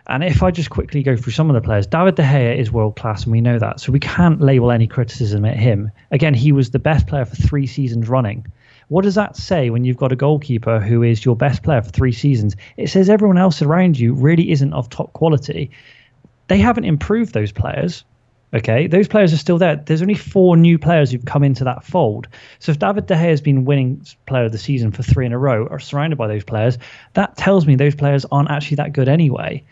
And if I just quickly go through some of the players, David De Gea is world class, and we know that. So we can't label any criticism at him. Again, he was the best player for 3 seasons running. What does that say when you've got a goalkeeper who is your best player for 3 seasons? It says everyone else around you really isn't of top quality. They haven't improved those players. Okay, those players are still there. There's only 4 new players who've come into that fold. So if David De Gea has been winning player of the season for 3 in a row, or surrounded by those players, that tells me those players aren't actually that good anyway.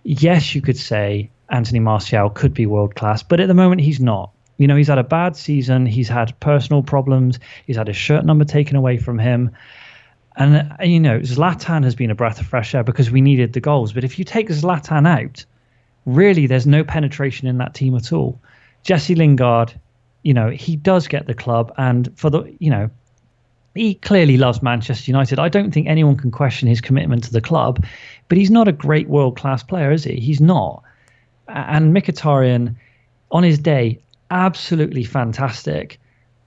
Yes, you could say Anthony Martial could be world class, but at the moment he's not. You know, he's had a bad season. He's had personal problems. He's had his shirt number taken away from him. And, you know, Zlatan has been a breath of fresh air because we needed the goals. But if you take Zlatan out, really, there's no penetration in that team at all. Jesse Lingard, you know, he does get the club, and for the, you know, he clearly loves Manchester United. I don't think anyone can question his commitment to the club, but he's not a great world-class player, is he? He's not. And Mkhitaryan, on his day, absolutely fantastic.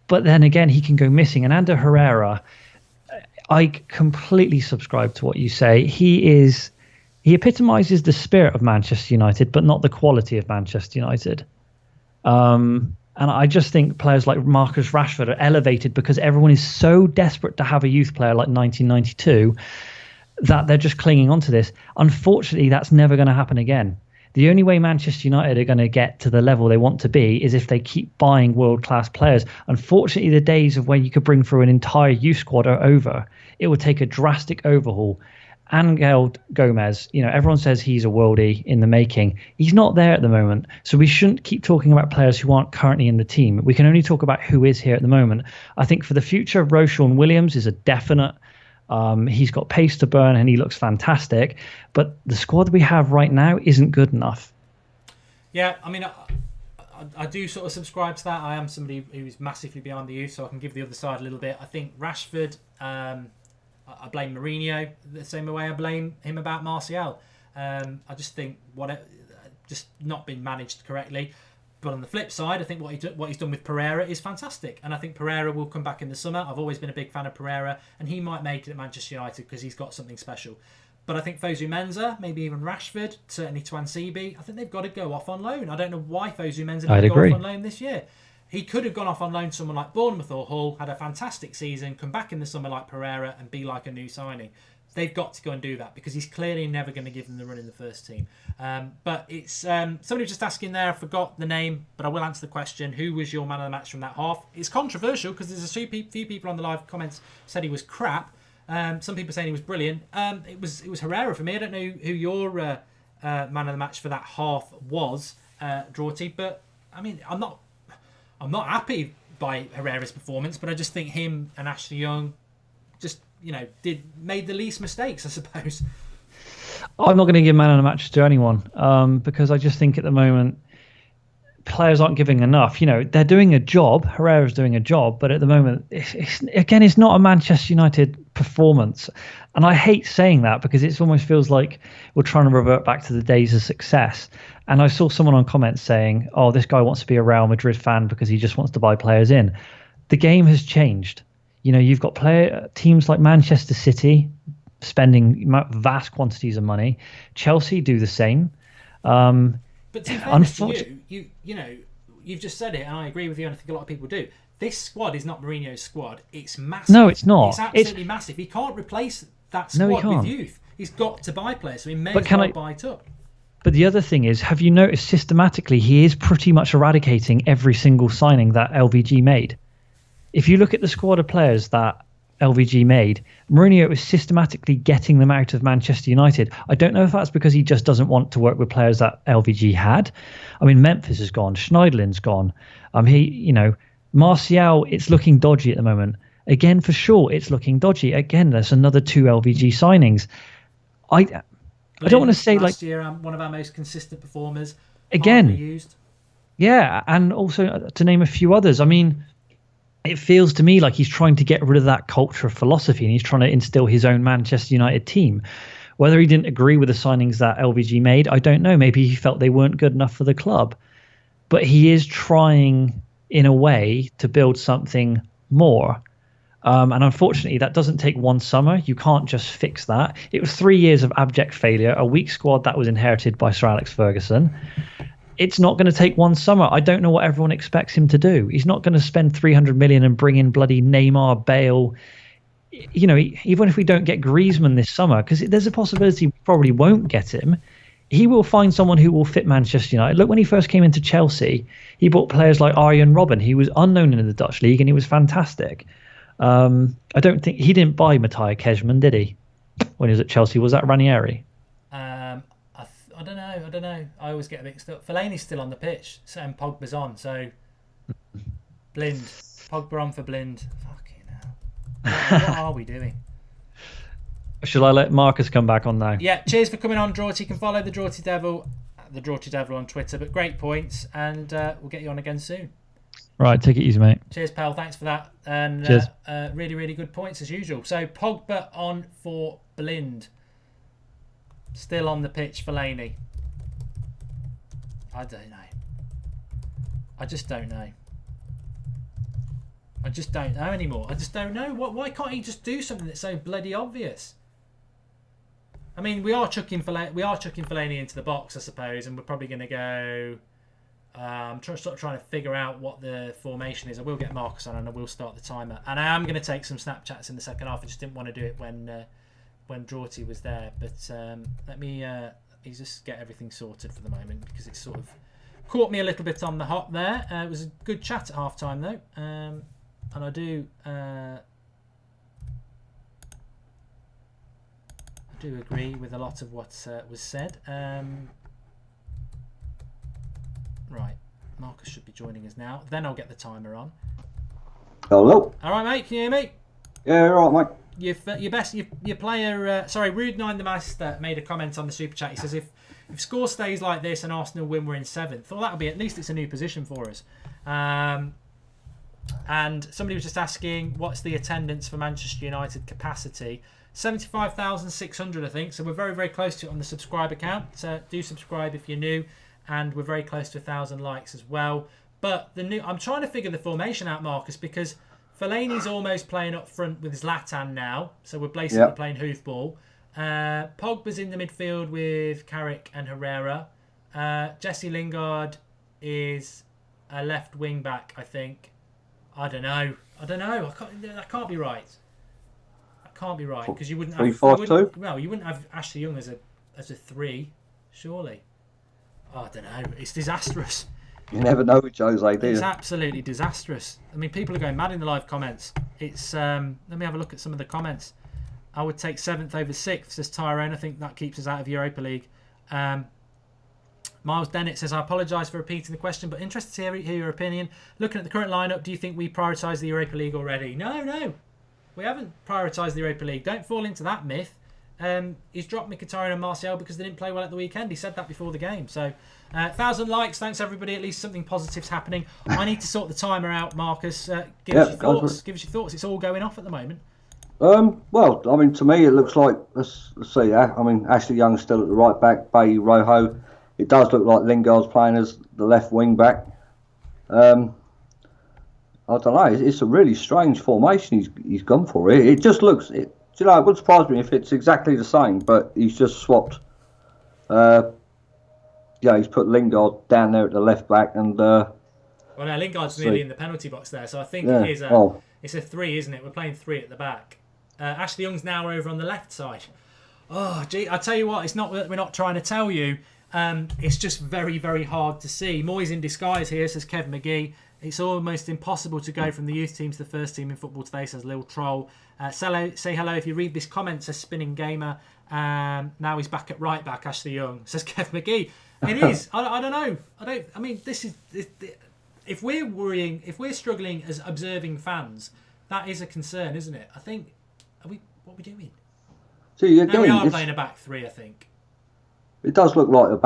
But then again, he can go missing. And Ander Herrera, I completely subscribe to what you say. He epitomizes the spirit of Manchester United, but not the quality of Manchester United. And I just think players like Marcus Rashford are elevated because everyone is so desperate to have a youth player like 1992 that they're just clinging on to this. Unfortunately, that's never going to happen again. The only way Manchester United are going to get to the level they want to be is if they keep buying world-class players. Unfortunately, the days of when you could bring through an entire youth squad are over. It would take a drastic overhaul. Angel Gomez, you know, everyone says he's a worldie in the making. He's not there at the moment. So we shouldn't keep talking about players who aren't currently in the team. We can only talk about who is here at the moment. I think for the future, Roshan Williams is a definite. He's got pace to burn and he looks fantastic. But the squad we have right now isn't good enough. Yeah, I mean, I do sort of subscribe to that. I am somebody who's massively behind the youth, so I can give the other side a little bit. I think Rashford... I blame Mourinho the same way I blame him about Martial. I just think just not been managed correctly. But on the flip side, I think what he's done with Pereira is fantastic. And I think Pereira will come back in the summer. I've always been a big fan of Pereira. And he might make it at Manchester United because he's got something special. But I think Fosu Mensah, maybe even Rashford, certainly Twansibi, I think they've got to go off on loan. I don't know why Fosu Mensah didn't go off on loan this year. He could have gone off on loan to someone like Bournemouth or Hull, had a fantastic season, come back in the summer like Pereira and be like a new signing. They've got to go and do that because he's clearly never going to give them the run in the first team. But it's somebody was just asking there, I forgot the name, but I will answer the question. Who was your man of the match from that half? It's controversial because there's a few people on the live comments said he was crap. Some people saying he was brilliant. It was Herrera for me. I don't know who your man of the match for that half was, Drawty, but I mean, I'm not happy by Herrera's performance, but I just think him and Ashley Young just, you know, made the least mistakes, I suppose. I'm not going to give man of the match to anyone because I just think at the moment players aren't giving enough. You know, they're doing a job. Herrera's doing a job, but at the moment, it's not a Manchester United performance. And I hate saying that because it almost feels like we're trying to revert back to the days of success. And I saw someone on comments saying, oh, this guy wants to be a Real Madrid fan because he just wants to buy players in. The game has changed. You know, you've got teams like Manchester City spending vast quantities of money. Chelsea do the same. But to be fairness to you know, you've just said it, and I agree with you, and I think a lot of people do. This squad is not Mourinho's squad. It's massive. No, it's not. It's absolutely massive. He can't replace that squad with youth. He's got to buy players, so he may as well buy it up. But the other thing is, have you noticed systematically he is pretty much eradicating every single signing that LVG made? If you look at the squad of players that LVG made, Mourinho was systematically getting them out of Manchester United. I don't know if that's because he just doesn't want to work with players that LVG had. I mean, Memphis is gone. Schneiderlin's gone. Martial, it's looking dodgy at the moment. Again, for sure, it's looking dodgy. Again, there's another 2 LVG signings. I don't want to say last year, one of our most consistent performers. Again, hardly used. Yeah, and also to name a few others. I mean, it feels to me like he's trying to get rid of that culture of philosophy, and he's trying to instill his own Manchester United team. Whether he didn't agree with the signings that LVG made, I don't know. Maybe he felt they weren't good enough for the club. But he is trying, in a way, to build something more. And unfortunately, that doesn't take one summer. You can't just fix that. It was 3 years of abject failure, a weak squad that was inherited by Sir Alex Ferguson. It's not going to take one summer. I don't know what everyone expects him to do. He's not going to spend 300 million and bring in bloody Neymar, Bale. You know, even if we don't get Griezmann this summer, because there's a possibility we probably won't get him, he will find someone who will fit Manchester United. Look, when he first came into Chelsea, he bought players like Arjen Robben. He was unknown in the Dutch league, and he was fantastic. I don't think he didn't buy Matthias Kejman, did he? When he was at Chelsea, was that Ranieri? I don't know. I always get a mixed up. Fellaini's still on the pitch, and Pogba's on. So Blind, Pogba on for Blind. Fucking hell. What are we doing? Shall I let Marcus come back on now? Yeah, cheers for coming on, Drawty. You can follow the Drawty Devil on Twitter. But great points, and we'll get you on again soon. Right, take it easy, mate. Cheers, pal. Thanks for that. And cheers. Really, really good points as usual. So Pogba on for Blind. Still on the pitch, Fellaini. I don't know. I just don't know. I just don't know anymore. I just don't know. Why can't he just do something that's so bloody obvious? I mean, we are chucking Fellaini into the box, I suppose, and we're probably going to go. I'm sort of trying to figure out what the formation is. I will get Marcus on and I will start the timer. And I am going to take some Snapchats in the second half. I just didn't want to do it when Drawty was there. But let me just get everything sorted for the moment, because it's sort of caught me a little bit on the hop there. It was a good chat at half time though. And I do agree with a lot of what was said. Right, Marcus should be joining us now. Then I'll get the timer on. Hello. All right, mate. Can you hear me? Yeah, all right, mate. Your player. Sorry, Rude9 the Master made a comment on the super chat. He says if score stays like this and Arsenal win, we're in 7th. Well, that'll be, at least it's a new position for us. And somebody was just asking, what's the attendance for Manchester United capacity? 75,600, I think. So we're very, very close to it on the subscribe account. So do subscribe if you're new. And we're very close to 1,000 likes as well. But I'm trying to figure the formation out, Marcus, because Fellaini's almost playing up front with Zlatan now. So we're basically playing hoofball. Pogba's in the midfield with Carrick and Herrera. Jesse Lingard is a left wing back, I think. I don't know. That can't be right. That can't be right, because you wouldn't have 3-5-2. Well, you wouldn't have Ashley Young as a 3, surely. I don't know. It's disastrous. You never know with Jose, do you? It's absolutely disastrous. I mean, people are going mad in the live comments. It's let me have a look at some of the comments. I would take 7th over 6th, says Tyrone. I think that keeps us out of Europa League. Miles Dennett says, I apologise for repeating the question, but interested to hear your opinion. Looking at the current lineup, do you think we prioritise the Europa League already? No. We haven't prioritised the Europa League. Don't fall into that myth. He's dropped Mkhitaryan and Martial because they didn't play well at the weekend. He said that before the game. So, 1,000 likes. Thanks, everybody. At least something positive's happening. I need to sort the timer out, Marcus. Give us your thoughts. Give us your thoughts. It's all going off at the moment. Well, I mean, to me, it looks like, let's see. I mean, Ashley Young's still at the right back. Bailly Rojo. It does look like Lingard's playing as the left wing back. I don't know. It's a really strange formation he's gone for. It just looks. It wouldn't surprise me if it's exactly the same, but he's just swapped. He's put Lingard down there at the left back, and. Well, no, Lingard's nearly in the penalty box there, so I think it's a 3, isn't it? We're playing 3 at the back. Ashley Young's now over on the left side. Oh, gee, I tell you what, it's not that we're not trying to tell you. It's just very, very hard to see. Moyes in disguise here, says Kev McGee. It's almost impossible to go from the youth team to the first team in football today, says Lil Troll. Say hello if you read this comment, says Spinning Gamer. Now he's back at right back, Ashley Young, says Kev McGee. It is. I don't know. I mean, this is. If we're worrying, if we're struggling as observing fans, that is a concern, isn't it? I think. What are we doing? See, we are playing a back 3, I think. It does look like a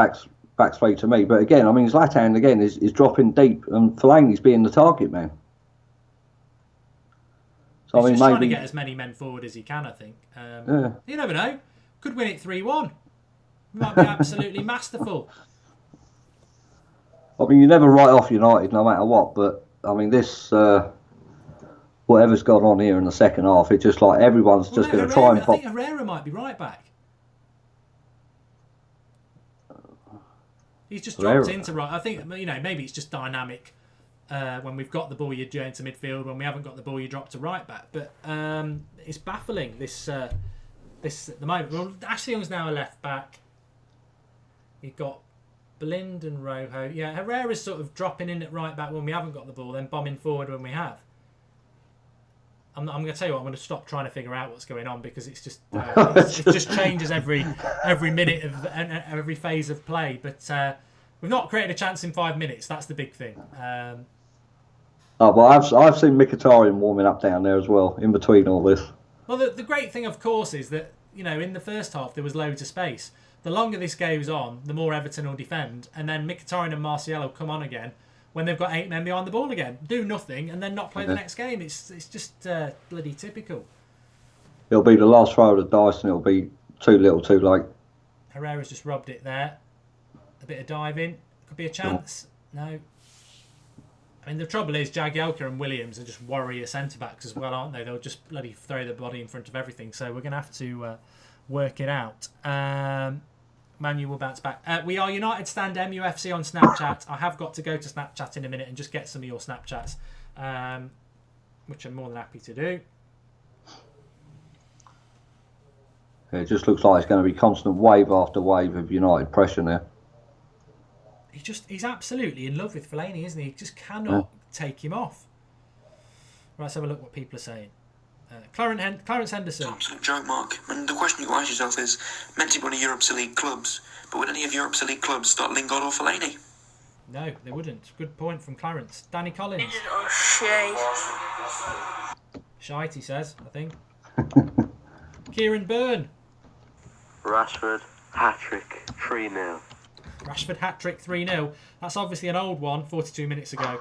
back three to me, but again, I mean, Zlatan again is dropping deep, and Fellaini's being the target man. So He's I mean, just maybe trying to get as many men forward as he can, I think. Yeah. You never know. Could win it 3-1. Might be absolutely masterful. I mean, you never write off United no matter what, but I mean, this whatever's gone on here in the second half, it's just like everyone's just going to try and. I think Herrera might be right back. He's just dropped into right. I think maybe it's just dynamic. When we've got the ball, you go into midfield. When we haven't got the ball, you drop to right back. But it's baffling. This at the moment. Well, Ashley Young's now a left back. You've got Blind and Rojo. Yeah, Herrera's sort of dropping in at right back when we haven't got the ball, then bombing forward when we have. I'm going to tell you what. I'm going to stop trying to figure out what's going on because it's just it just changes every minute of every phase of play. But we've not created a chance in 5 minutes. That's the big thing. Well, I've seen Mkhitaryan warming up down there as well in between all this. Well, the great thing, of course, is that in the first half there was loads of space. The longer this goes on, the more Everton will defend, and then Mkhitaryan and Martial will come on again when they've got 8 men behind the ball again, do nothing, and then not play the next game. It's just bloody typical. It'll be the last throw of the dice, and it'll be too little, too late. Herrera's just robbed it there. A bit of diving. Could be a chance. No. I mean, the trouble is Jagielka and Williams are just warrior centre-backs as well, aren't they? They'll just bloody throw the body in front of everything. So we're going to have to work it out. Manu will bounce back. We are United Stand MUFC on Snapchat. I have got to go to Snapchat in a minute and just get some of your Snapchats, which I'm more than happy to do. It just looks like it's going to be constant wave after wave of United pressure now. He's absolutely in love with Fellaini, isn't he? He just cannot take him off. Right, let's have a look what people are saying. Clarence Henderson. Absolute joke, Mark. And the question you ask yourself is, meant to be one of Europe's elite clubs, but would any of Europe's elite clubs start Lingard or Fellaini? No, they wouldn't. Good point from Clarence. Danny Collins. Shite, he says, I think. Kieran Byrne. Rashford, hat-trick, 3-0. Rashford hat-trick 3-0. That's obviously an old one, 42 minutes ago.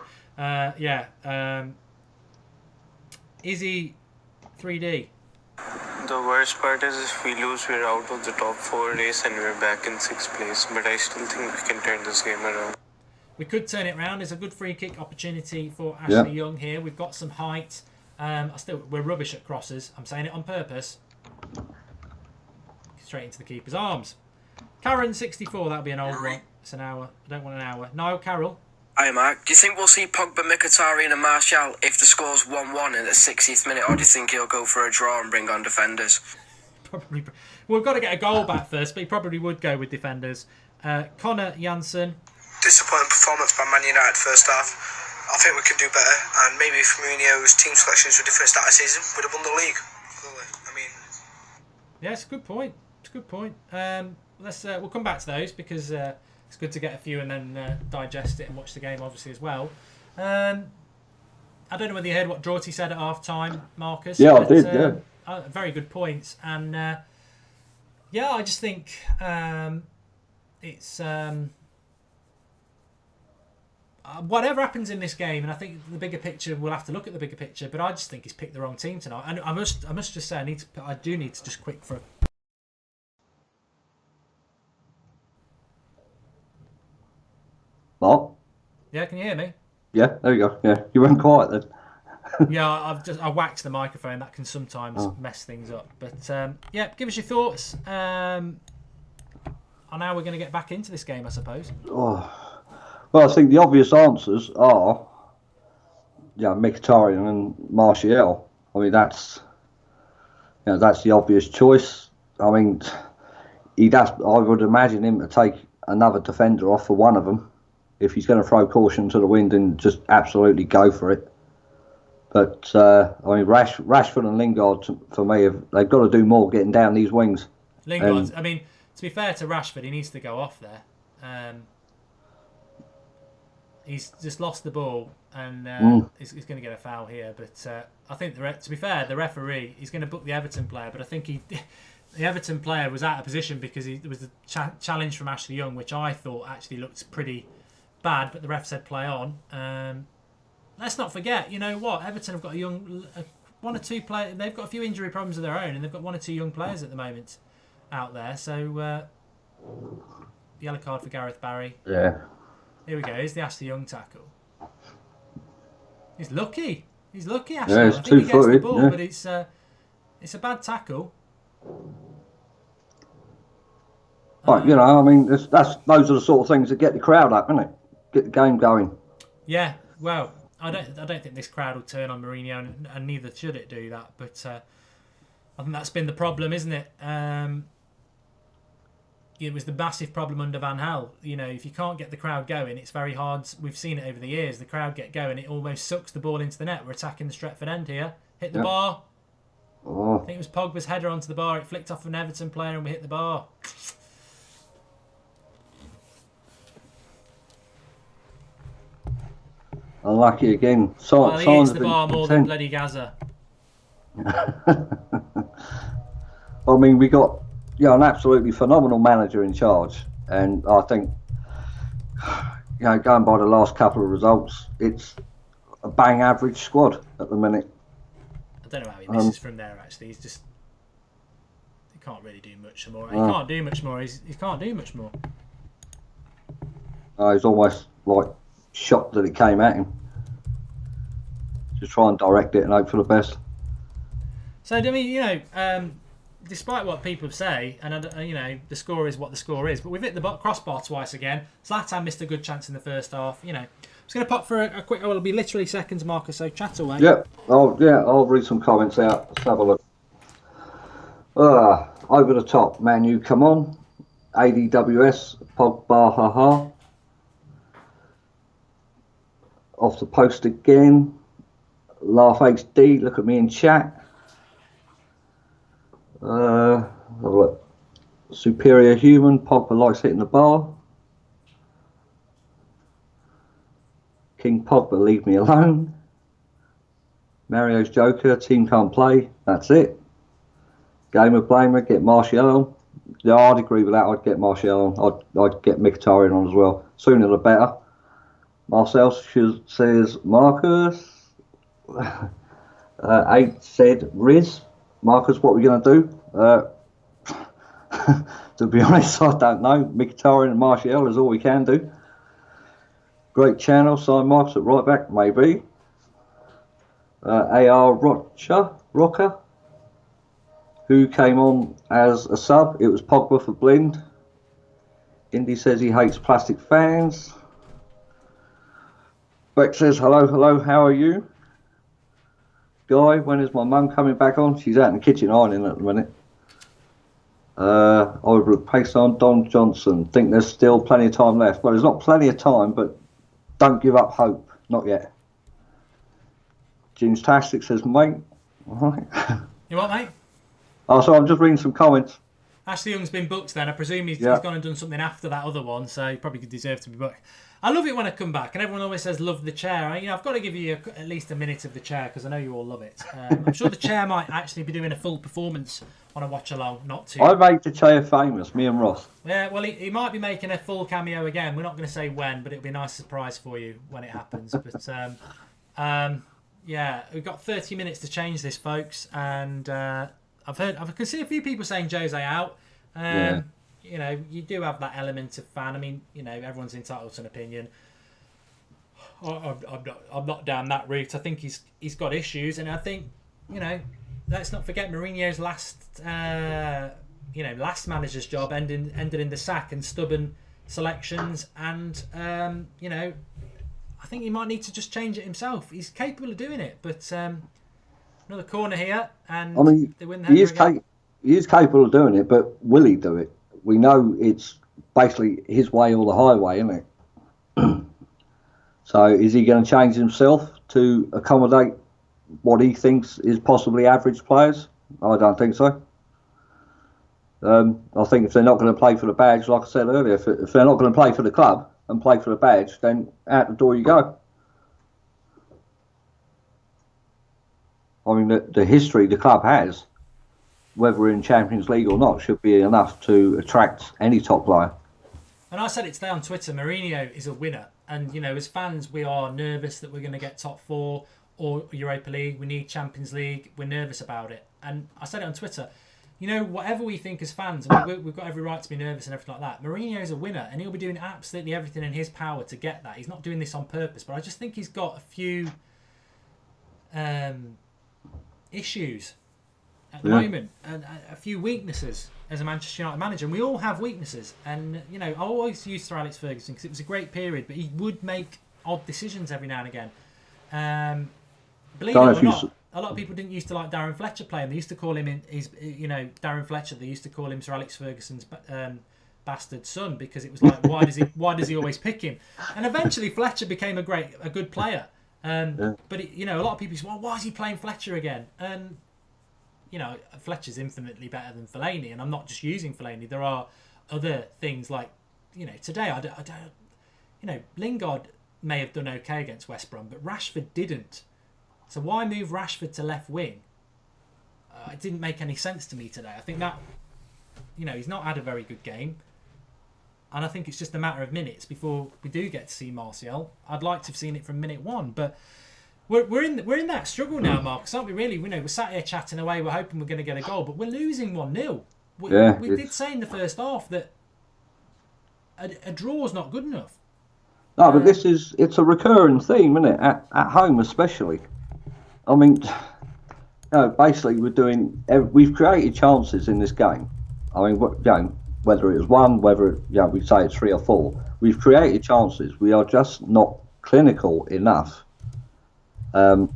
Izzy 3D. The worst part is if we lose, we're out of the top 4 race and we're back in 6th place. But I still think we can turn this game around. We could turn it around. There's a good free kick opportunity for Ashley Young here. We've got some height. We're rubbish at crosses. I'm saying it on purpose. Straight into the keeper's arms. Karen 64. That'll be an old one. It's an hour. I don't want an hour. No, Carol. Hi, Mark. Do you think we'll see Pogba, Mkhitaryan and Martial if the score's 1-1 in the 60th minute, or do you think he'll go for a draw and bring on defenders? Probably. Well, we've got to get a goal back first, but he probably would go with defenders. Connor Janssen. Disappointing performance by Man United first half. I think we can do better, and maybe if Mourinho's team selections were different start of the season, we'd have won the league. Clearly. I mean... Yeah, it's a good point. It's a good point. We'll come back to those because... it's good to get a few and then digest it and watch the game, obviously, as well. I don't know whether you heard what Draughty said at half-time, Marcus. Yeah, I did, very good points. And, I just think it's... whatever happens in this game, and I think the bigger picture, we'll have to look at the bigger picture, but I just think he's picked the wrong team tonight. And I must just say, I do need to just quick for... What? Yeah, can you hear me? Yeah, there you go. Yeah, you went quiet then. Yeah, I whacked the microphone. That can sometimes mess things up. But give us your thoughts on how we're going to get back into this game, I suppose. Well, I think the obvious answers are, Mkhitaryan and Martial. I mean, that's the obvious choice. I mean, I would imagine him to take another defender off for one of them. If he's going to throw caution to the wind and just absolutely go for it. But, Rashford and Lingard, for me, they've got to do more getting down these wings. Lingard, to be fair to Rashford, he needs to go off there. He's just lost the ball and he's going to get a foul here. But I think, to be fair, the referee, he's going to book the Everton player, but I think the Everton player was out of position because there was a challenge from Ashley Young, which I thought actually looked pretty bad, but the ref said play on. Let's not forget, you know what? Everton have got one or two players. They've got a few injury problems of their own, and they've got one or two young players at the moment out there. So, yellow card for Gareth Barry. Yeah. Here we go. Here's the Ashley Young tackle. He's lucky. He's lucky, Ashley. Yeah, I it's think he gets the 2-footed, ball, yeah. but it's a bad tackle. But you know, I mean, those are the sort of things that get the crowd up, isn't it? Get the game going. Yeah. Well, I don't think this crowd will turn on Mourinho, and neither should it do that. But I think that's been the problem, isn't it? It was the massive problem under Van Gaal. You know, if you can't get the crowd going, it's very hard. We've seen it over the years. The crowd get going, it almost sucks the ball into the net. We're attacking the Stretford end here. Hit the bar. Oh. I think it was Pogba's header onto the bar. It flicked off an Everton player and we hit the bar. Unlucky again. Well, he hits the bar more than bloody Gaza. I mean, we got an absolutely phenomenal manager in charge, and I think, you know, going by the last couple of results, it's a bang average squad at the minute. I don't know how he misses from there. Actually, he can't really do much more. He can't do much more. He can't do much more. He's almost like shocked that it came at him. Just try and direct it and hope for the best. So, I mean, you know, despite what people say, and you know, the score is what the score is, but we've hit the crossbar twice again. Zlatan missed a good chance in the first half. You know, I'm just going to pop for a quick. Oh, it'll be literally seconds, Marcus. So chat away. I'll read some comments out. Let's have a look. Over the top, Man U, come on. ADWS, Pogba, haha. Off the post again. Laugh HD, look at me in chat. Have a look. Superior human, Pogba likes hitting the bar. King Pogba, leave me alone. Mario's Joker, team can't play, that's it. Game of Blamer, get Martial on. Yeah, I'd agree with that, I'd get Martial on. I'd get Mkhitaryan on as well. Sooner the better. Marcel says Marcus. 8 said Riz. Marcus, what are we going to do? To be honest, I don't know. Mkhitaryan and Martial is all we can do. Great channel. Sign Marcus at right back, maybe. AR Rocker. Who came on as a sub? It was Pogba for Blind. Indy says he hates plastic fans. Beck says, hello, how are you? Guy, when is my mum coming back on? She's out in the kitchen ironing at the minute. I would replace on Don Johnson. Think there's still plenty of time left. Well, there's not plenty of time, but don't give up hope. Not yet. James Tastic says, mate. All right. You what, mate? Oh, so I'm just reading some comments. Ashley Young's been booked then. I presume he's gone and done something after that other one, so he probably deserves to be booked. I love it when I come back, and everyone always says, love the chair. I've got to give you at least a minute of the chair, because I know you all love it. I'm sure the chair might actually be doing a full performance on a watch-along, not too... I made the chair famous, me and Ross. Yeah, well, he might be making a full cameo again. We're not going to say when, but it'll be a nice surprise for you when it happens. But, yeah, we've got 30 minutes to change this, folks, and I can see a few people saying Jose out. You know, you do have that element of fan. I mean, you know, everyone's entitled to an opinion. I'm not down that route. I think he's got issues, and I think, you know, let's not forget Mourinho's last manager's job ended in the sack and stubborn selections, and you know, I think he might need to just change it himself. He's capable of doing it, but another corner here, and I mean, they win the he is capable of doing it, but will he do it? We know it's basically his way or the highway, isn't it? So is he going to change himself to accommodate what he thinks is possibly average players? I don't think so. I think if they're not going to play for the badge, like I said earlier, if they're not going to play for the club and play for the badge, then out the door you go. I mean, the history the club has whether we're in Champions League or not, should be enough to attract any top player. And I said it today on Twitter, Mourinho is a winner. And, you know, as fans, we are nervous that we're going to get top 4 or Europa League. We need Champions League. We're nervous about it. And I said it on Twitter, you know, whatever we think as fans, I mean, we've got every right to be nervous and everything like that. Mourinho is a winner, and he'll be doing absolutely everything in his power to get that. He's not doing this on purpose, but I just think he's got a few issues at the moment, and a few weaknesses as a Manchester United manager. And we all have weaknesses. And, you know, I always used Sir Alex Ferguson because it was a great period, but he would make odd decisions every now and again. Believe it or not, a lot of people didn't used to like Darren Fletcher playing. They used to call him Darren Fletcher. They used to call him Sir Alex Ferguson's bastard son, because it was like, why does he always pick him? And eventually Fletcher became a good player. But a lot of people say, well, why is he playing Fletcher again? And you know, Fletcher's infinitely better than Fellaini, and I'm not just using Fellaini. There are other things like, you know, today I don't, you know, Lingard may have done okay against West Brom, but Rashford didn't. So why move Rashford to left wing? It didn't make any sense to me today. I think that, you know, he's not had a very good game, and I think it's just a matter of minutes before we do get to see Martial. I'd like to have seen it from minute 1, but we're in that struggle now, Marcus, aren't we? Really, you know, we're sat here chatting away. We're hoping we're going to get a goal, but we're losing 1-0. We did say in the first half that a draw's not good enough. No, but it's a recurring theme, isn't it? At home especially. I mean, you know, basically we've created chances in this game. I mean, you know, whether it was 1, whether we say it's 3 or 4, we've created chances. We are just not clinical enough.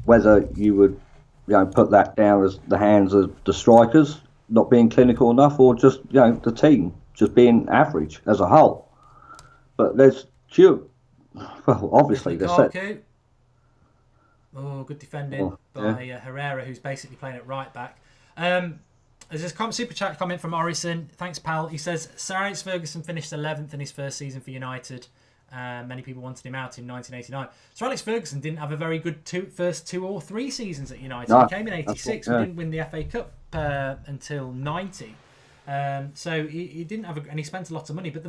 Whether you would, you know, put that down as the hands of the strikers not being clinical enough, or just, you know, the team just being average as a whole. But there's obviously there's set. Oh, good defending by Herrera, who's basically playing at right back. There's this super chat comment from Orison. Thanks, pal. He says, Sir Alex Ferguson finished 11th in his first season for United. Many people wanted him out in 1989. Sir Alex Ferguson didn't have a very good first 2 or 3 seasons at United. He came in 86. We didn't win the FA Cup until 90. So he didn't have and he spent a lot of money. But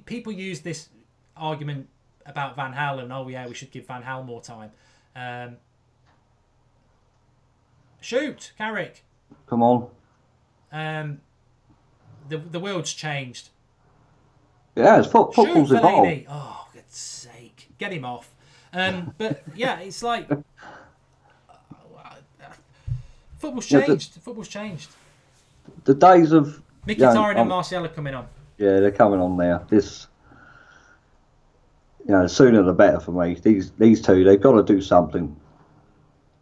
people use this argument about Van Gaal, and we should give Van Gaal more time. Shoot, Carrick. Come on. The world's changed. Yeah, football's evolved. Oh, for God's sake. Get him off. But yeah, it's like football's changed. Football's changed. The days of Mkhitaryan and Martial are coming on. Yeah, they're coming on now. This, you know, the sooner the better for me. These two, they've got to do something.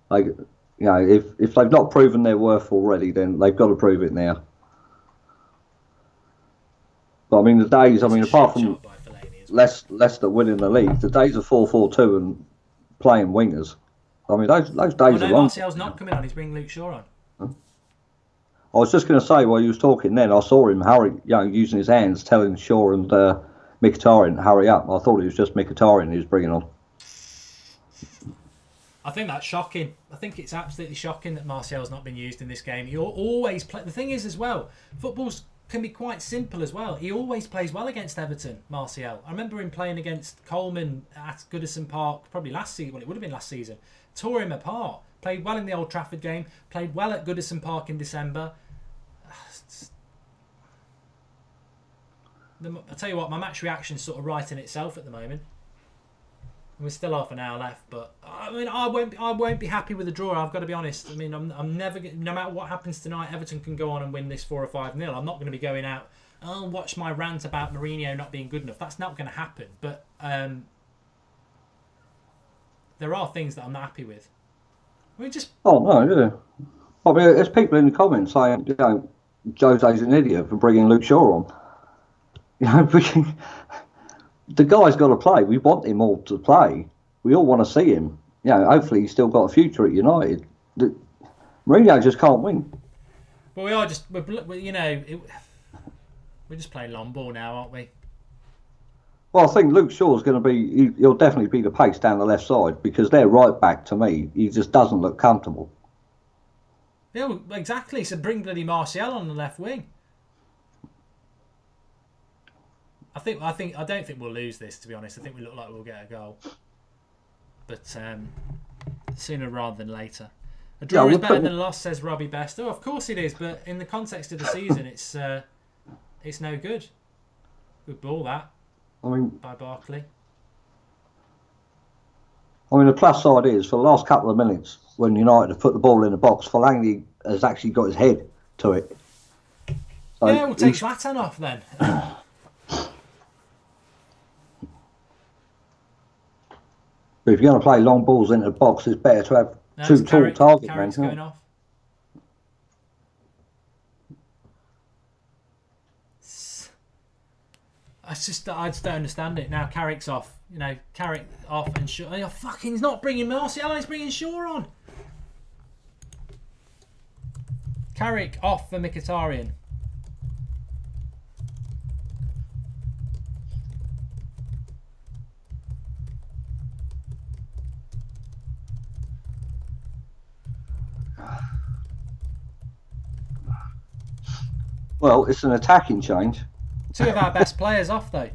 Like, you know, if they've not proven their worth already, then they've got to prove it now. But I mean, the days, apart from Leicester winning the league, the days of 4-4-2 and playing wingers, I mean, those days are long. Martial's not coming on, he's bringing Luke Shaw on. Huh? I was just going to say, while you was talking then, I saw him using his hands, telling Shaw and Mkhitaryan, hurry up. I thought it was just Mkhitaryan he was bringing on. I think that's shocking. I think it's absolutely shocking that Martial's not been used in this game. He always play. The thing is, as well, football's can be quite simple as well. He always plays well against Everton, Martial. I remember him playing against Coleman at Goodison Park, probably last season. Well, it would have been last season. Tore him apart. Played well in the Old Trafford game. Played well at Goodison Park in December. I'll tell you what, my match reaction's sort of right in itself at the moment. We're still half an hour left, but I mean, I won't be happy with the draw. I've got to be honest. I mean, I'm never. No matter what happens tonight, Everton can go on and win this 4 or 5-0. I'm not going to be going out. Oh, watch my rant about Mourinho not being good enough. That's not going to happen. But there are things that I'm not happy with. I mean, just. Oh no, yeah. I mean, there's people in the comments saying, you know, Jose's an idiot for bringing Luke Shaw on. You know, the guy's got to play. We want him all to play. We all want to see him. You know, hopefully he's still got a future at United. Mourinho just can't win. But we are just, you know, we're just playing long ball now, aren't we? Well, I think Luke Shaw's going to be, he'll definitely be the pace down the left side, because their right back, to me, he just doesn't look comfortable. Yeah, well, exactly. So bring bloody Martial on the left wing. I don't think we'll lose this, to be honest. I think we look like we'll get a goal, but sooner rather than later. A draw is better than a loss, says Robbie Best. Oh, of course it is, but in the context of the season, it's no good. Good ball that. By Barkley. The plus side is, for the last couple of minutes, when United have put the ball in the box, Fellaini has actually got his head to it. So yeah, we'll take Zlatan off then. But if you're going to play long balls into the box, it's better to have two tall target men. Going off. I just don't understand it. Now Carrick's off. Carrick off and Shaw. Oh, fucking, he's not bringing Martial, he's bringing Shaw on. Carrick off for Mkhitaryan. Well, it's an attacking change. Two of our best players off, though.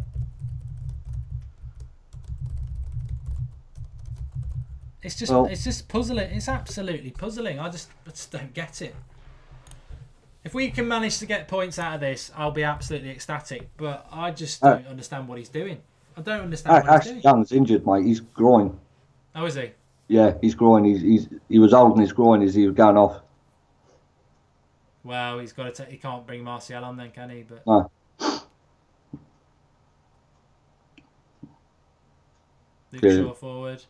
It's just puzzling. It's absolutely puzzling. I just don't get it. If we can manage to get points out of this, I'll be absolutely ecstatic. But I just don't understand what he's doing. I don't understand what he's doing. Young's injured, mate. He's groin. Oh, is he? Yeah, he's groin. He was holding his groin as he was going off. Well, he's got to. He can't bring Martial on then, can he? But no. Luke Shaw forward.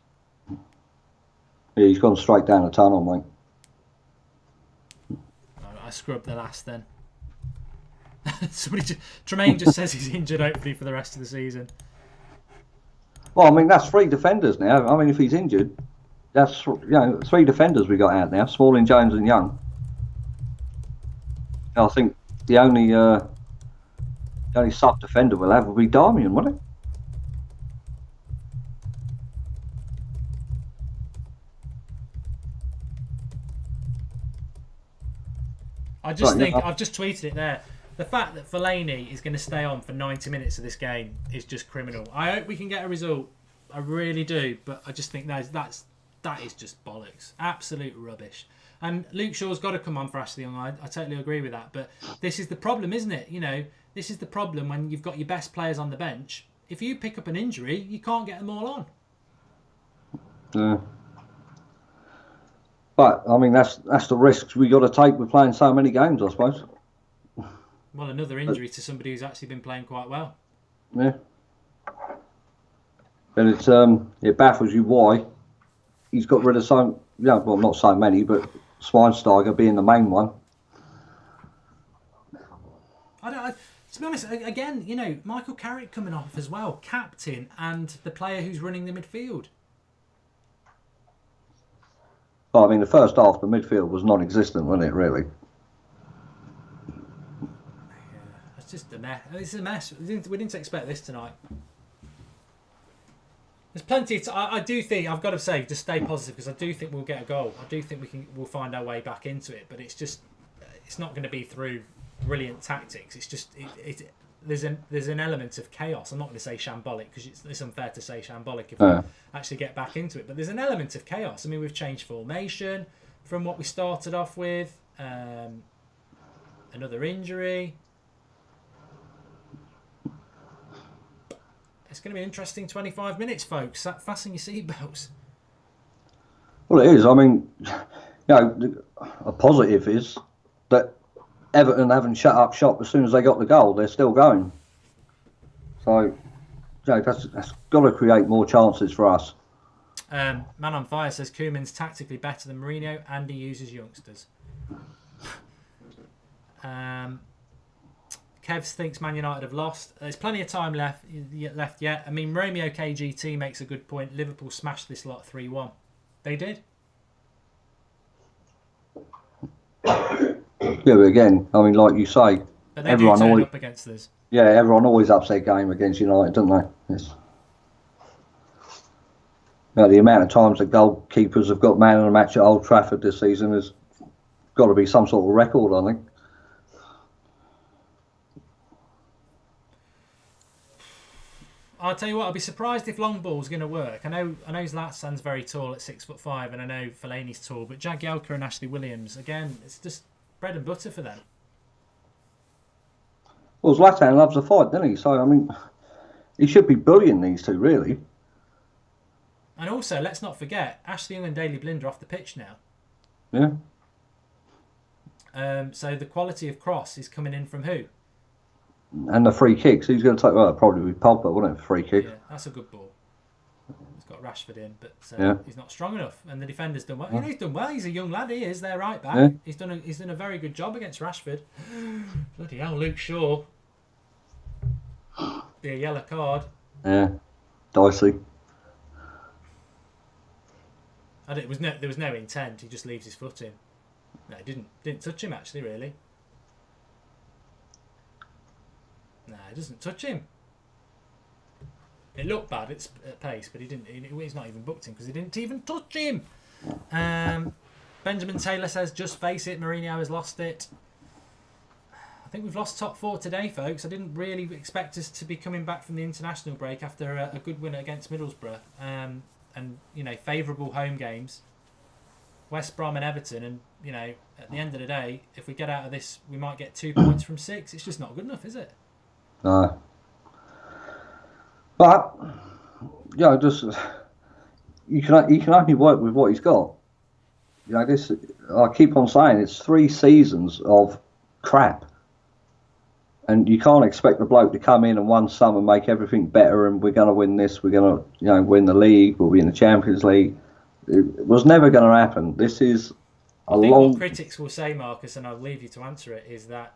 Yeah, he's gone straight down the tunnel, mate. I scrubbed the last then. Tremaine just says he's injured, hopefully for the rest of the season. Well, that's 3 defenders now. If he's injured, that's 3 defenders we got out now: Smalling, Jones, and Young. I think the only sub defender we'll have will be Darmian, won't it? I just think I've just tweeted it there. The fact that Fellaini is going to stay on for 90 minutes of this game is just criminal. I hope we can get a result. I really do, but I just think that is just bollocks, absolute rubbish. And Luke Shaw's got to come on for Ashley Young. I totally agree with that. But this is the problem, isn't it? This is the problem when you've got your best players on the bench. If you pick up an injury, you can't get them all on. Yeah. But that's the risks we got to take with playing so many games, I suppose. Well, another injury to somebody who's actually been playing quite well. Yeah. And it baffles you why he's got rid of not so many, but Schweinsteiger being the main one. To be honest, again, Michael Carrick coming off as well, captain and the player who's running the midfield. Well, the first half, the midfield was non-existent, wasn't it, really? Yeah, it's just a mess. It's a mess. We didn't expect this tonight. There's plenty. I do think, I've got to say, just stay positive, because I do think we'll get a goal. I do think we'll find our way back into it, but it's not going to be through brilliant tactics. It's just there's an element of chaos. I'm not going to say shambolic, because it's unfair to say shambolic if we actually get back into it. But there's an element of chaos. We've changed formation from what we started off with. Another injury. It's going to be an interesting 25 minutes, folks. Fasten your seatbelts. Well, it is. A positive is that Everton haven't shut up shop as soon as they got the goal. They're still going. So, that's got to create more chances for us. Man on Fire says Koeman's tactically better than Mourinho and he uses youngsters. Kevs thinks Man United have lost. There's plenty of time left yet. Romeo KGT makes a good point. Liverpool smashed this lot 3-1. They did. Yeah, but again, like you say, but they everyone do turn always up against us. Yeah, everyone always ups their game against United, don't they? Yes. The amount of times the goalkeepers have got man of the match at Old Trafford this season is got to be some sort of record, I think. I'll tell you what, I'll be surprised if long ball's going to work. I know Zlatan's very tall at 6'5", and I know Fellaini's tall, but Jagielka and Ashley Williams, again, it's just bread and butter for them. Well, Zlatan loves a fight, doesn't he? So, I mean, he should be bullying these two, really. And also, let's not forget, Ashley Young and Daley Blind are off the pitch now. Yeah. So the quality of cross is coming in from who? And the free kicks, who's going to take? Well, it'll probably be Pogba, wouldn't it? Free kick. Yeah, that's a good ball. He's got Rashford in, but Yeah. he's not strong enough. And the defender's done well. You know, he's done well. He's a young lad. He is. They're right back. Yeah. He's done a very good job against Rashford. Bloody hell, Luke Shaw. Be a yellow card. Yeah. Dicey. There was no intent. He just leaves his foot in. No, he didn't touch him actually. Really. No, he doesn't touch him. It looked bad at pace, but he didn't. He's not even booked him because he didn't even touch him. Benjamin Taylor says, "Just face it, Mourinho has lost it." I think we've lost top 4 today, folks. I didn't really expect us to be coming back from the international break after a good win against Middlesbrough, and favourable home games, West Brom and Everton, and at the end of the day, if we get out of this, we might get 2 points from 6. It's just not good enough, is it? No. But just you can only work with what he's got. This I keep on saying it's 3 seasons of crap, and you can't expect the bloke to come in and one summer make everything better, and we're going to win this, we're going to win the league, we'll be in the Champions League. It was never going to happen. This is I think what critics will say, Marcus, and I'll leave you to answer it, is that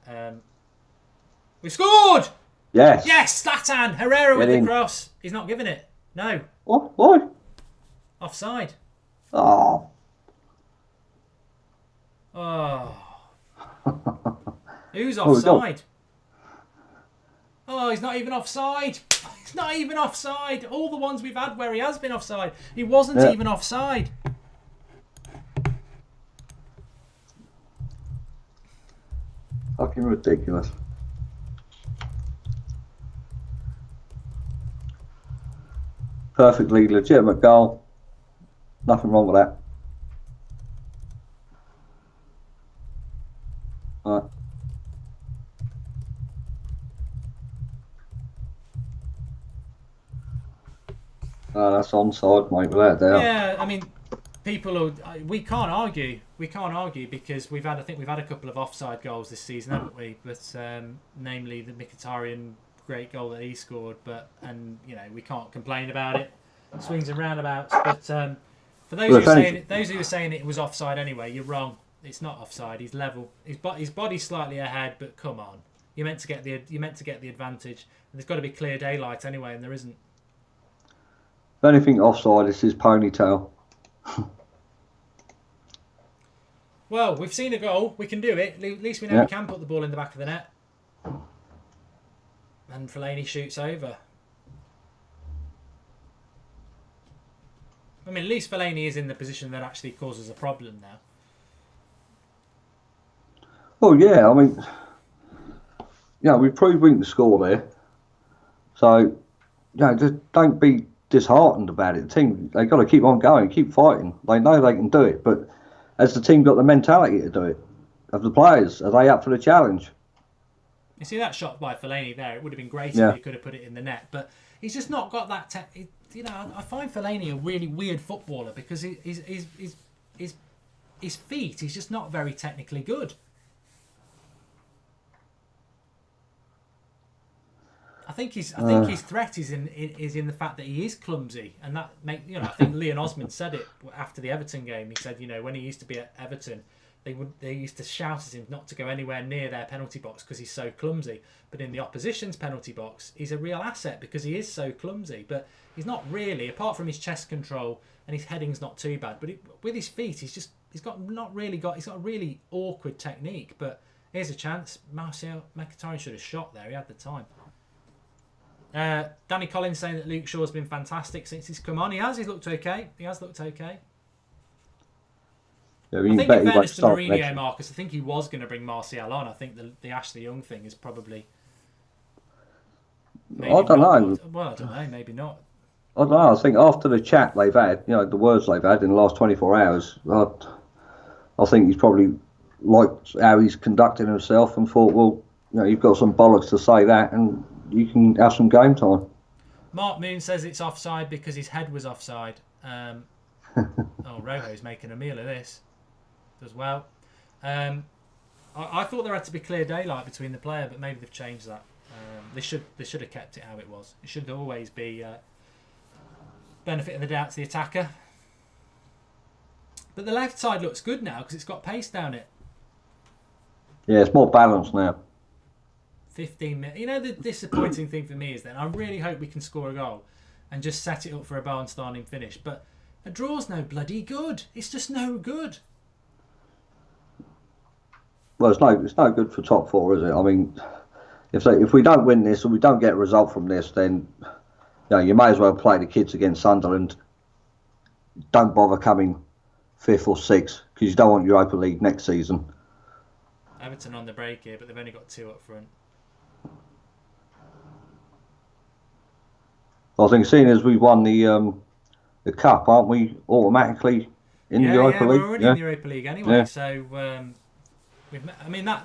we scored. Yes, Zlatan, Herrera with the cross. He's not giving it. No. What? Why? Offside. Oh. Who's offside? Oh, he's not even offside. He's not even offside. All the ones we've had where he has been offside, he wasn't even offside. Fucking ridiculous. Perfectly legitimate goal. Nothing wrong with that. Right. That's onside, mate, without doubt. Yeah, I mean, we can't argue. We can't argue because I think we've had a couple of offside goals this season, haven't we? But namely the Mkhitaryan great goal that he scored. We can't complain about it. Swings and roundabouts. But for those who are saying it was offside anyway, you're wrong. It's not offside. He's level. His body's slightly ahead, but come on, you're meant to get the advantage. And there's got to be clear daylight anyway, and there isn't. If anything offside, it's his ponytail. Well, we've seen a goal. We can do it. At least we know we can put the ball in the back of the net. And Fellaini shoots over. I mean, at least Fellaini is in the position that actually causes a problem now. Well, yeah, I mean, we've proved we can score there. So, just don't be disheartened about it. The team, they've got to keep on going, keep fighting. They know they can do it, but has the team got the mentality to do it? Have the players, are they up for the challenge? You see that shot by Fellaini there? It would have been great if he could have put it in the net, but he's just not got that. I find Fellaini a really weird footballer because his feet, he's just not very technically good. I think his threat is in the fact that he is clumsy, and that I think Leon Osman said it after the Everton game. He said, when he used to be at Everton, they used to shout at him not to go anywhere near their penalty box because he's so clumsy. But in the opposition's penalty box, he's a real asset because he is so clumsy. But he's not really, apart from his chest control and his heading's not too bad. But with his feet, he's got a really awkward technique. But here's a chance. Mkhitaryan should have shot there. He had the time. Danny Collins saying that Luke Shaw's been fantastic since he's come on. He has. He's looked okay. Yeah, I think in fairness to Mourinho, Marcus, I think he was going to bring Martial on. I think the Ashley Young thing is probably... I don't know. Well, I don't know. Maybe not. I don't know. I think after the chat they've had, the words they've had in the last 24 hours, I think he's probably liked how he's conducting himself and thought, well, you've got some bollocks to say that and you can have some game time. Mark Moon says it's offside because his head was offside. Rojo's making a meal of this. Does well. I thought there had to be clear daylight between the player, but maybe they've changed that. They should have kept it how it was. It should always be benefit of the doubt to the attacker. But the left side looks good now because it's got pace down it. Yeah, it's more balanced now. 15 minutes. The disappointing thing for me is then I really hope we can score a goal and just set it up for a barnstorming finish. But a draw's no bloody good. It's just no good. Well, it's no good for top four, is it? I mean, if we don't win this or we don't get a result from this, then you may as well play the kids against Sunderland. Don't bother coming 5th or 6th because you don't want Europa League next season. Everton on the break here, but they've only got 2 up front. I think seeing as we won the cup, aren't we automatically in the Europa League? We're already in the Europa League anyway. Yeah. So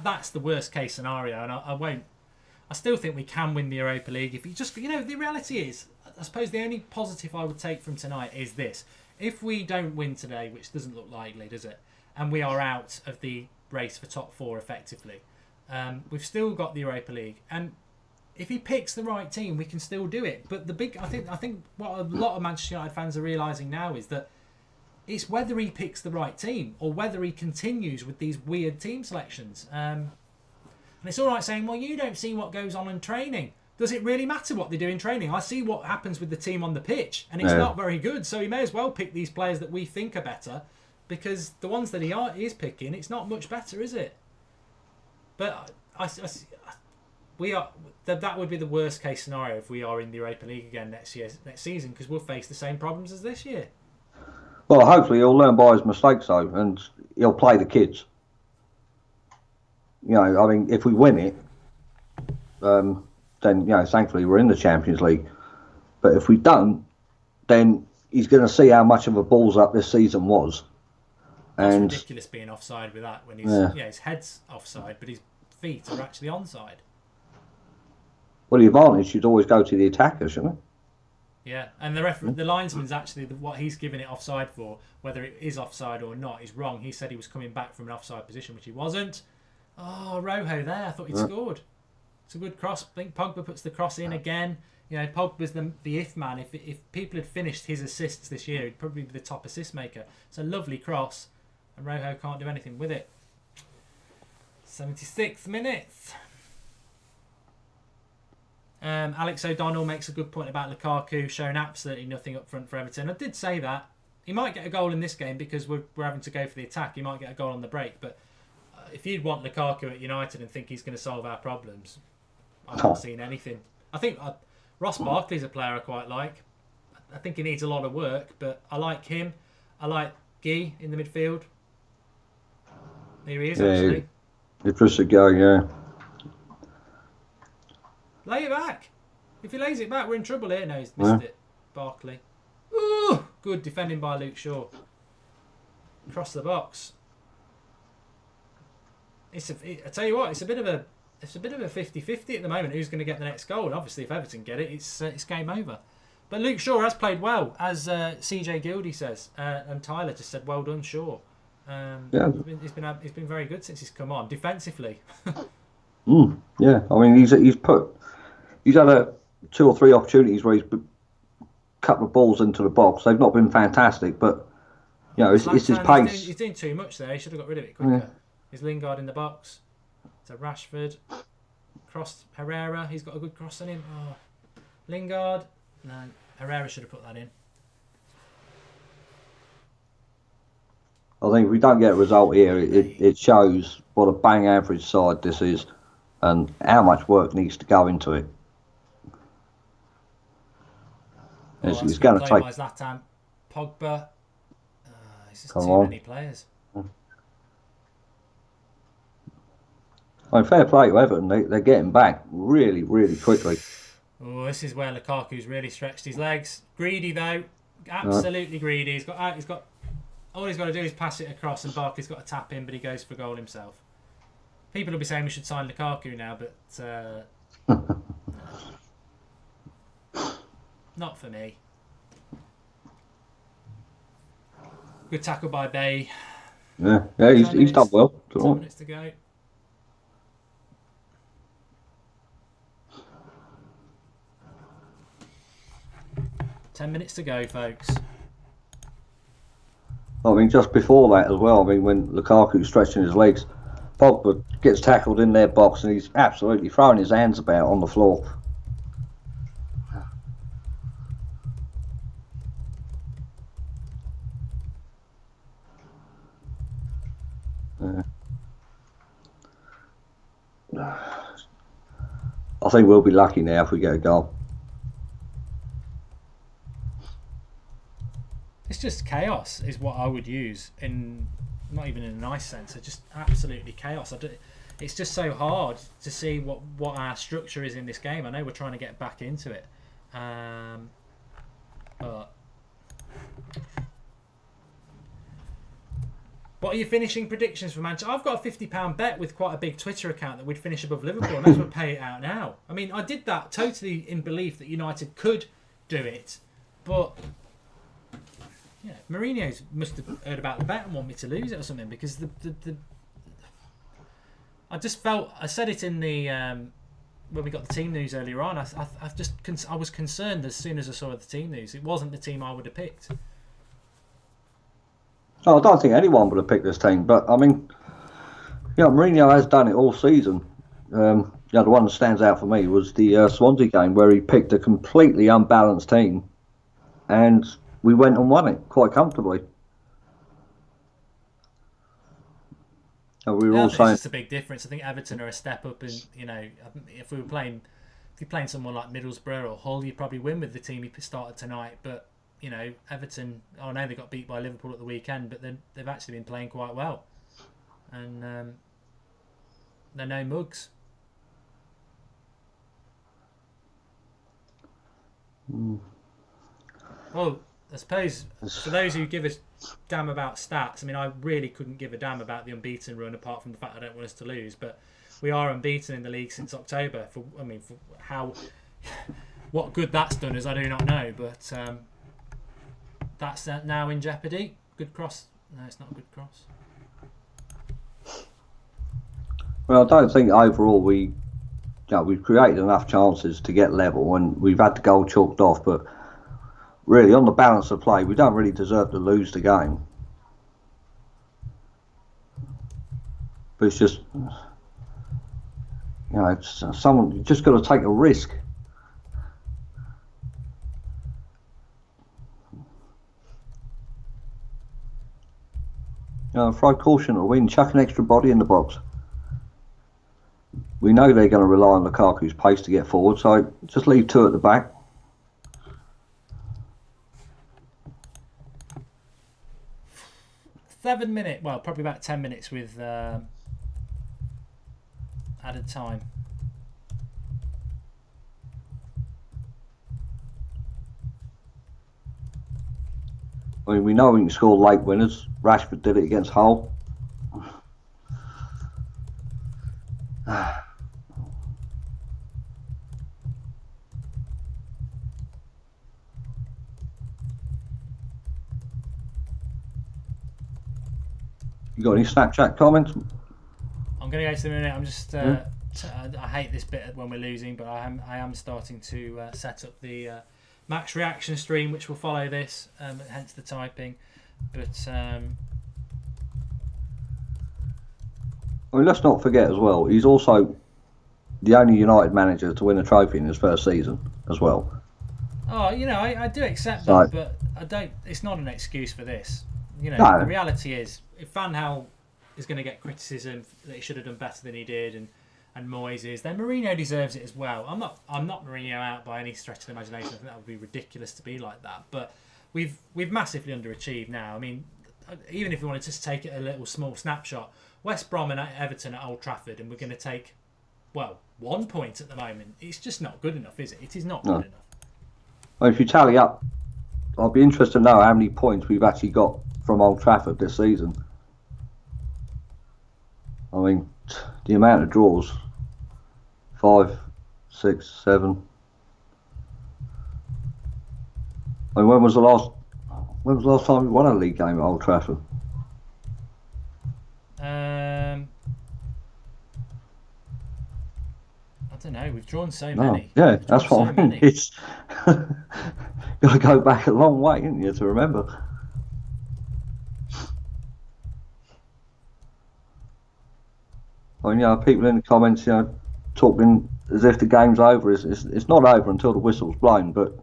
that's the worst case scenario, and I still think we can win the Europa League if you just the reality is, I suppose the only positive I would take from tonight is this: if we don't win today, which doesn't look likely, does it, and we are out of the race for top 4 effectively, we've still got the Europa League, and if he picks the right team, we can still do it. But I think what a lot of Manchester United fans are realising now is that it's whether he picks the right team or whether he continues with these weird team selections. And it's all right saying, well, you don't see what goes on in training. Does it really matter what they do in training? I see what happens with the team on the pitch, and it's not very good. So he may as well pick these players that we think are better, because the ones that he is picking, it's not much better, is it? But that would be the worst case scenario if we are in the Europa League again next season, because we'll face the same problems as this year. Well, hopefully he'll learn by his mistakes though, and he'll play the kids. If we win it, then thankfully we're in the Champions League. But if we don't, then he's going to see how much of a balls up this season was. That's ridiculous being offside with that when his head's offside, but his feet are actually onside. Well, the advantage should always go to the attacker, shouldn't it? Yeah, and the linesman's actually what he's giving it offside for, whether it is offside or not, is wrong. He said he was coming back from an offside position, which he wasn't. Oh, Rojo there. I thought he'd scored. It's a good cross. I think Pogba puts the cross in again. Pogba's the if man. If people had finished his assists this year, he'd probably be the top assist maker. It's a lovely cross, and Rojo can't do anything with it. 76th minute. Alex O'Donnell makes a good point about Lukaku showing absolutely nothing up front for Everton. I did say that. He might get a goal in this game because we're having to go for the attack. He might get a goal on the break. But if you'd want Lukaku at United and think he's going to solve our problems, I've not seen anything. I think Ross Barkley's a player I quite like. I think he needs a lot of work, but I like him. I like Guy in the midfield. Here he is, actually. It's just a go, yeah. Lay it back. If he lays it back, we're in trouble here. No, he's missed it. Barkley. Ooh, good defending by Luke Shaw. Across the box. I tell you what, it's a bit of a 50-50 at the moment. Who's going to get the next goal? And obviously, if Everton get it, it's game over. But Luke Shaw has played well, as CJ Gildy says, and Tyler just said, "Well done, Shaw." He's been very good since he's come on defensively. Yeah, I mean he's had 2 or 3 opportunities where he's put a couple of balls into the box. They've not been fantastic, but it's his pace. He's doing too much there. He should have got rid of it quicker. Is Lingard in the box? To Rashford, cross Herrera. He's got a good cross on him. Oh, Lingard. No, Herrera should have put that in. I think if we don't get a result here, it shows what a bang average side this is, and how much work needs to go into it. It's going to take. By Zlatan, Pogba. It's just too many players. I mean, fair play to Everton. They're getting back really, really quickly. Oh, this is where Lukaku's really stretched his legs. Greedy though, absolutely greedy. He's got all he's got to do is pass it across, and Barkley's got to tap in, but he goes for a goal himself. People will be saying we should sign Lukaku now, but not for me. Good tackle by Bay. Yeah, he's done well. 10 minutes to go. Folks. I mean, just before that as well, I mean, when Lukaku's stretching his legs, Pogba gets tackled in their box and he's absolutely throwing his hands about on the floor. I think we'll be lucky now if we get a goal. It's just chaos is what I would use, in not even in a nice sense. It's just absolutely chaos. It's just so hard to see what our structure is in this game. I know we're trying to get back into it, but what are your finishing predictions for Manchester? I've got a £50 bet with quite a big Twitter account that we'd finish above Liverpool, and that's what pay it out now. I mean, I did that totally in belief that United could do it, but yeah, Mourinho must have heard about the bet and want me to lose it or something, because I just felt, I said it in the when we got the team news earlier on. I was concerned as soon as I saw the team news. It wasn't the team I would have picked. Oh, I don't think anyone would have picked this team, but I mean, Mourinho has done it all season. The one that stands out for me was the Swansea game, where he picked a completely unbalanced team, and we went and won it quite comfortably. And we were all saying it's just a big difference. I think Everton are a step up, and if you're playing someone like Middlesbrough or Hull, you'd probably win with the team he started tonight. But Everton, I know they got beat by Liverpool at the weekend, but they've actually been playing quite well, and they're no mugs. Well, I suppose for those who give a damn about stats, I mean, I really couldn't give a damn about the unbeaten run, apart from the fact I don't want us to lose. But we are unbeaten in the league since October. For what good that's done us, I do not know. But that's now in jeopardy. Good cross. No, it's not a good cross. Well, I don't think overall we've created enough chances to get level, and we've had the goal chalked off, but really, on the balance of play, we don't really deserve to lose the game. But it's just, it's someone, you just got to take a risk. Throw caution or win, chuck an extra body in the box. We know they're going to rely on Lukaku's pace to get forward, so just leave two at the back. Probably about 10 minutes with added time. I mean, we know we can score late winners. Rashford did it against Hull. You got any Snapchat comments? I'm going to go to the minute. I'm just. I hate this bit when we're losing, but I am starting to set up the match reaction stream, which will follow this. Hence the typing. But I mean, let's not forget as well, he's also the only United manager to win a trophy in his first season as well. Oh, I do accept that, but I don't. It's not an excuse for this. No. The reality is, if Van Gaal is going to get criticism that he should have done better than he did, and Moyes is, then Mourinho deserves it as well. I'm not Mourinho out by any stretch of the imagination. I think that would be ridiculous to be like that. But we've massively underachieved now. I mean, even if we wanted to just take it a little small snapshot, West Brom and Everton at Old Trafford, and we're going to take, 1 point at the moment. It's just not good enough, is it? It is not good enough. Well, if you tally up, I'd be interested to know how many points we've actually got from Old Trafford this season. I mean, the amount of draws, 5, 6, 7. I mean, when was the last time we won a league game at Old Trafford? I don't know. We've drawn so many. Yeah, that's what I mean. It's got to go back a long way, isn't you, to remember? I mean, people in the comments, talking as if the game's over. It's not over until the whistle's blown, but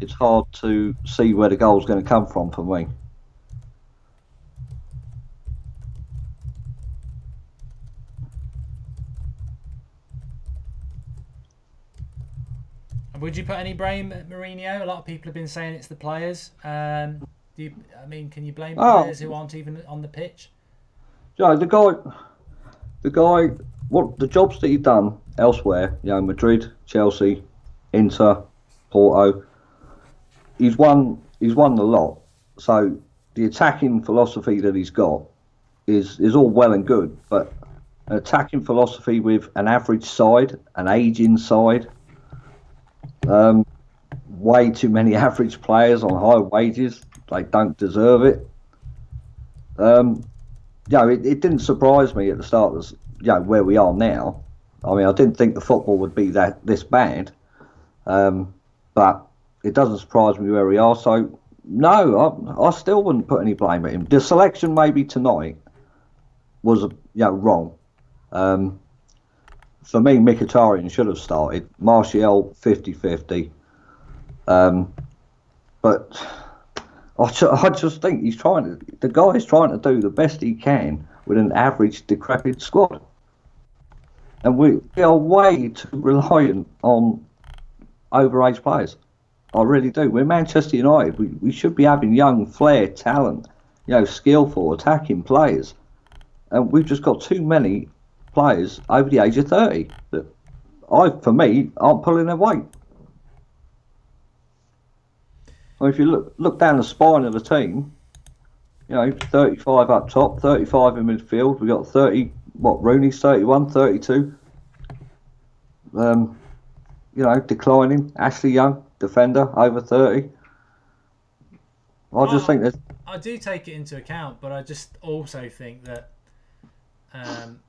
it's hard to see where the goal's going to come from for me. Would you put any blame at Mourinho? A lot of people have been saying it's the players. Can you blame players who aren't even on the pitch? Yeah, the guy, what the jobs that he's done elsewhere, Madrid, Chelsea, Inter, Porto, he's won the lot. So the attacking philosophy that he's got is all well and good, but an attacking philosophy with an average side, an aging side, way too many average players on high wages. They don't deserve it. It didn't surprise me at the start of where we are now. I mean, I didn't think the football would be this bad, but it doesn't surprise me where we are. So no, I still wouldn't put any blame at him. The selection maybe tonight was wrong. For me, Mkhitaryan should have started. Martial 50-50. But I just think the guy's trying to do the best he can with an average decrepit squad. And we are way too reliant on overage players. I really do. We're Manchester United. We should be having young, flair, talent, skillful, attacking players. And we've just got too many players over the age of 30 that, for me, aren't pulling their weight. Well, if you look down the spine of the team, 35 up top, 35 in midfield. We've got 30, Rooney's 31, 32. Declining. Ashley Young, defender, over 30. I just think that I do take it into account, but I just also think that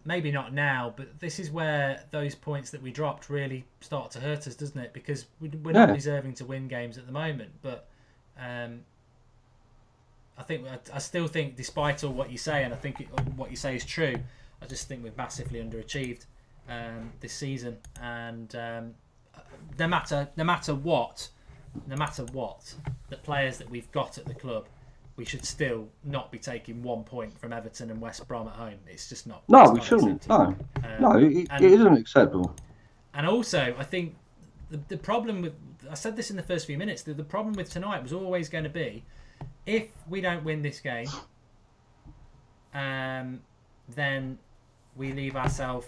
maybe not now, but this is where those points that we dropped really start to hurt us, doesn't it? Because we're not deserving to win games at the moment, but I still think, despite all what you say, and I think what you say is true, I just think we've massively underachieved this season, and no matter what, the players that we've got at the club, we should still not be taking 1 point from Everton and West Brom at home. It's just not. No, we shouldn't. No, it isn't acceptable. And also, I think the problem with, I said this in the first few minutes, the problem with tonight was always going to be, if we don't win this game, then we leave ourselves.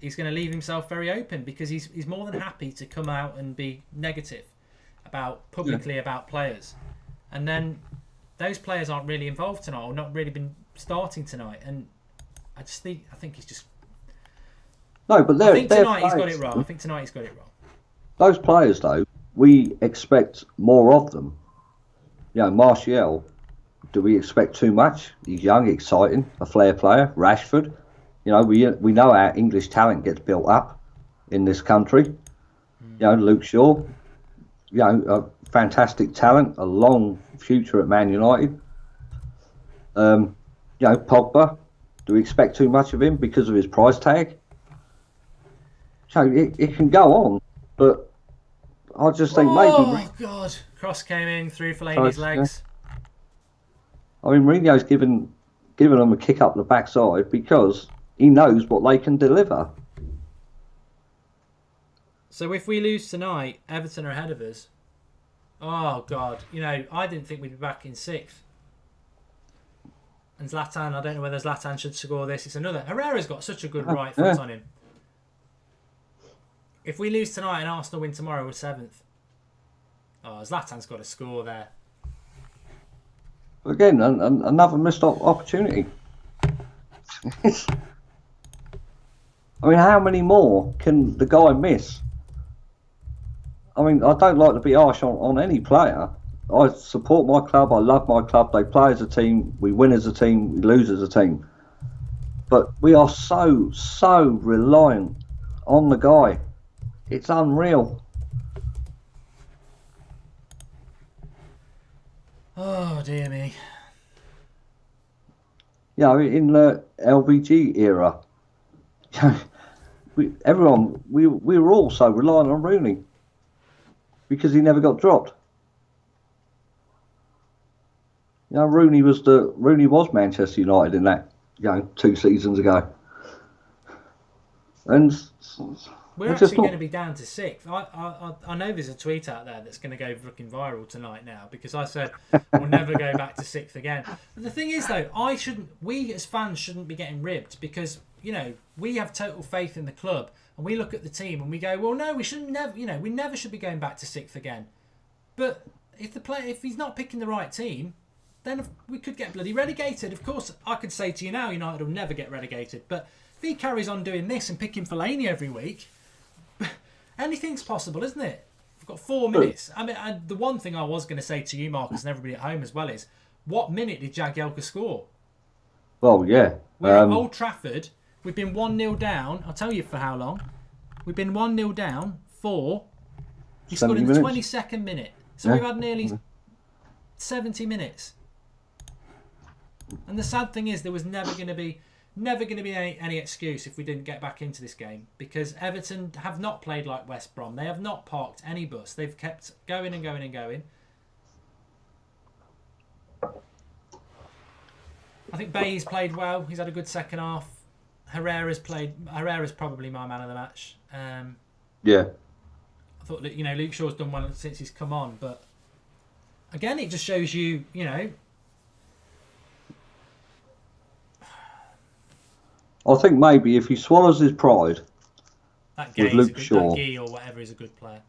He's going to leave himself very open, because he's more than happy to come out and be negative publicly about players, and then those players aren't really involved tonight, or not really been starting tonight. And I think he's just but I think tonight he's got it wrong. I think tonight he's got it wrong. Those players, though, we expect more of them. Martial, do we expect too much? He's young, exciting, a flair player. Rashford, we know our English talent gets built up in this country. Luke Shaw, a fantastic talent, a long future at Man United. Pogba, do we expect too much of him because of his price tag? So it can go on, but I just think maybe. Oh God! Cross came in through Fellaini's legs. I mean, Mourinho's given them a kick up the backside because he knows what they can deliver. So if we lose tonight, Everton are ahead of us. Oh, God. You know, I didn't think we'd be back in 6th. And Zlatan, I don't know whether Zlatan should score this. It's another. Herrera's got such a good right foot on him. If we lose tonight and Arsenal win tomorrow, we're 7th. Oh, Zlatan's got a score there. Again, another missed opportunity. I mean, how many more can the guy miss? I mean, I don't like to be harsh on any player. I support my club. I love my club. They play as a team. We win as a team. We lose as a team. But we are so reliant on the guy. It's unreal. Oh, dear me. Yeah, in the LVG era, we were all so reliant on Rooney because he never got dropped. You know, Rooney was Manchester United in that, 2 seasons ago, and we're actually going to be down to 6th. I know there's a tweet out there that's going to go fucking viral tonight now because I said we'll never go back to 6th again. But the thing is, though, we as fans shouldn't be getting ribbed because we have total faith in the club and we look at the team and we go, well, no, we shouldn't never, we never should be going back to 6th again. But if he's not picking the right team, then we could get bloody relegated. Of course, I could say to you now, United will never get relegated. But if he carries on doing this and picking Fellaini every week, anything's possible, isn't it? We've got 4 minutes. I mean, the one thing I was going to say to you, Marcus, and everybody at home as well is, what minute did Jagielka score? Well, yeah. We're at Old Trafford. We've been 1-0 down. I'll tell you for how long. We've been 1-0 down for... He scored in the 22nd minute. So we've had nearly 70 minutes. And the sad thing is there was never going to be any excuse if we didn't get back into this game because Everton have not played like West Brom. They have not parked any bus. They've kept going and going and going. I think Bailly's played well. He's had a good second half. Herrera's probably my man of the match. Yeah. I thought that Luke Shaw's done well since he's come on, but again, it just shows you, I think maybe if he swallows his pride that with Luke Shaw, that Guy or whatever is a good player.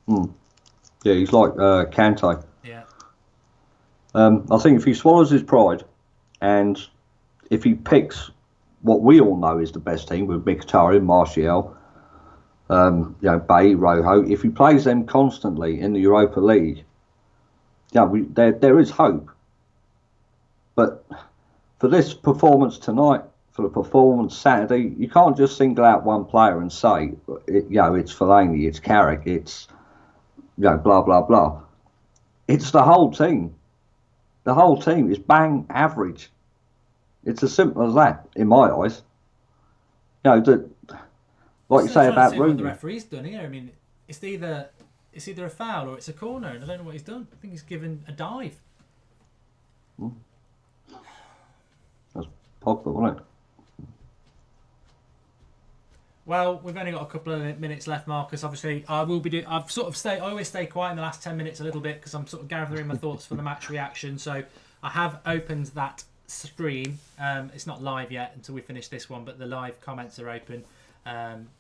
Yeah, he's like Kante. Yeah. I think if he swallows his pride and if he picks what we all know is the best team with Mkhitaryan, Martial, Bay, Rojo, if he plays them constantly in the Europa League, there is hope. But for this performance tonight, for the performance Saturday, you can't just single out one player and say, it's Fellaini, it's Carrick, it's, blah, blah, blah. It's the whole team. The whole team is bang average. It's as simple as that, in my eyes. Like you say about Rooney. What the referee's done here. I mean, it's either a foul or it's a corner, and I don't know what he's done. I think he's given a dive. That's Pogba, wasn't it? Well, we've only got a couple of minutes left, Marcus. Obviously, I always stay quiet in the last 10 minutes a little bit because I'm sort of gathering my thoughts for the match reaction. So I have opened that stream. It's not live yet until we finish this one, but the live comments are open.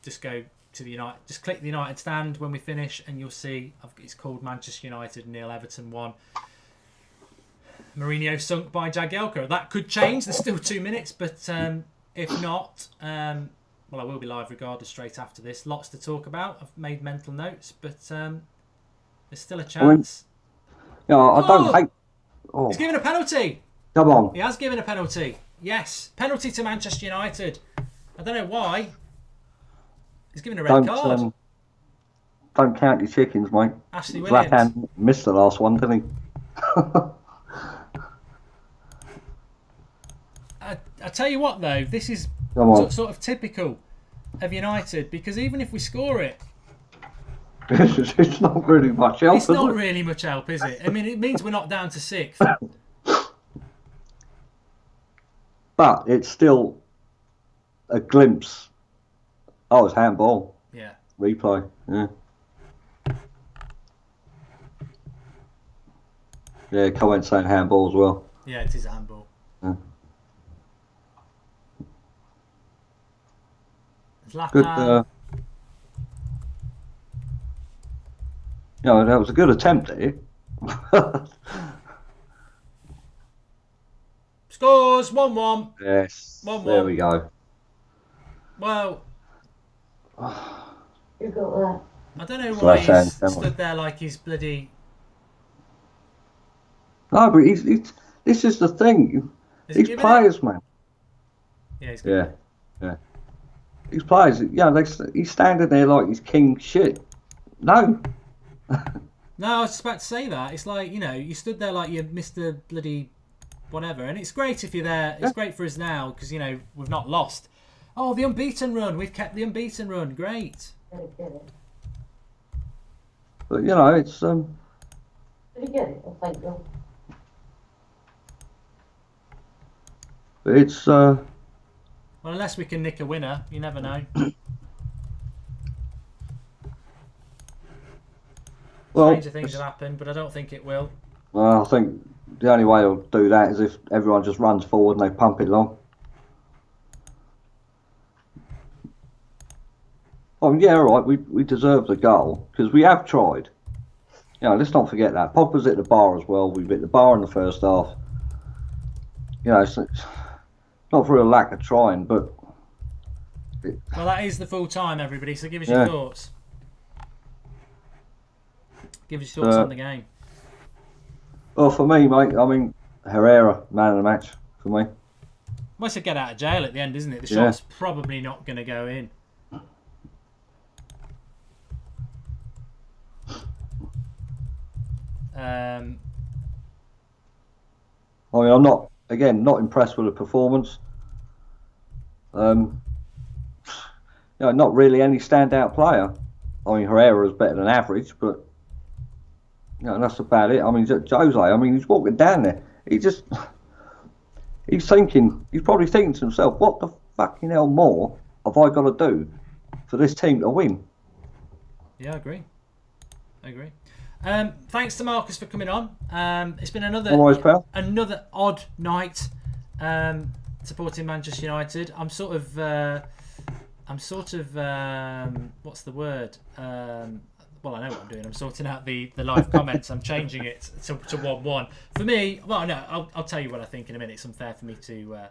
Just go to just click the United stand when we finish, and you'll see it's called Manchester United 0, Everton 1. Mourinho sunk by Jagielka. That could change. There's still 2 minutes, but if not, well, I will be live regardless straight after this. Lots to talk about. I've made mental notes, but there's still a chance. I don't hate... Oh. He's given a penalty. Come on. He has given a penalty. Yes. Penalty to Manchester United. I don't know why. He's given a red card. Don't count your chickens, mate. Ashley Williams. Zlatan missed the last one, didn't he? I tell you what, though, this is sort of typical of United because even if we score it, it's not really much help. It's not really much help, is it? I mean, it means we're not down to 6th. But it's still a glimpse. Oh, it's handball. Yeah. Replay. Yeah. Yeah, comment saying handball as well. Yeah, it is a handball. Yeah. Zlatan. Good. That was a good attempt there. Scores 1-1. Yes. 1-1. There we go. Well, You got that. I don't know why he's Zlatan, stood there like he's bloody. No, but this is the thing. These players, man. Yeah, he's good. Yeah. These players, he's standing there like he's king shit. No. No, I was just about to say that. It's like, you stood there like you're Mr. Bloody whatever. And it's great if you're there. It's great for us now because, we've not lost. Oh, the unbeaten run. We've kept the unbeaten run. Great. But, it's... Did you get it? Oh, thank you. But it's... Well, unless we can nick a winner, you never know. Stranger things have happened, but I don't think it will. Well, I think the only way they'll do that is if everyone just runs forward and they pump it along. Oh, yeah, all right, we deserve the goal because we have tried. Let's not forget that. Pogba's hit the bar as well. We've hit the bar in the first half. It's not for a lack of trying, but... Well, that is the full time, everybody, so give us your thoughts. Give us your thoughts on the game. Well, for me, mate, Herrera, man of the match, for me. Must have get out of jail at the end, isn't it? The shot's probably not going to go in. I'm not impressed with the performance. Not really any standout player. Herrera is better than average, but that's about it. Jose, he's walking down there. He's probably thinking to himself, what the fucking hell more have I got to do for this team to win? Yeah, I agree. Thanks to Marcus for coming on. It's been another odd night supporting Manchester United. I'm sort of what's the word? Well, I know what I'm doing. I'm sorting out the live comments. I'm changing it to 1-1. For me, well, no, I'll tell you what I think in a minute. It's unfair for me to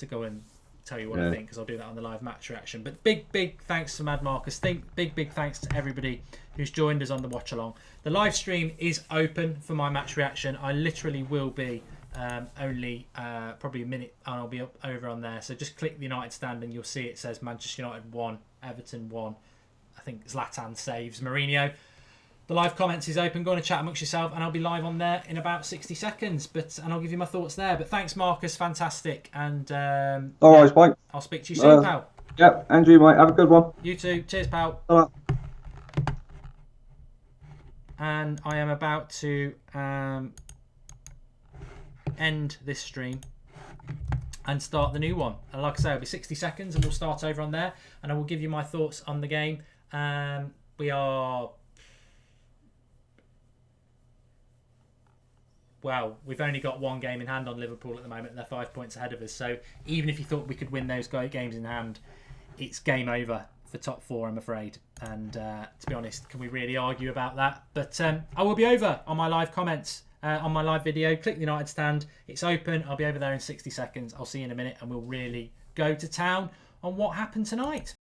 go and tell you what I think because I'll do that on the live match reaction. But big thanks to Mad Marcus. Big thanks to everybody who's joined us on the watch along. The live stream is open for my match reaction. I literally will be only probably a minute and I'll be up over on there. So just click the United stand and you'll see it says Manchester United 1, Everton 1. I think Zlatan saves Mourinho. The live comments is open. Go on and chat amongst yourself, and I'll be live on there in about 60 seconds. And I'll give you my thoughts there. But thanks, Marcus. Fantastic. And all right, mate. I'll speak to you soon, pal. Yep, Andrew, mate. Have a good one. You too. Cheers, pal. Bye. And I am about to end this stream and start the new one. And like I say, it'll be 60 seconds, and we'll start over on there, and I will give you my thoughts on the game. We are... Well, we've only got one game in hand on Liverpool at the moment, and they're 5 points ahead of us. So even if you thought we could win those games in hand, it's game over for top four, I'm afraid. And to be honest, can we really argue about that? But I will be over on my live comments, on my live video. Click the United stand. It's open. I'll be over there in 60 seconds. I'll see you in a minute, and we'll really go to town on what happened tonight.